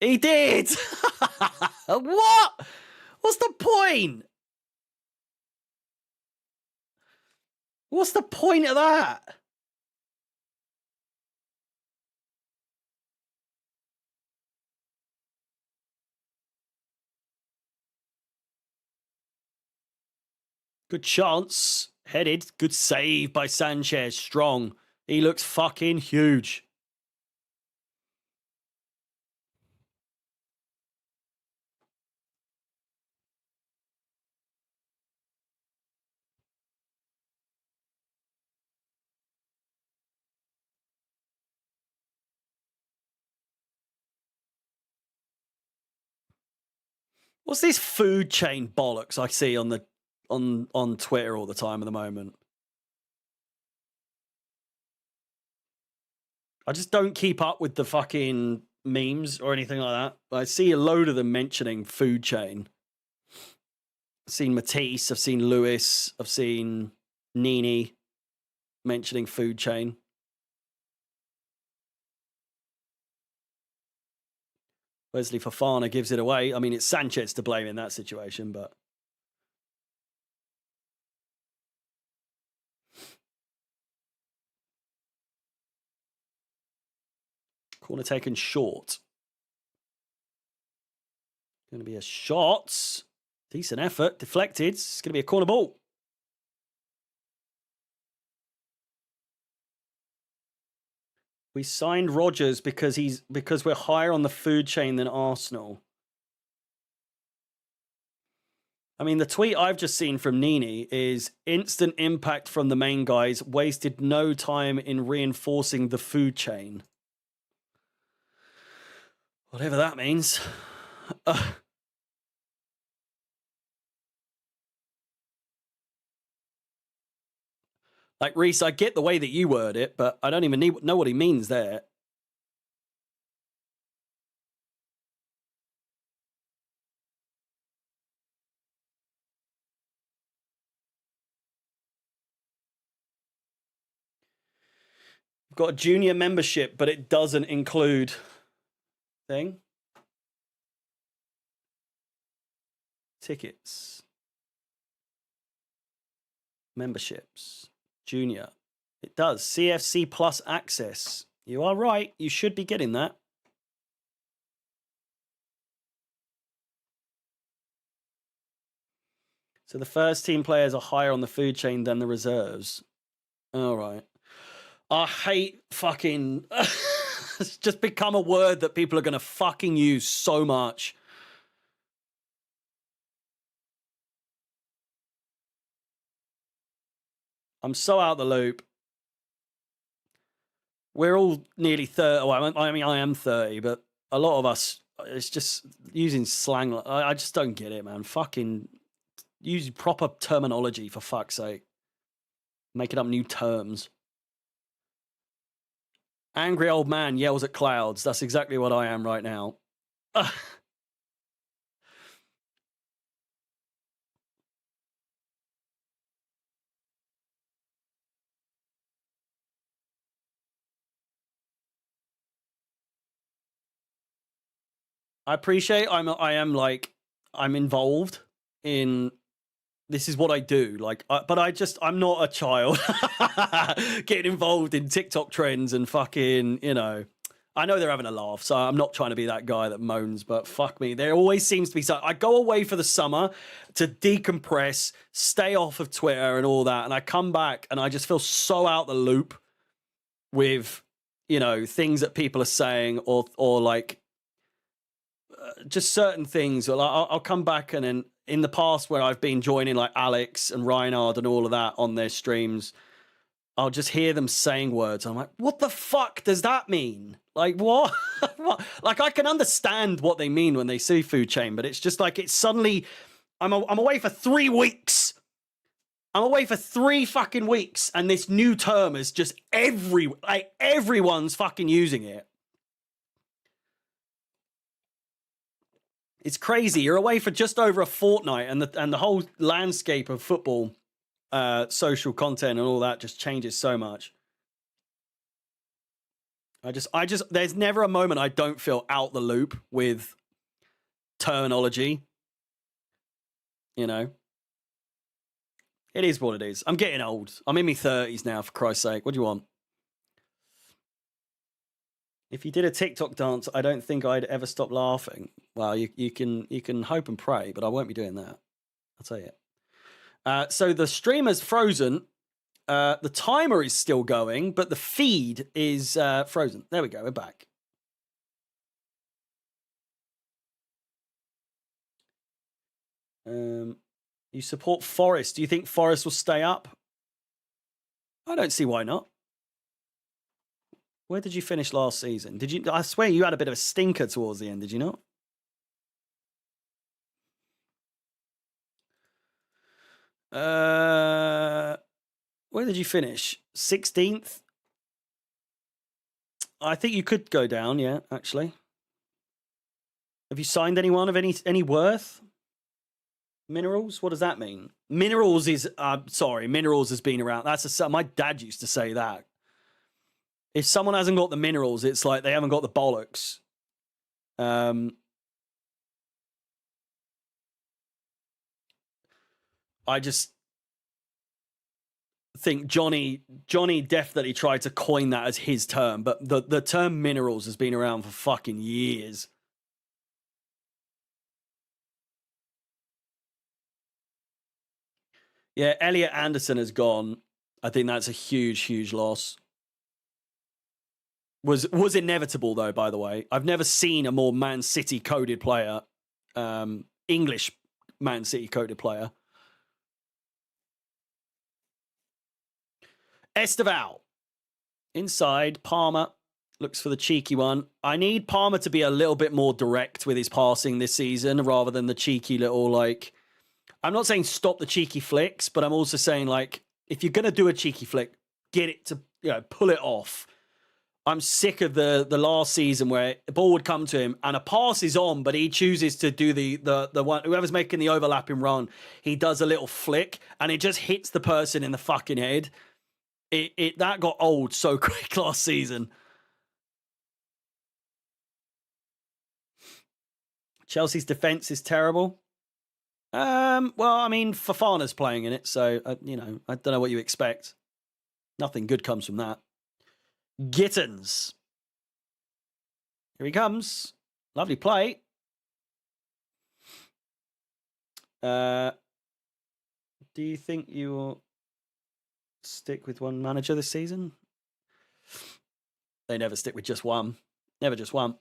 He did! What? What's the point? What's the point of that? Good chance. Headed. Good save by Sanchez. Strong. He looks fucking huge. What's this food chain bollocks I see on the on Twitter all the time at the moment? I just don't keep up with the fucking memes or anything like that. I see a load of them mentioning food chain. I've seen Matisse, I've seen Lewis, I've seen Nini mentioning food chain. Wesley Fofana gives it away. I mean, it's Sanchez to blame in that situation, but... Corner taken short. Going to be a shot. Decent effort. Deflected. It's going to be a corner ball. We signed Rodgers because we're higher on the food chain than Arsenal. I mean, the tweet I've just seen from Nini is instant impact from the main guys, wasted no time in reinforcing the food chain. Whatever that means. Like, Reese, I get the way that you word it, but I don't even know what he means there. We've got a junior membership, but it doesn't include thing. Tickets. Memberships. Junior. It does. CFC Plus access. You are right. You should be getting that. So the first team players are higher on the food chain than the reserves. All right. I hate fucking... It's just become a word that people are going to fucking use so much. I'm so out of the loop. We're all nearly 30. Well, I mean, I am 30, but a lot of us, it's just using slang. I just don't get it, man. Fucking use proper terminology, for fuck's sake. Making up new terms. Angry old man yells at clouds. That's exactly what I am right now. I appreciate I am like I'm involved in this is what I do. Like, but I'm not a child getting involved in TikTok trends and fucking, you know. I know they're having a laugh, so I'm not trying to be that guy that moans, but fuck me. There always seems to be something. I go away for the summer to decompress, stay off of Twitter and all that, and I come back and I just feel so out the loop with, you know, things that people are saying or like just certain things. I'll come back and then in the past where I've been joining like Alex and Reinhard and all of that on their streams, I'll just hear them saying words. I'm like, what the fuck does that mean? Like, what? What? Like, I can understand what they mean when they say food chain, but it's just like, it's suddenly, I'm away for 3 weeks. I'm away for 3 fucking weeks. And this new term is just everyone's fucking using it. It's crazy. You're away for just over a fortnight and the whole landscape of football, social content and all that just changes so much. I just, there's never a moment I don't feel out the loop with terminology. You know, it is what it is. I'm getting old. I'm in my 30s now, for Christ's sake. What do you want? If you did a TikTok dance, I don't think I'd ever stop laughing. Well, you can hope and pray, but I won't be doing that. I'll tell you. So the streamer's frozen. The timer is still going, but the feed is frozen. There we go. We're back. You support Forest. Do you think Forest will stay up? I don't see why not. Where did you finish last season? Did you? I swear you had a bit of a stinker towards the end. Did you not? Where did you finish? 16th? I think you could go down, yeah, actually. Have you signed anyone of any worth? Minerals? What does that mean? Minerals is sorry, Minerals has been around. My dad used to say that. If someone hasn't got the minerals, it's like they haven't got the bollocks. I just think Johnny definitely tried to coin that as his term, but the term minerals has been around for fucking years. Yeah, Elliot Anderson has gone. I think that's a huge loss. Was inevitable though, by the way. I've never seen a more Man City coded player, English Man City coded player. Esteval. Inside, Palmer looks for the cheeky one. I need Palmer to be a little bit more direct with his passing this season rather than the cheeky little, like... I'm not saying stop the cheeky flicks, but I'm also saying, like, if you're going to do a cheeky flick, get it to, you know, pull it off. I'm sick of the last season where the ball would come to him and a pass is on, but he chooses to do the one, whoever's making the overlapping run, he does a little flick and it just hits the person in the fucking head. That got old so quick last season. Chelsea's defense is terrible. Well, I mean, Fofana's playing in it, so you know, I don't know what you expect. Nothing good comes from that. Gittins. Here he comes. Lovely play. Do you think you will stick with one manager this season? They never stick with just one. Never just one.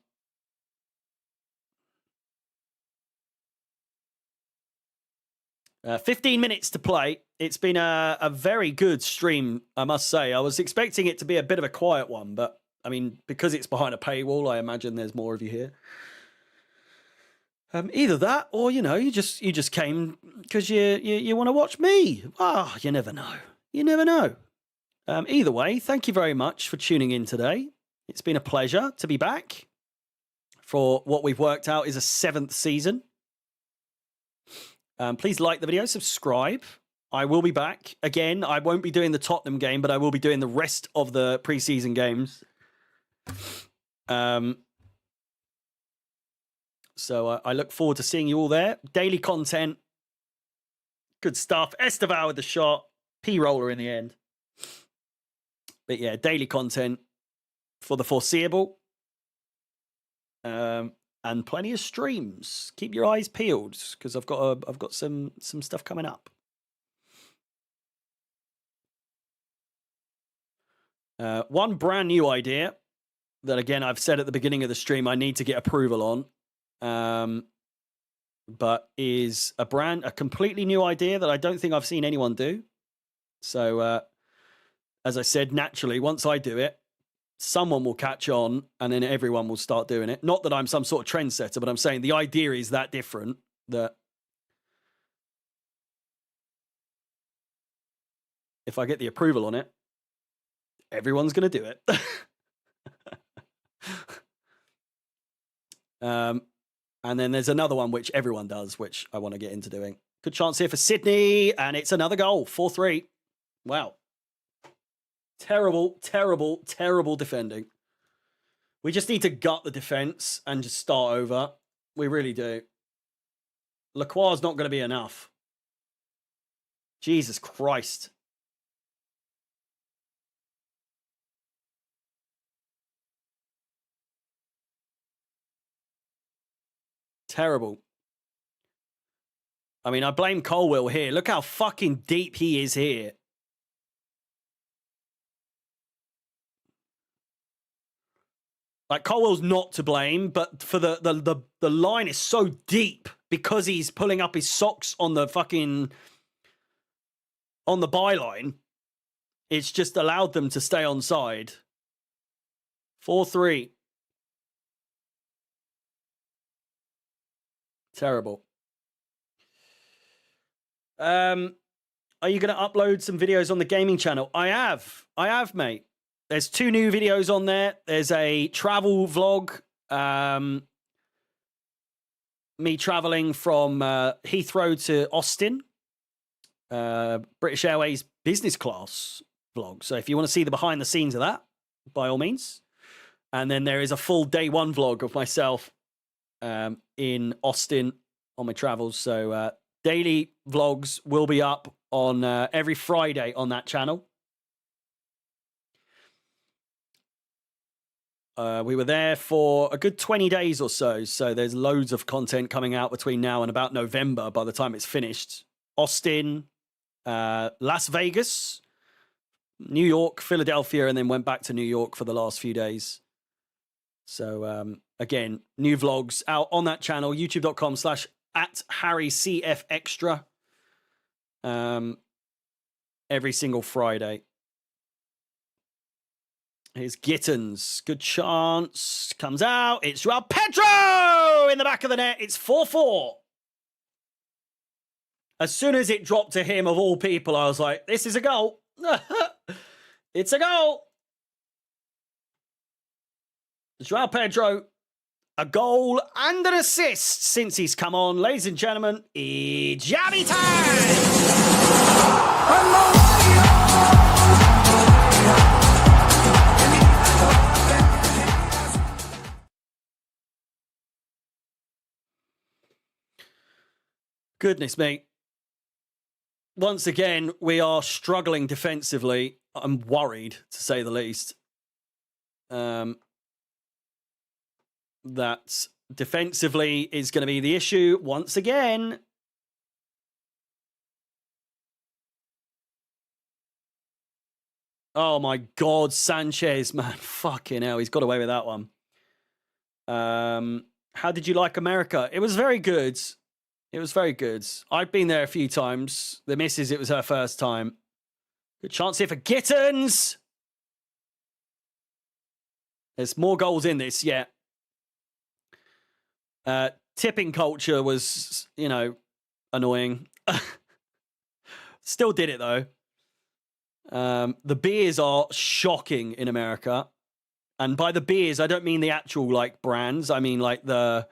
Uh, 15 minutes to play. It's been a very good stream, I must say. I was expecting it to be a bit of a quiet one, but I mean, because it's behind a paywall, I imagine there's more of you here. Either that, or you know, you just came because you want to watch me. Ah, you never know. You never know. Either way, thank you very much for tuning in today. It's been a pleasure to be back for what we've worked out is a 7th season. Please like the video, subscribe. I will be back. Again, I won't be doing the Tottenham game, but I will be doing the rest of the preseason games. So I look forward to seeing you all there. Daily content. Good stuff. Esteval with the shot. P-roller in the end. But yeah, daily content for the foreseeable. And plenty of streams. Keep your eyes peeled because I've got some stuff coming up. One brand new idea that, again, I've said at the beginning of the stream I need to get approval on, but is a completely new idea that I don't think I've seen anyone do. So, as I said, naturally, once I do it, someone will catch on and then everyone will start doing it. Not that I'm some sort of trendsetter, but I'm saying the idea is that different that if I get the approval on it, everyone's going to do it. And then there's another one which everyone does, which I want to get into doing. Good chance here for Sydney, and it's another goal, 4-3. Wow. Terrible, terrible, terrible defending. We just need to gut the defense and just start over. We really do. Lacroix is not going to be enough. Jesus Christ. Terrible. I mean, I blame Colwill here. Look how fucking deep he is here. Like, Colwill's not to blame, but for the line is so deep because he's pulling up his socks on the fucking on the byline. It's just allowed them to stay onside. 4-3. Terrible. Are you going to upload some videos on the gaming channel? I have, mate. There's 2 new videos on there. There's a travel vlog. Me traveling from Heathrow to Austin. British Airways business class vlog. So if you want to see the behind the scenes of that, by all means. And then there is a full day 1 vlog of myself in Austin on my travels. So daily vlogs will be up on every Friday on that channel. We were there for a good 20 days or so. So there's loads of content coming out between now and about November by the time it's finished. Austin, Las Vegas, New York, Philadelphia, and then went back to New York for the last few days. So, again, new vlogs out on that channel, youtube.com/@HarryCFExtra. Every single Friday. Here's Gittins. Good chance. Comes out. It's Joao Pedro in the back of the net. It's 4-4. As soon as it dropped to him, of all people, I was like, this is a goal. It's a goal. Joao Pedro, a goal and an assist since he's come on. Ladies and gentlemen, it's Yabby time! Goodness me. Once again, we are struggling defensively. I'm worried, to say the least. That defensively is going to be the issue once again. Oh my God, Sanchez, man. Fucking hell, he's got away with that one. How did you like America? It was very good. It was very good. I've been there a few times. The missus, it was her first time. Good chance here for Gittins. There's more goals in this, yeah. Tipping culture was, you know, annoying. Still did it, though. The beers are shocking in America. And by the beers, I don't mean the actual like brands. I mean like there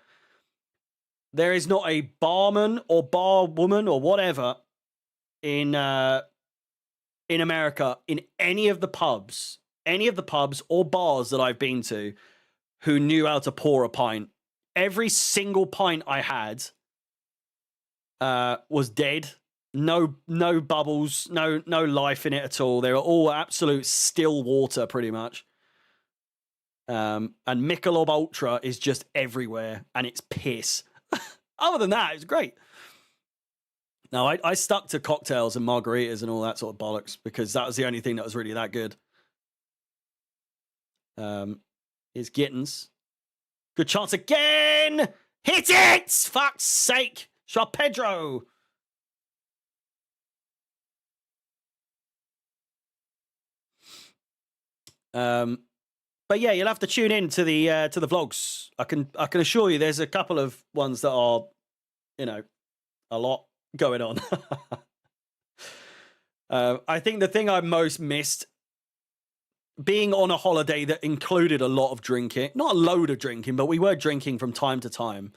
is not a barman or barwoman or whatever in America in any of the pubs or bars that I've been to who knew how to pour a pint. Every single pint I had was dead. No bubbles, no life in it at all. They were all absolute still water, pretty much. And Michelob Ultra is just everywhere, and it's piss. Other than that, it's great. No, I stuck to cocktails and margaritas and all that sort of bollocks because that was the only thing that was really that good. Here's Gittins. Good chance again! Hit it! Fuck's sake! Shot Pedro! But yeah, you'll have to tune in to the vlogs. I can assure you there's a couple of ones that are, you know, a lot going on. I think the thing I most missed being on a holiday that included a lot of drinking, not a load of drinking, but we were drinking from time to time,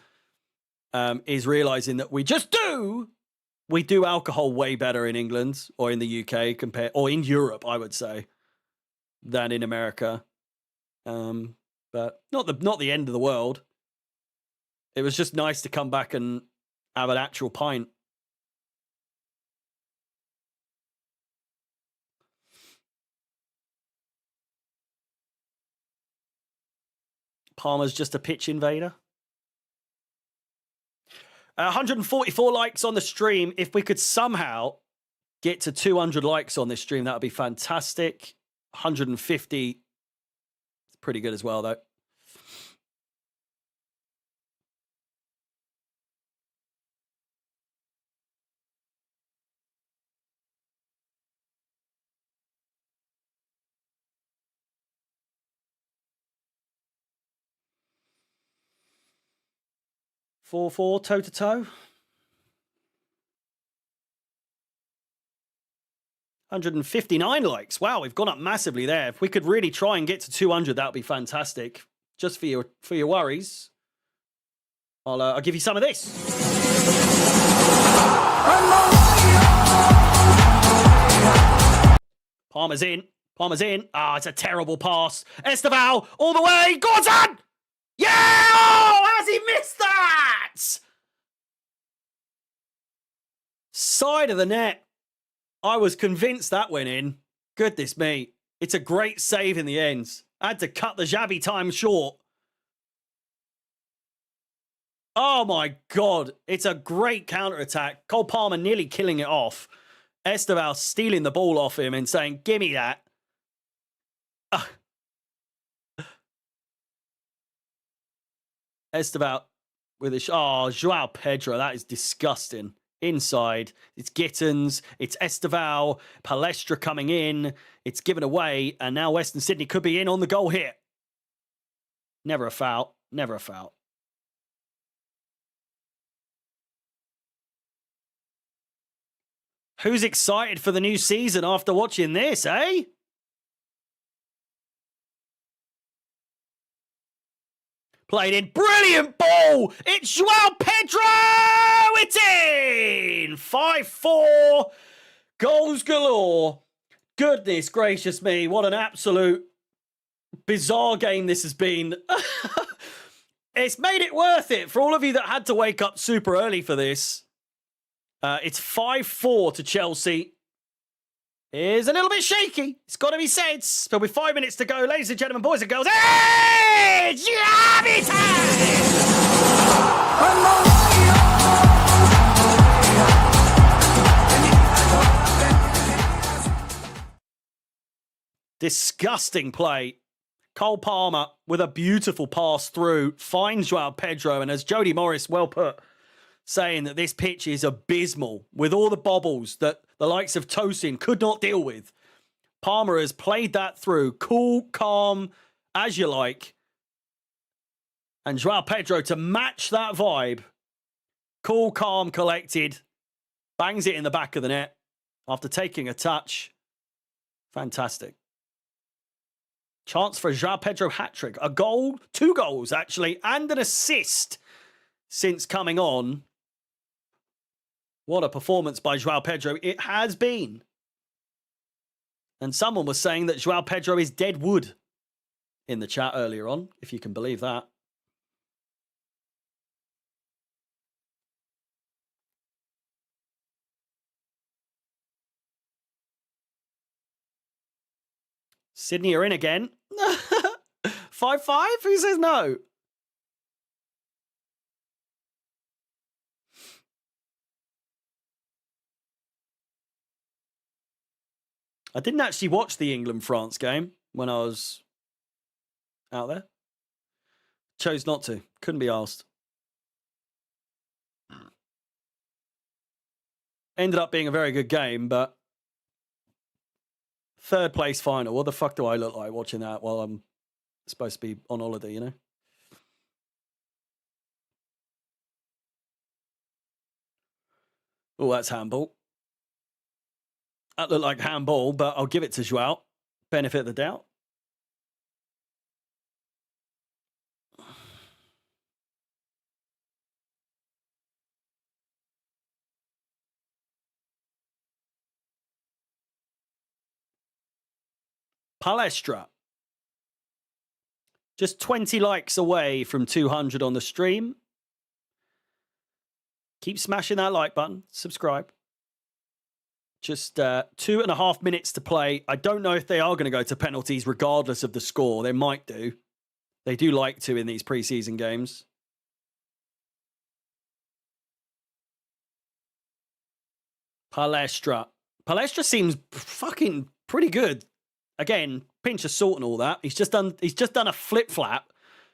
is realizing that we do alcohol way better in England or in the UK or in Europe, I would say, than in America. But not the end of the world. It was just nice to come back and have an actual pint. Palmer's just a pitch invader. 144 likes on the stream. If we could somehow get to 200 likes on this stream, that would be fantastic. 150, it's pretty good as well, though. Four toe to toe. 159 likes. Wow, we've gone up massively there. If we could really try and get to 200, that would be fantastic. Just for your worries, I'll give you some of this. Palmer's in. Ah, it's a terrible pass. Esteval all the way. Go on, son! Yeah! Oh, how's he missed that? Side of the net. I was convinced that went in. Goodness me. It's a great save in the end. I had to cut the Xavi time short. Oh my God. It's a great counter-attack. Cole Palmer nearly killing it off. Esteval stealing the ball off him and saying, give me that. Esteval with a Joao Pedro. That is disgusting. Inside, it's Gittins, it's Esteval, Palestra coming in, it's given away, and now Western Sydney could be in on the goal here. Never a foul, never a foul. Who's excited for the new season after watching this, eh? Played in. Brilliant ball. It's Joao Pedro. It's in. 5-4. Goals galore. Goodness gracious me. What an absolute bizarre game this has been. It's made it worth it for all of you that had to wake up super early for this. It's 5-4 to Chelsea. Is a little bit shaky. It's got to be said. But with 5 minutes to go, ladies and gentlemen, boys and girls, hey! Xavi time! Disgusting play. Cole Palmer with a beautiful pass through finds Joao Pedro, and as Jody Morris well put, saying that this pitch is abysmal with all the bobbles that the likes of Tosin could not deal with. Palmer has played that through, cool, calm, as you like. And Joao Pedro to match that vibe. Cool, calm, collected. Bangs it in the back of the net after taking a touch. Fantastic. Chance for a João Pedro hat-trick. A goal, 2 goals, actually, and an assist since coming on. What a performance by João Pedro it has been. And someone was saying that João Pedro is dead wood in the chat earlier on, if you can believe that. Sydney are in again. 5-5? Who says no? I didn't actually watch the England-France game when I was out there. Chose not to. Couldn't be asked. Ended up being a very good game, but 3rd place final. What the fuck do I look like watching that while I'm supposed to be on holiday, you know? Oh, that's handball. That looked like handball, but I'll give it to João. Benefit of the doubt. Palestra. Just 20 likes away from 200 on the stream. Keep smashing that like button. Subscribe. Just 2.5 minutes to play. I don't know if they are going to go to penalties regardless of the score. They might do. They do like to in these preseason games. Palestra. Palestra seems fucking pretty good. Again, pinch of salt and all that. He's just done a flip flap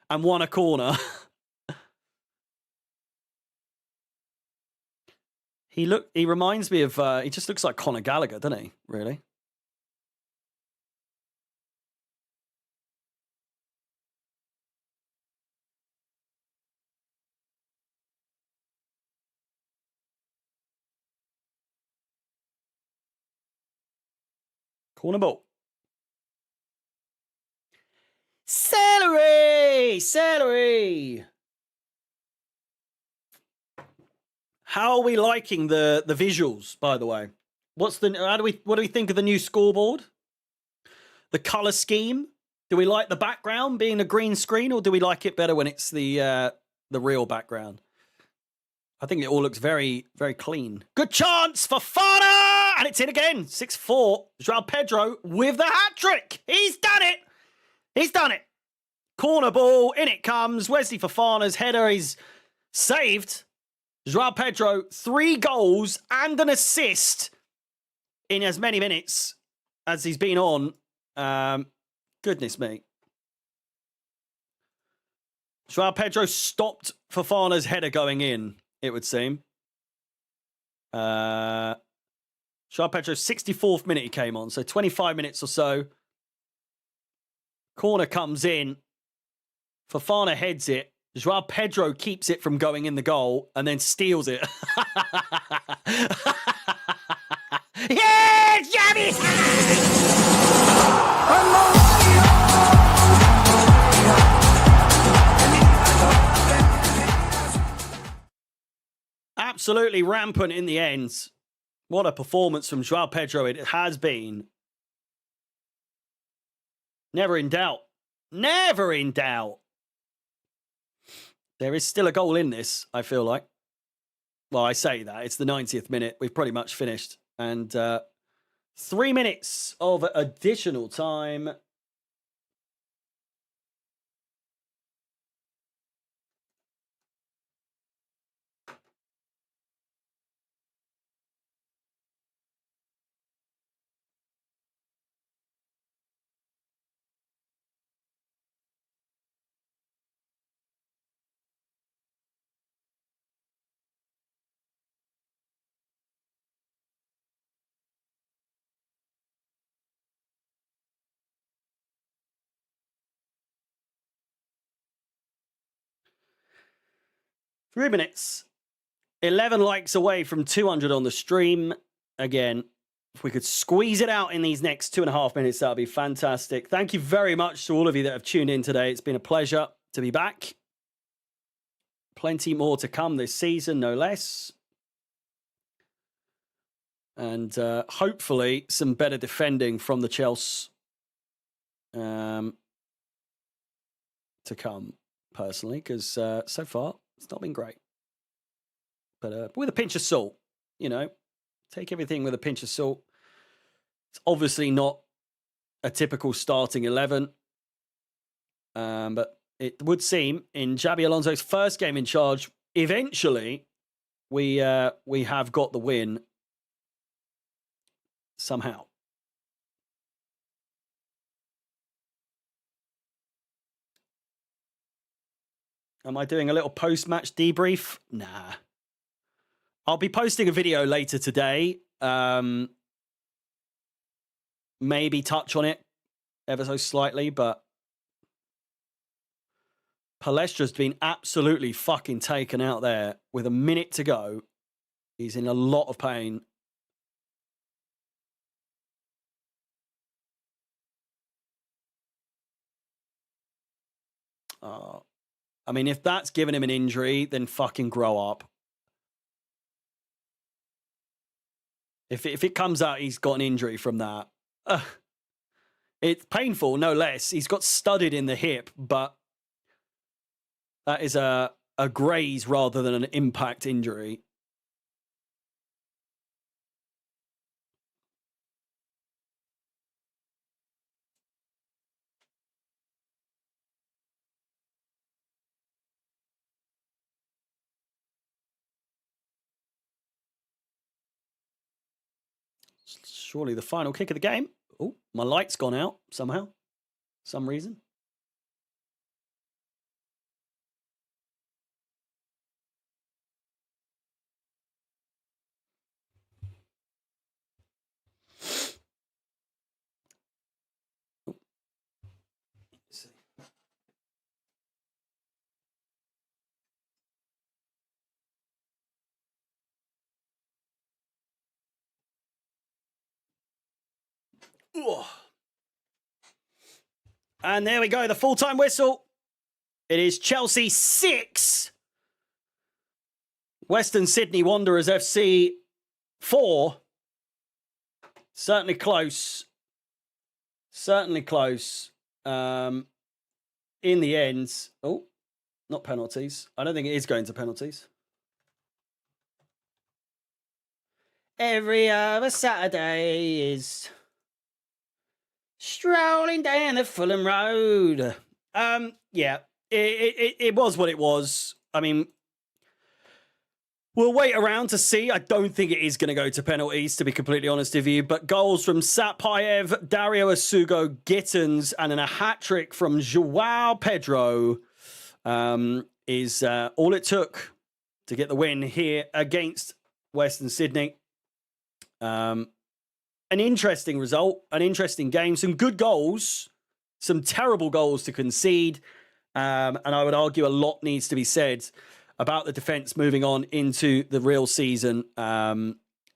and won a corner. He reminds me of he just looks like Conor Gallagher, doesn't he? Really? Corner ball. Celery! Celery! How are we liking the visuals, by the way? What do we think of the new scoreboard? The color scheme? Do we like the background being a green screen, or do we like it better when it's the real background? I think it all looks very, very clean. Good chance for Fofana! And it's in again. 6-4. João Pedro with the hat-trick. He's done it. He's done it. Corner ball. In it comes. Wesley Fofana's header is saved. João Pedro, 3 goals and an assist in as many minutes as he's been on. Goodness me. João Pedro stopped Fofana's header going in, it would seem. João Pedro's 64th minute he came on, so 25 minutes or so. Corner comes in. Fofana heads it. João Pedro keeps it from going in the goal and then steals it. Yeah, Javi! Absolutely rampant in the end. What a performance from João Pedro it has been. Never in doubt. Never in doubt. There is still a goal in this, I feel like. Well, I say that. It's the 90th minute. We've pretty much finished. And 3 minutes of additional time. Three minutes. 11 likes away from 200 on the stream. Again, If we could squeeze it out in these next 2.5 minutes, that would be fantastic. Thank you very much to all of you that have tuned in today. It's been a pleasure to be back. Plenty more to come this season, no less. And hopefully some better defending from the Chelsea to come, personally, because so far it's not been great. But with a pinch of salt, you know, take everything with a pinch of salt. It's obviously not a typical starting 11, but it would seem in Xabi Alonso's first game in charge, eventually we have got the win somehow. Am I doing a little post-match debrief? Nah. I'll be posting a video later today. Maybe touch on it ever so slightly, but Palestra's been absolutely fucking taken out there with a minute to go. He's in a lot of pain. I mean, if that's given him an injury, then fucking grow up. If it comes out he's got an injury from that, it's painful, no less. He's got studded in the hip, but that is a graze rather than an impact injury. Surely the final kick of the game. Oh, my light's gone out somehow. Some reason. Oh. Let's see. Ooh. And there we go, the full-time whistle. It is Chelsea 6. Western Sydney Wanderers FC 4. Certainly close. Certainly close. In the end, oh, not penalties. I don't think it is going to penalties. Every other Saturday is strolling down the Fulham Road. Yeah, it was what it was. I mean, we'll wait around to see. I don't think it is going to go to penalties, to be completely honest with you. But goals from Satpayev, Dario Asugo, Gittins, and then a hat-trick from Joao Pedro is all it took to get the win here against Western Sydney. An interesting result, an interesting game, some good goals, some terrible goals to concede. And I would argue a lot needs to be said about the defence moving on into the real season.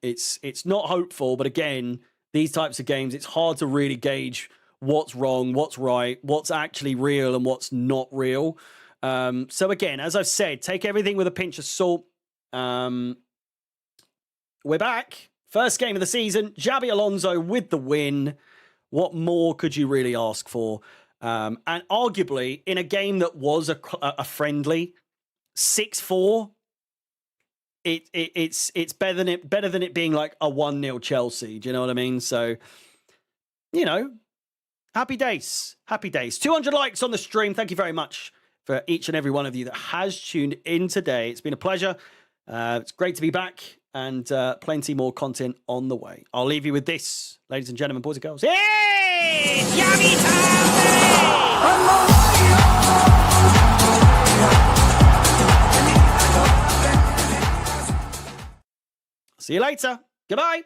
It's not hopeful, but again, these types of games, it's hard to really gauge what's wrong, what's right, what's actually real and what's not real. So again, as I've said, take everything with a pinch of salt. We're back. First game of the season, Xabi Alonso with the win. What more could you really ask for? And arguably, in a game that was a friendly, 6-4, it's better than it being like a 1-0 Chelsea. Do you know what I mean? So, you know, happy days. Happy days. 200 likes on the stream. Thank you very much for each and every one of you that has tuned in today. It's been a pleasure. It's great to be back. And plenty more content on the way. I'll leave you with this, ladies and gentlemen, boys and girls. Hey! Yummy time! See you later. Goodbye.